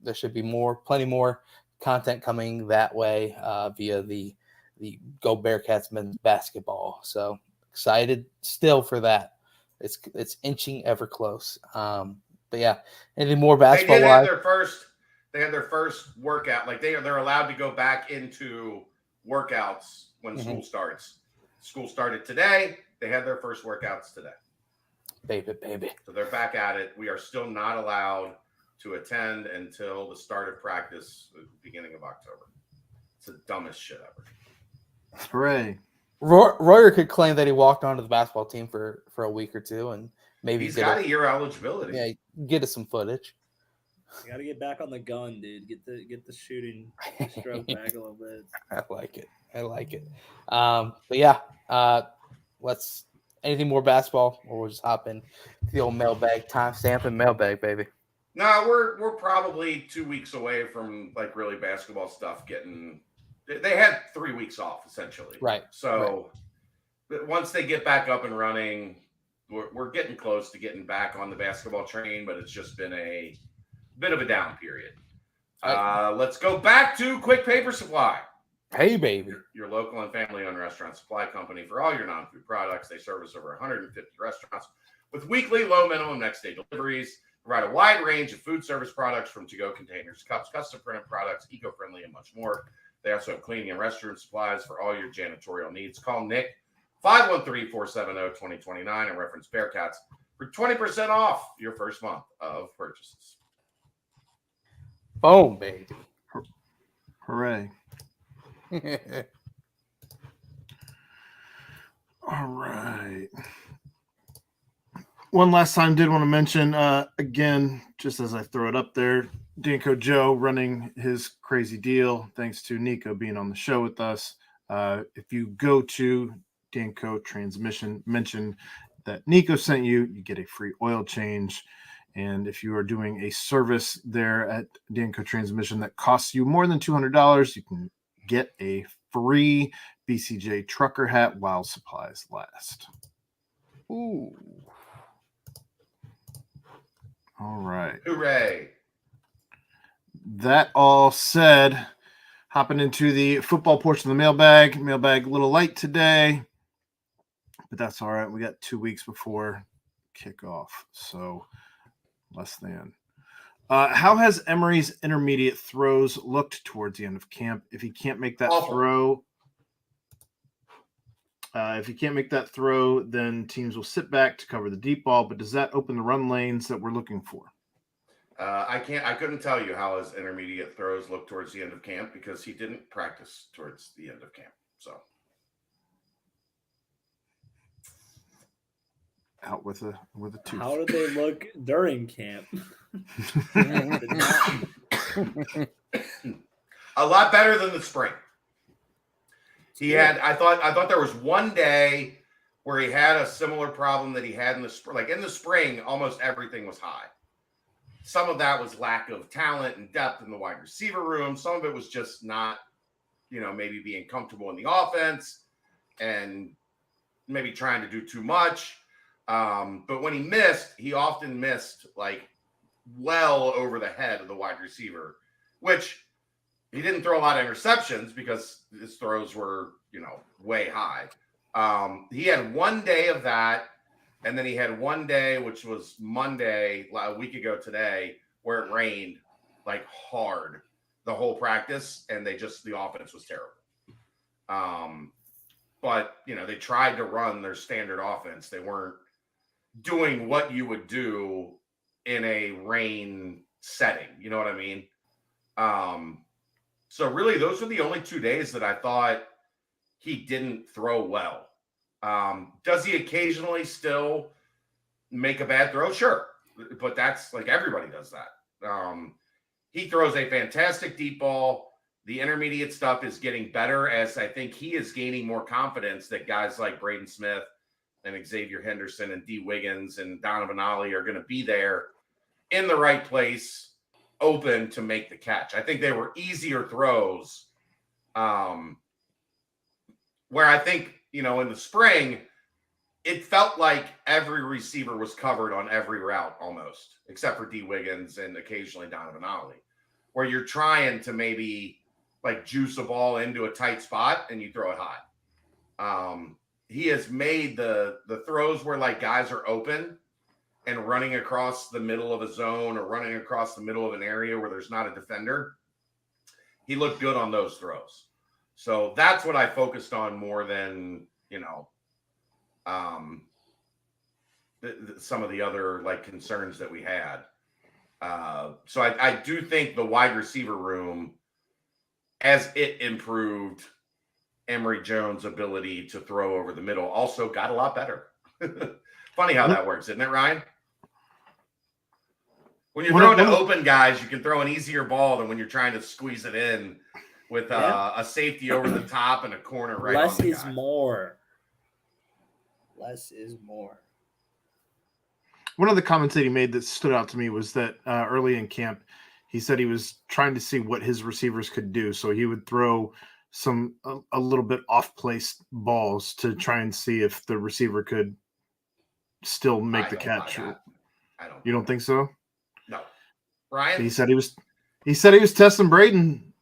there should be plenty more content coming that way via the Go Bearcats men's basketball. So excited still for that. It's inching ever close. But yeah, anything more basketball? They had their first workout. Like they're allowed to go back into workouts when school starts. School started today. They had their first workouts today. Baby. So they're back at it. We are still not allowed to attend until the start of practice at the beginning of October. It's the dumbest shit ever. Hooray. Royer could claim that he walked onto the basketball team for a week or two, and maybe he's got a year eligibility. Yeah, get us some footage. You got to get back on the gun, dude. Get the shooting stroke back a little bit. I like it. But yeah, let's anything more basketball, or we'll just hop in the old mailbag timestamp and mailbag, baby. No, we're probably 2 weeks away from like really basketball stuff getting. They had 3 weeks off essentially, right? So once they get back up and running, we're getting close to getting back on the basketball train, but it's just been a bit of a down period. Let's go back to Quick Paper Supply. Hey, baby. Your local and family-owned restaurant supply company for all your non-food products. They service over 150 restaurants with weekly low minimum next day deliveries, provide a wide range of food service products from to-go containers, cups, custom printed products, eco-friendly, and much more. They also have cleaning and restroom supplies for all your janitorial needs. Call Nick, 513-470-2029, and reference Bearcats for 20% off your first month of purchases. Boom, baby. Hooray. All right. One last time, did want to mention, again, just as I throw it up there, Danco Joe running his crazy deal, thanks to Nico being on the show with us. If you go to Danco Transmission, mention that Nico sent you, you get a free oil change. And if you are doing a service there at Danco Transmission that costs you more than $200, you can get a free BCJ trucker hat while supplies last. Ooh. All right. Hooray. That all said, hopping into the football portion of the mailbag. Mailbag a little light today, but that's all right. We got 2 weeks before kickoff, so less than. How has Emery's intermediate throws looked towards the end of camp? If he can't make that throw, then teams will sit back to cover the deep ball. But does that open the run lanes that we're looking for? I couldn't tell you how his intermediate throws look towards the end of camp because he didn't practice towards the end of camp. So out with a tooth. How did they look during camp? A lot better than the spring. He had. I thought there was one day where he had a similar problem that he had in the spring. Like in the spring, almost everything was high. Some of that was lack of talent and depth in the wide receiver room. Some of it was just not, maybe being comfortable in the offense and maybe trying to do too much. But when he often missed like well over the head of the wide receiver, which he didn't throw a lot of interceptions because his throws were, way high. He had one day of that. And then he had one day, which was Monday, a week ago today, where it rained like hard the whole practice, and the offense was terrible. But they tried to run their standard offense. They weren't doing what you would do in a rain setting. You know what I mean? So really, those are the only 2 days that I thought he didn't throw well. Does he occasionally still make a bad throw? Sure. But that's like everybody does that. He throws a fantastic deep ball. The intermediate stuff is getting better as I think he is gaining more confidence that guys like Braden Smith and Xavier Henderson and D. Wiggins and Donovan Ollie are going to be there in the right place, open to make the catch. I think they were easier throws where I think, in the spring, it felt like every receiver was covered on every route almost, except for D. Wiggins and occasionally Donovan Ollie, where you're trying to maybe like juice a ball into a tight spot and you throw it high. He has made the throws where like guys are open and running across the middle of a zone or running across the middle of an area where there's not a defender. He looked good on those throws. So that's what I focused on more than, some of the other like concerns that we had. So I do think the wide receiver room, as it improved, Emory Jones' ability to throw over the middle also got a lot better. Funny how that works, isn't it, Ryan? When you're throwing to open guys, you can throw an easier ball than when you're trying to squeeze it in with a safety over the top and a corner right on the guy. Less is more. Less is more. One of the comments that he made that stood out to me was that early in camp, he said he was trying to see what his receivers could do. So he would throw a little bit off-place balls to try and see if the receiver could still make the catch. You don't think so? No. Ryan? He said he was testing Braden.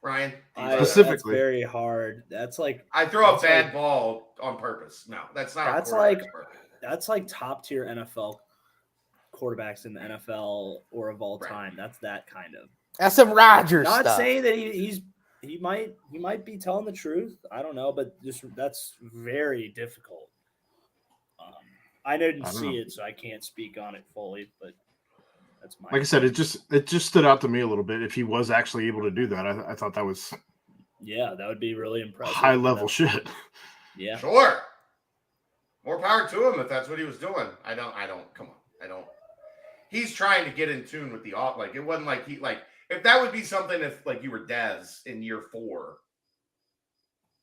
Ryan? Specifically. That's very hard. That's like I throw a bad ball on purpose. No, that's not. That's like top tier NFL quarterbacks in the NFL or of all time. That's that kind of. That's some Rodgers Not stuff. saying that he might be telling the truth. I don't know, but that's very difficult. I didn't see it, so I can't speak on it fully. But that's my. Like I said, it just stood out to me a little bit. If he was actually able to do that, I thought that was. Yeah, that would be really impressive. High level shit. Yeah. Sure. More power to him if that's what he was doing. I don't. Come on. He's trying to get in tune with the off. Like it wasn't like if that would be something if like you were Dez in year 4,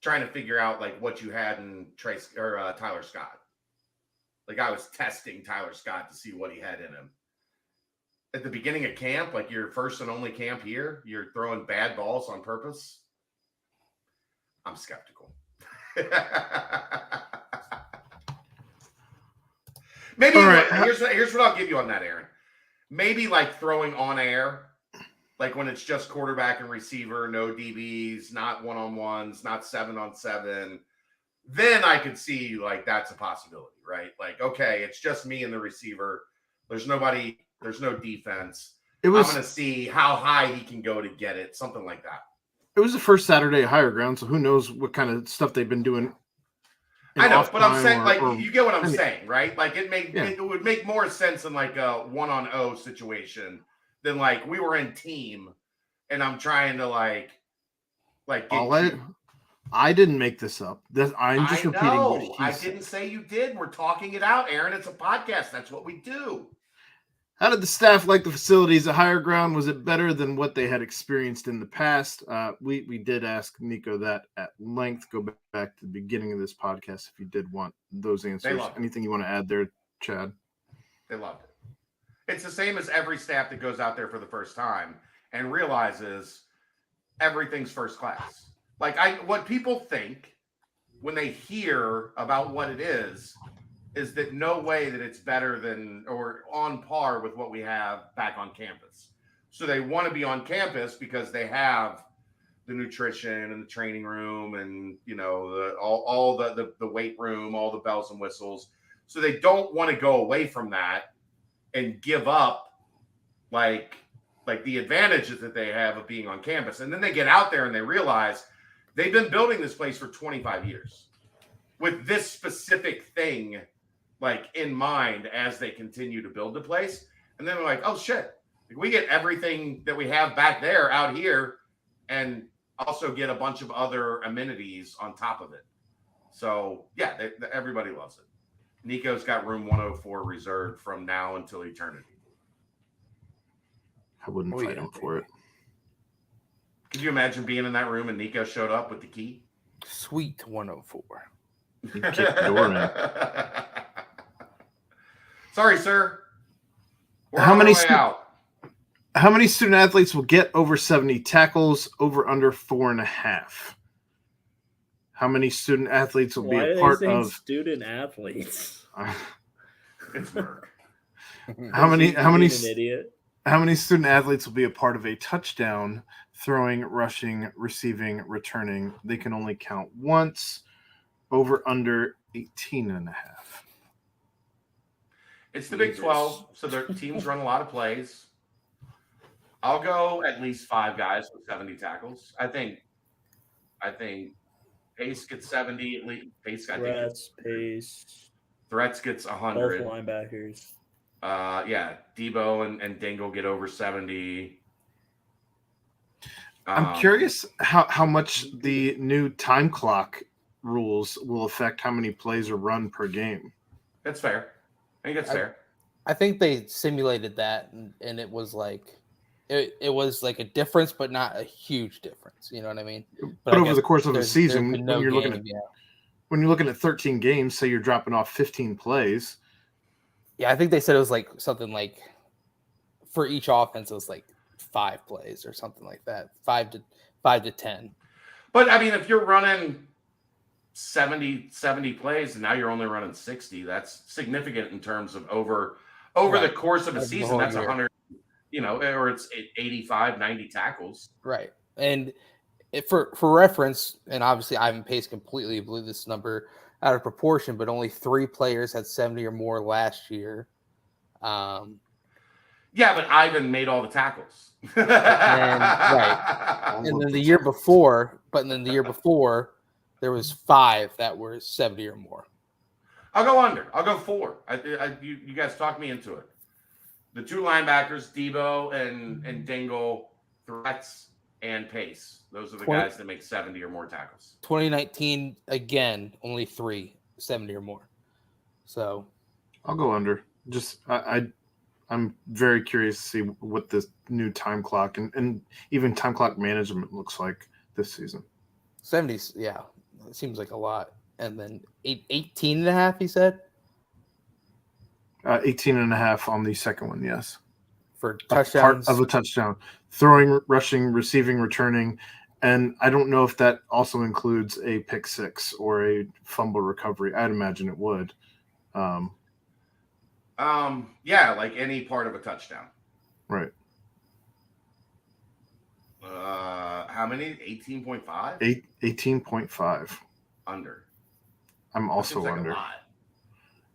trying to figure out like what you had in Tyler Scott. Like I was testing Tyler Scott to see what he had in him. At the beginning of camp, like your first and only camp here, you're throwing bad balls on purpose. I'm skeptical. Maybe here's what I'll give you on that, Aaron. Maybe like throwing on air, like when it's just quarterback and receiver, no DBs, not one-on-ones, not 7-on-7. Then I could see like that's a possibility, right? Like, okay, it's just me and the receiver. There's nobody, there's no defense. I'm going to see how high he can go to get it, something like that. It was the first Saturday at Higher Ground, so who knows what kind of stuff they've been doing. I know, but I'm saying, you get what I'm saying, right? Like, it would make more sense in like a 1-on-0 situation than like we were in team, and I'm trying to like get. I didn't make this up. I'm just repeating what he I said. didn't say you did. We're talking it out, Aaron. It's a podcast. That's what we do. How did the staff like the facilities at Higher Ground? Was it better than what they had experienced in the past? We did ask Nico that at length. Go back to the beginning of this podcast if you did want those answers. Anything you want to add there, Chad? They loved it. It's the same as every staff that goes out there for the first time and realizes everything's first class. Like what people think when they hear about what it is that no way that it's better than or on par with what we have back on campus. So they want to be on campus because they have the nutrition and the training room and, you know, all the weight room, all the bells and whistles. So they don't want to go away from that and give up like the advantages that they have of being on campus. And then they get out there and they realize they've been building this place for 25 years with this specific thing like in mind as they continue to build the place. And then they're like, oh shit, we get everything that we have back there out here and also get a bunch of other amenities on top of it. So yeah, everybody loves it. Nico's got room 104 reserved from now until eternity. I wouldn't fight him for it. Could you imagine being in that room and Nico showed up with the key? Sweet 104. You kick the door in. Sorry, sir. We're How on many the way out. How many student athletes will get over 70 tackles, over under 4.5? How many student athletes will be a part of student athletes? It's Merc. How many An idiot? How many student athletes will be a part of a touchdown, throwing, rushing, receiving, returning? They can only count once. Over under 18.5. It's the Big 12, so their teams run a lot of plays. I'll go at least 5 guys with 70 tackles. I think Pace gets 70 at least. Pace. Threats gets Both 100. linebackers. Yeah, Debo and Danco get over 70. I'm curious how much the new time clock rules will affect how many plays are run per game. That's fair. I think that's fair. I think they simulated that, and it was like it was like a difference, but not a huge difference. You know what I mean? But I over guess the course of a season, there's been no when you're looking at 13 games, say you're dropping off 15 plays. Yeah, I think they said it was like something like for each offense it was like 5 plays or something like that, 5 to 10. But I mean, if you're running 70 plays and now you're only running 60, that's significant in terms of over the course of a season. That's 100, or it's 85, 90 tackles. Right. And for reference, and obviously Ivan Pace completely blew this number out of proportion, but only 3 players had 70 or more last year. Yeah, but Ivan made all the tackles. Right. And then the year before, there was 5 that were 70 or more. I'll go under. I'll go 4. You guys talked me into it. The 2 linebackers, Debo and Dingle, threats and Pace. Those are the guys that make 70 or more tackles. 2019, again, only 3, 70 or more. So I'll go under. Just I'm very curious to see what this new time clock and even time clock management looks like this season. 70s, yeah. It seems like a lot. And then 18.5, he said? 18.5 on the second one, yes. For touchdowns. Part of a touchdown. Throwing, rushing, receiving, returning. And I don't know if that also includes a pick 6 or a fumble recovery. I'd imagine it would. Yeah, like any part of a touchdown. Right. How many? 18.5? 18.5. Under. I'm also like under. A lot.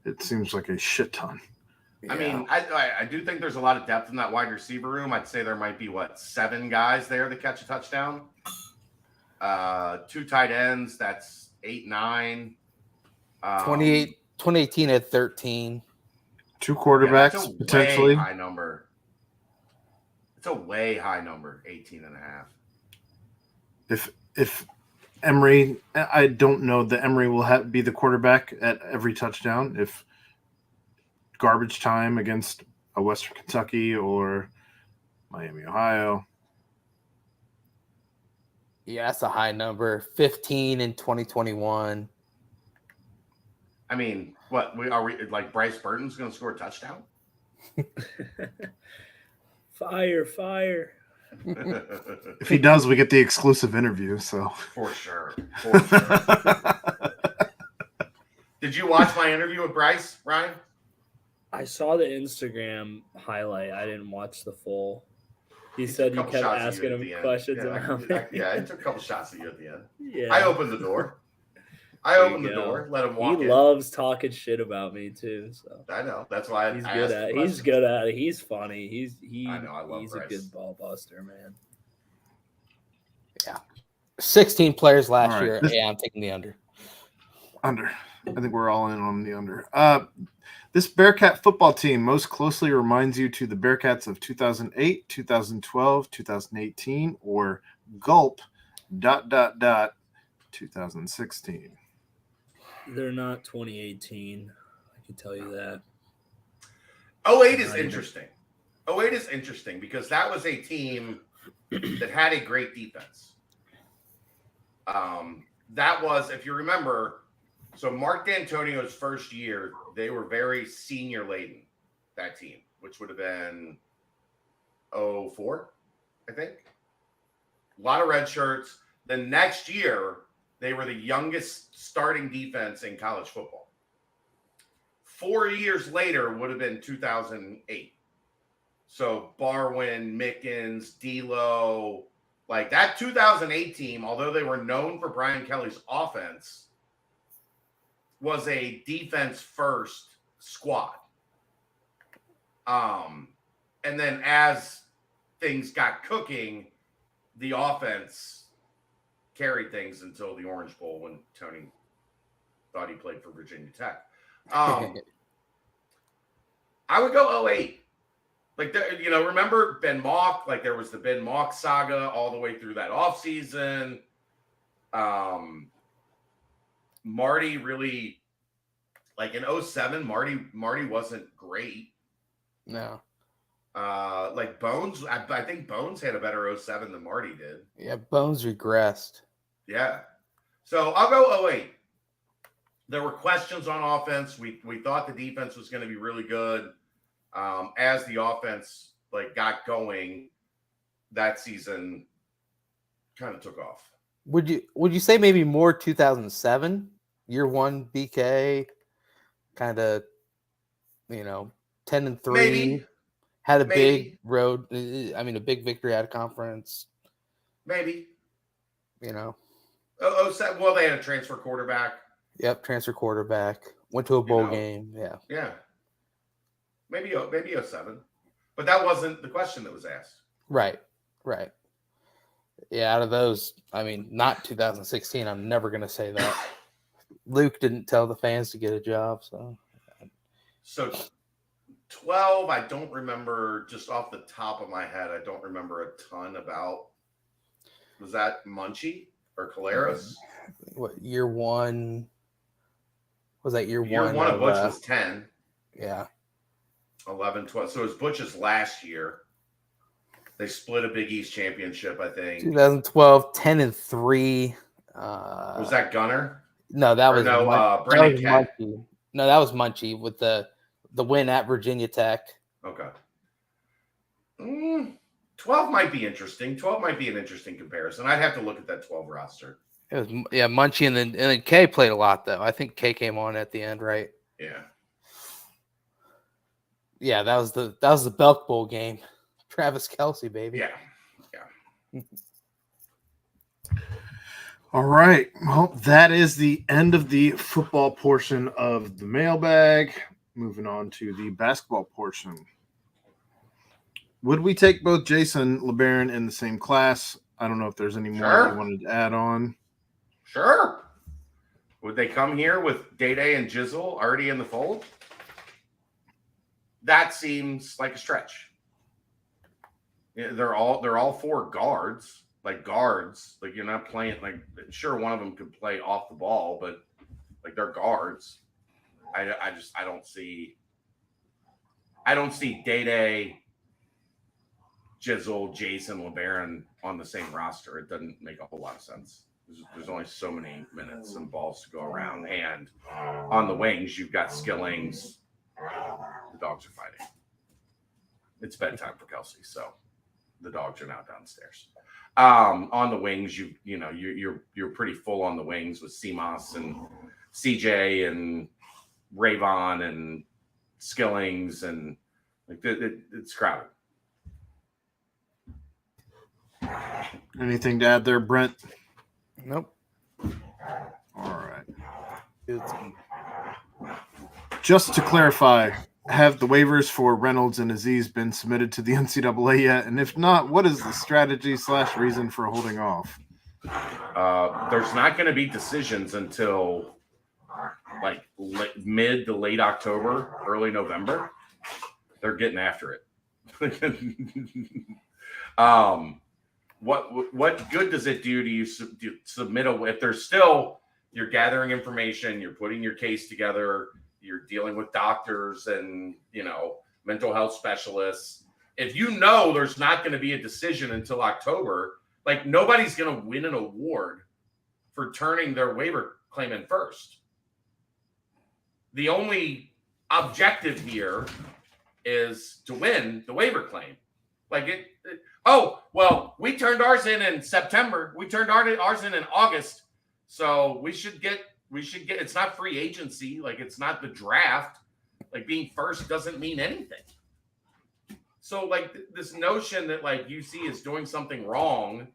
It seems like a shit ton. I mean, I do think there's a lot of depth in that wide receiver room. I'd say there might be 7 guys there that catch a touchdown. 2 tight ends. That's 8, 9. 2018 at 13. 2 quarterbacks that's a potentially. Way high number. It's a way high number. 18.5. If Emory, I don't know that Emory will be the quarterback at every touchdown. If garbage time against a Western Kentucky or Miami, Ohio. Yeah, that's a high number. 15 in 2021. I mean, are we like Bryce Burton's going to score a touchdown? Fire. If he does, we get the exclusive interview. So For sure. Did you watch my interview with Bryce, Ryan? I saw the Instagram highlight. I didn't watch the full. He said you kept asking him questions about it. Yeah, I took a couple shots at you at the end. Yeah. I opened the door. I There opened you the go. door, let him walk He in. loves talking shit about me too. So I know. That's why he's I good asked at the it. questions. He's good at it. He's funny. I know, I love he's a Bryce. good ball buster, man. 16 players last All right, year. this- Yeah, I'm taking the under. Under. I think we're all in on the under. This Bearcat football team most closely reminds you to the Bearcats of 2008, 2012, 2018, or gulp ... 2016. They're not 2018. I can tell you that. 08 is Not even. interesting. 08 is interesting because that was a team that had a great defense. That was, if you remember, so Mark D'Antonio's first year, they were very senior laden, that team, which would have been 04, I think. A lot of red shirts. The next year, they were the youngest starting defense in college football. 4 years later would have been 2008. So Barwin, Mickens, D'Lo, like that 2008 team, although they were known for Brian Kelly's offense, was a defense first squad. And then as things got cooking, the offense carried things until the Orange Bowl when Tony thought he played for Virginia Tech. I would go 08. Like, remember Ben Mock? Like, there was the Ben Mock saga all the way through that offseason. Marty really, like in 07, Marty wasn't great. No. Like Bones, I think Bones had a better 07 than Marty did. Yeah, Bones regressed. Yeah. So I'll go 08. There were questions on offense. We thought the defense was going to be really good. As the offense got going, that season kind of took off. Would you say maybe more 2007, year one BK, kind of, 10-3, Maybe. had a big road. I mean, a big victory at a conference. Maybe. 07. Well, they had a transfer quarterback. Yep, transfer quarterback. Went to a bowl game. Yeah. Yeah. Maybe 07. But that wasn't the question that was asked. Right. Yeah, out of those, I mean, not 2016. I'm never going to say that. Luke didn't tell the fans to get a job, so. So 12, I don't remember, just off the top of my head, I don't remember a ton about. Was that Munchie or Caleras? What, year one? Was that year one? Year one of Butch was 10. Yeah. 11, 12. So it was Butch's last year. They split a Big East championship, I think. 2012, 10-3. Was that Gunner? No, that was Brendan Kent. Munchie. No, that was Munchie with the win at Virginia Tech. Okay. 12 might be interesting. 12 might be an interesting comparison. I'd have to look at that 12 roster. It was Munchie and then Kay played a lot though. I think Kay came on at the end, right? Yeah. Yeah, that was the Belk Bowl game. Travis Kelce, baby. Yeah. All right. Well, that is the end of the football portion of the mailbag. Moving on to the basketball portion. Would we take both Jason LeBaron in the same class? I don't know if there's any more you wanted to add on. Sure. Would they come here with Day-Day and Jizzle already in the fold? That seems like a stretch. Yeah, they're all four guards. Like you're not playing, sure, one of them could play off the ball, but they're guards. I don't see Day-Day, Jizzle, Jason, LeBaron on the same roster. It doesn't make a whole lot of sense. There's only so many minutes and balls to go around. And on the wings, you've got Skillings. The dogs are fighting. It's bedtime for Kelsey, so the dogs are now downstairs. On the wings, you're pretty full on the wings with CMOS and CJ and Rayvon and Skillings, and it's crowded. Anything to add there, Brent? Nope. All right. It's, Just to clarify, have the waivers for Reynolds and Aziz been submitted to the NCAA yet? And if not, what is the strategy / reason for holding off? There's not going to be decisions until like mid to late October, early November. They're getting after it. What good does it do to you submit if there's still you're gathering information, you're putting your case together, you're dealing with doctors and mental health specialists. If there's not going to be a decision until October, like nobody's going to win an award for turning their waiver claim in first. The only objective here is to win the waiver claim. We turned ours in September. We turned ours in August. So we should get, it's not free agency. Like it's not the draft. Like being first doesn't mean anything. So like this notion that like UC is doing something wrong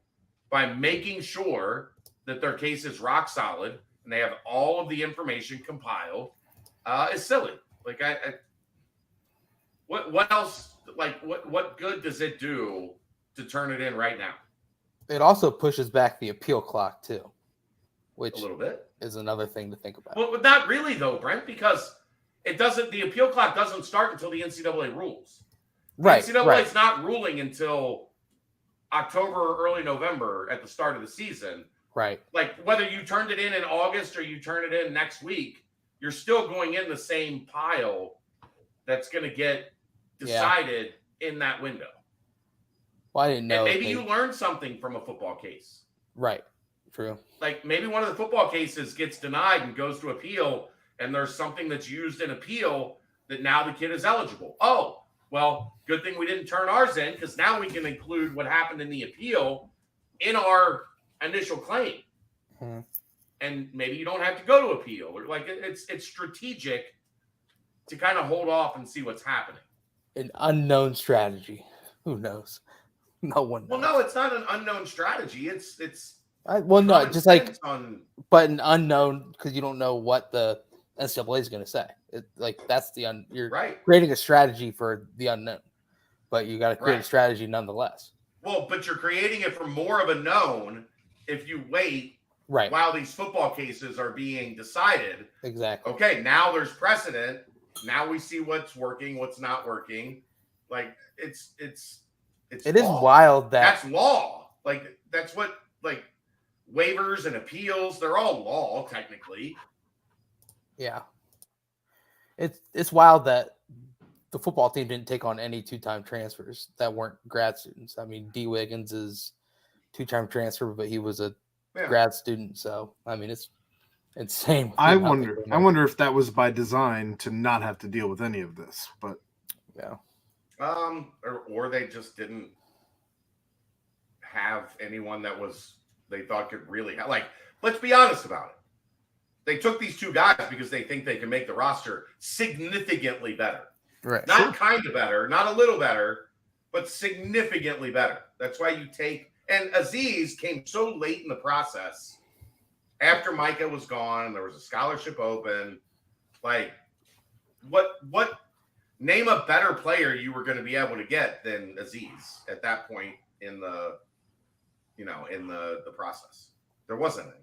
by making sure that their case is rock solid and they have all of the information compiled is silly. Like what else? Like what good does it do to turn it in right now? It also pushes back the appeal clock too, which A little bit is another thing to think about. Well, not really though, Brent, because the appeal clock doesn't start until the NCAA rules. Right. The NCAA right. is not ruling until October or early November at the start of the season. Right. Like whether you turned it in August or you turn it in next week, you're still going in the same pile that's going to get decided in that window. Well, I didn't know. And maybe you learned something from a football case. Right. True. Like maybe one of the football cases gets denied and goes to appeal, and there's something that's used in appeal that now the kid is eligible. Oh, well, good thing we didn't turn ours in because now we can include what happened in the appeal in our initial claim. Mm-hmm. And maybe you don't have to go to appeal. Or like it's strategic to kind of hold off and see what's happening. An unknown strategy. Who knows? No one knows. Well, no, it's not an unknown strategy. It's no, just like on, but an unknown because you don't know what the NCAA is going to say. That's you're right. creating a strategy for the unknown, but you got to create a strategy nonetheless. Well, but you're creating it for more of a known if you wait while these football cases are being decided. Exactly. Okay, now there's precedent. Now we see what's working, what's not working. Like it is wild that's law. Like that's what like waivers and appeals, they're all law technically. Yeah. It's wild that the football team didn't take on any two-time transfers that weren't grad students. I mean, D. Wiggins is two-time transfer, but he was a grad student. So, I mean, it's insane. I wonder if that was by design to not have to deal with any of this, but yeah. Or they just didn't have anyone that they thought could really like, let's be honest about it. They took these two guys because they think they can make the roster significantly better. Right. Not kind of better, not a little better, but significantly better. That's why you take – and Aziz came so late in the process after Micah was gone and there was a scholarship open. Like, what name a better player you were going to be able to get than Aziz at that point in the process? There wasn't any.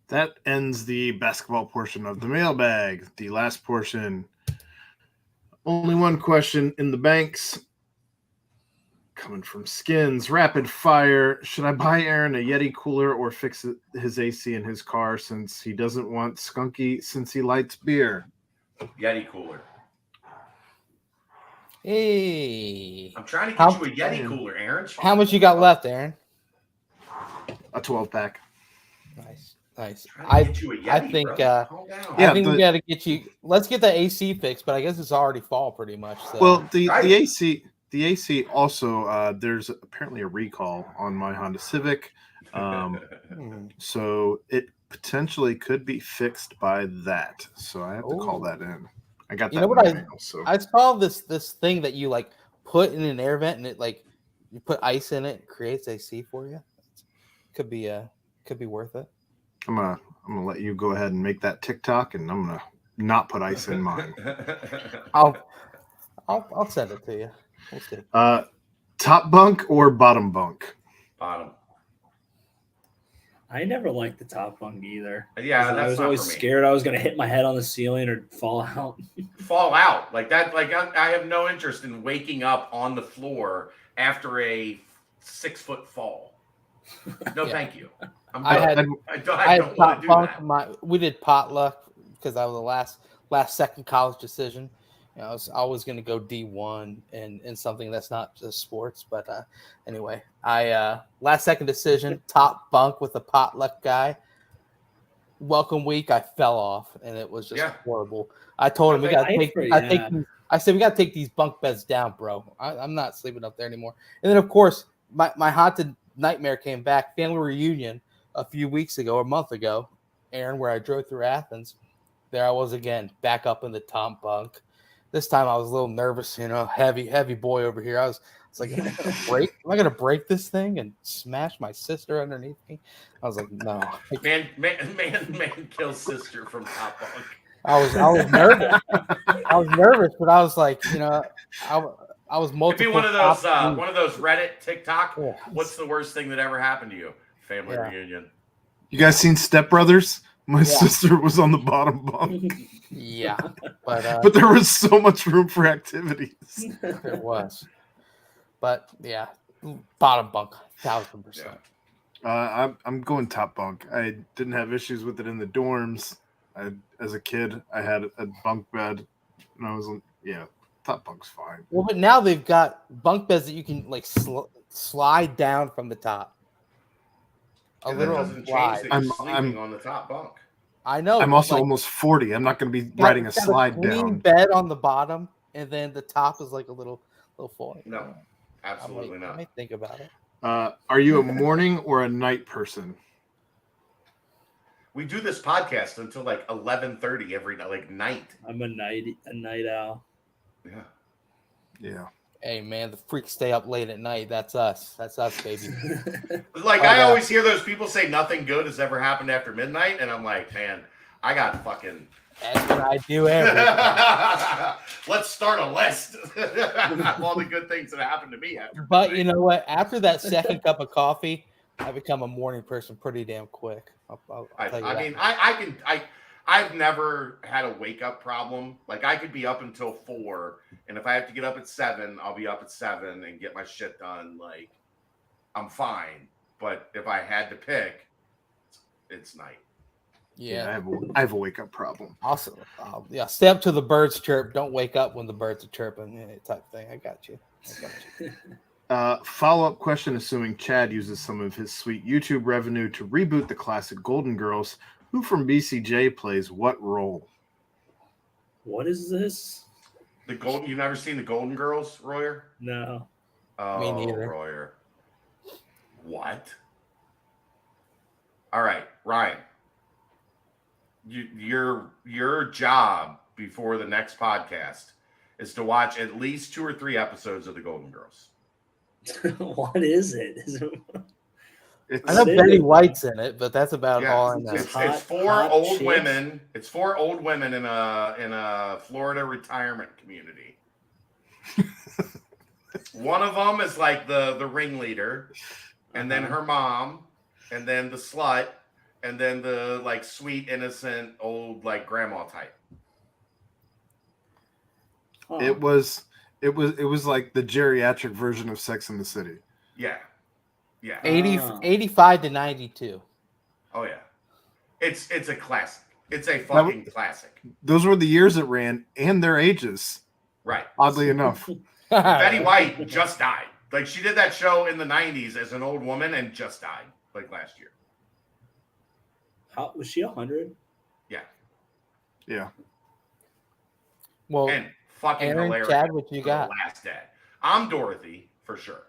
That ends the basketball portion of the mailbag. The last portion, only one question in the banks. Coming from Skins, rapid fire. Should I buy Aaron a Yeti cooler or fix his AC in his car since he doesn't want Skunky since he likes beer? Yeti cooler. Hey. I'm trying to get you a Yeti cooler, Aaron. How much you got left, Aaron? A 12-pack. Nice. I think we got to get you. Let's get the AC fixed, but I guess it's already fall pretty much. So. Well, the AC also there's apparently a recall on my Honda Civic, so it potentially could be fixed by that. So I have to call that in. I got that. You know what I saw this thing that you like put in an air vent and it like you put ice in it, it creates AC for you. Could be worth it. I'm gonna let you go ahead and make that TikTok, and I'm gonna not put ice in mine. I'll send it to you. We'll see. Top bunk or bottom bunk? Bottom. I never liked the top bunk either. Yeah, 'Cause I that's was not always for me. scared I was going to hit my head on the ceiling or fall out. Fall out like that. Like I have no interest in waking up on the floor after a 6-foot fall. No, Yeah. I you. I had I I don't had want to do top that. bunk. We did potluck because that was the last second college decision. You know, I was always going to go D1 and something that's not just sports. But anyway, I last second decision, top bunk with a potluck guy. Welcome week, I fell off, and it was just horrible. I told him we got to take. I said we got to take these bunk beds down, bro. I'm not sleeping up there anymore. And then of course my haunted nightmare came back. Family reunion a few weeks ago, or a month ago, Aaron, where I drove through Athens. There I was again, back up in the top bunk. This time I was a little nervous, heavy boy over here. I was like, am I gonna break this thing and smash my sister underneath me? I was like, no. Man kills sister from top bunk. I was nervous. I was nervous, but I was like, I was multiple. It'd be one of those Reddit TikTok. Yeah. What's the worst thing that ever happened to you? Family reunion. You guys seen Step Brothers? My sister was on the bottom bunk. Yeah, but but there was so much room for activities. There was, but yeah, bottom bunk, 1,000%. I'm going top bunk. I didn't have issues with it in the dorms. As a kid, I had a bunk bed, and I was top bunk's fine. Well, but now they've got bunk beds that you can like slide down from the top. That doesn't change that you're sleeping on the top bunk. I know. I'm also almost 40. I'm not going to be riding a slide down. Bed on the bottom, and then the top is like a little foil. No, absolutely not. Let me think about it. Are you a morning or a night person? We do this podcast until like 11:30 every night. I'm a night owl. Yeah. Hey man, the freaks stay up late at night. That's us. That's us, baby. I always hear those people say nothing good has ever happened after midnight, and I'm like, man, I got fucking. That's what I do every. Let's start a list of all the good things that happened to me after. But midnight. You know what? After that second cup of coffee, I become a morning person pretty damn quick. I'll tell you that. I've never had a wake up problem. Like I could be up until 4, and if I have to get up at 7, I'll be up at 7 and get my shit done. Like I'm fine. But if I had to pick, it's night. Yeah, I have a wake up problem. Also, stay up till the birds chirp. Don't wake up when the birds are chirping. Type thing. I got you. Follow-up question, assuming Chad uses some of his sweet YouTube revenue to reboot the classic Golden Girls, who from BCJ plays what role? What is this? You've never seen the Golden Girls, Royer? No. Oh, me neither. Royer. What? All right, Ryan. Your job before the next podcast is to watch at least 2 or 3 episodes of the Golden Girls. What is it? I know Betty White's in it, but that's about all I know. It's 4 old women. It's 4 old women in a Florida retirement community. One of them is like the ringleader, and then her mom, and then the slut, and then the like sweet innocent old like grandma type. Oh. It was like the geriatric version of Sex and the City. Yeah. Yeah. 85 to 92. Oh yeah. It's a classic. It's a fucking classic. Those were the years it ran and their ages. Right. Oddly enough. Betty White just died. Like she did that show in the 90s as an old woman and just died like last year. How was she 100? Yeah. Yeah. Well, and fucking Aaron, hilarious. Chad, what you got? Last day. I'm Dorothy for sure.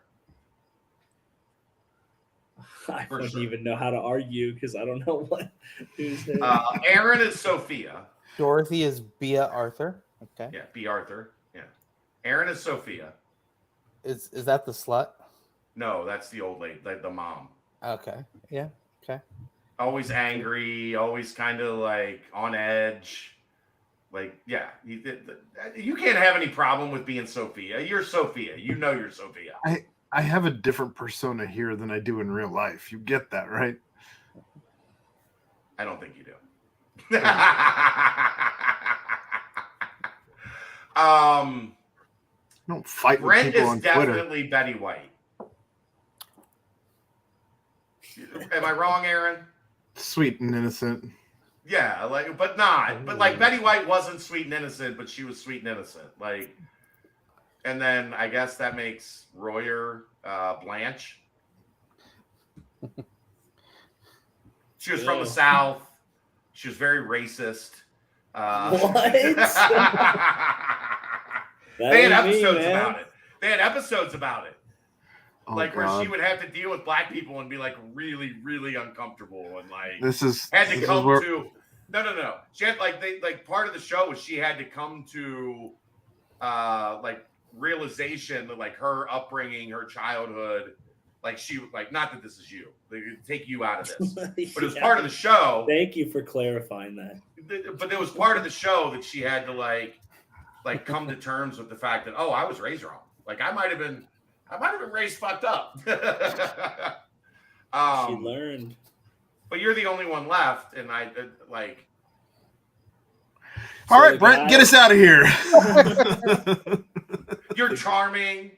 I don't even know how to argue because I don't know who's there. Aaron is Sophia. Dorothy is Bea Arthur. Okay. Yeah, B. Arthur. Yeah. Aaron is Sophia. Is that the slut? No, that's the old lady, the mom. Okay. Yeah. Okay. always angry, always kind of like on edge. Like, yeah, you can't have any problem with being Sophia. You're Sophia. You know you're Sophia. I have a different persona here than I do in real life. You get that, right? I don't think you do. Don't fight with Brent people is on Twitter. definitely Betty White. Am I wrong, Aaron? Sweet and innocent. Yeah, like, but not. But like Betty White wasn't sweet and innocent, but she was sweet and innocent. Like, and then I guess that makes Royer Blanche. She was from the South. She was very racist. What? They had episodes about it. They had episodes about it. Oh, like God. where she would have to deal with black people and be like really, really uncomfortable and like This is had to this come is where, to no. She had part of the show was she had to come to like realization that like her upbringing, her childhood, like she like not that this is you, they could take you out of this, but it was part of the show. Thank you for clarifying that. But there was part of the show that she had to like come to terms with the fact that I was raised wrong. Like I might have been raised fucked up. She learned. But you're the only one left, and I like. All right, Brent, get us out of here. You're charming.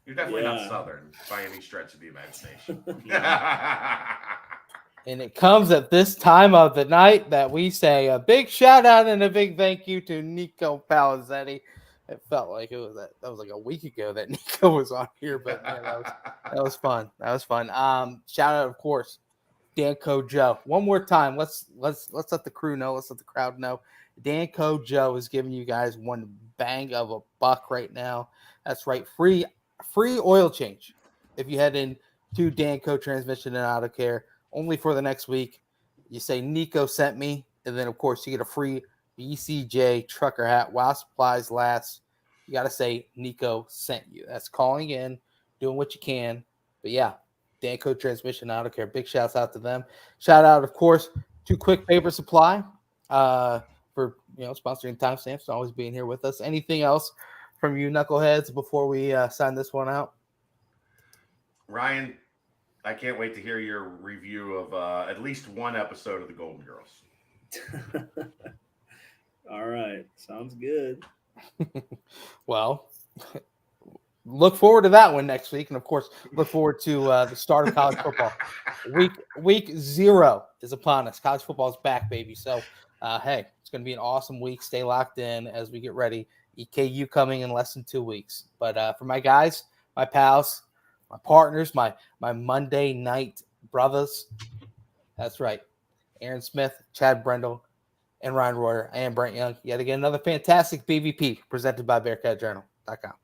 You're definitely not Southern by any stretch of the imagination. And it comes at this time of the night that we say a big shout out and a big thank you to Nico Palizzetti. It felt like that was like a week ago that Nico was on here, but man, that was fun. That was fun. Shout out, of course, Danco Joe. One more time. Let's let the crew know. Let's let the crowd know. Danco Joe is giving you guys one bang of a buck right now. That's right. Free oil change if you head in to Danco Transmission and Auto Care. Only for the next week. You say Nico sent me, and then of course you get a free BCJ trucker hat while supplies last. You got to say Nico sent you. That's calling in, doing what you can. But yeah, Danco Transmission Auto Care. Big shouts out to them. Shout out, of course, to Quick Paper Supply for sponsoring timestamps and always being here with us. Anything else from you knuckleheads before we sign this one out? Ryan, I can't wait to hear your review of at least one episode of the Golden Girls. All right. Sounds good. Well, look forward to that one next week. And, of course, look forward to the start of college football. Week 0 is upon us. College football is back, baby. So, hey, it's going to be an awesome week. Stay locked in as we get ready. EKU coming in less than 2 weeks. But for my guys, my pals, my partners, my Monday night brothers. That's right. Aaron Smith, Chad Brendel, and Ryan Royer. I am Brent Young. Yet again, another fantastic BVP presented by BearcatJournal.com.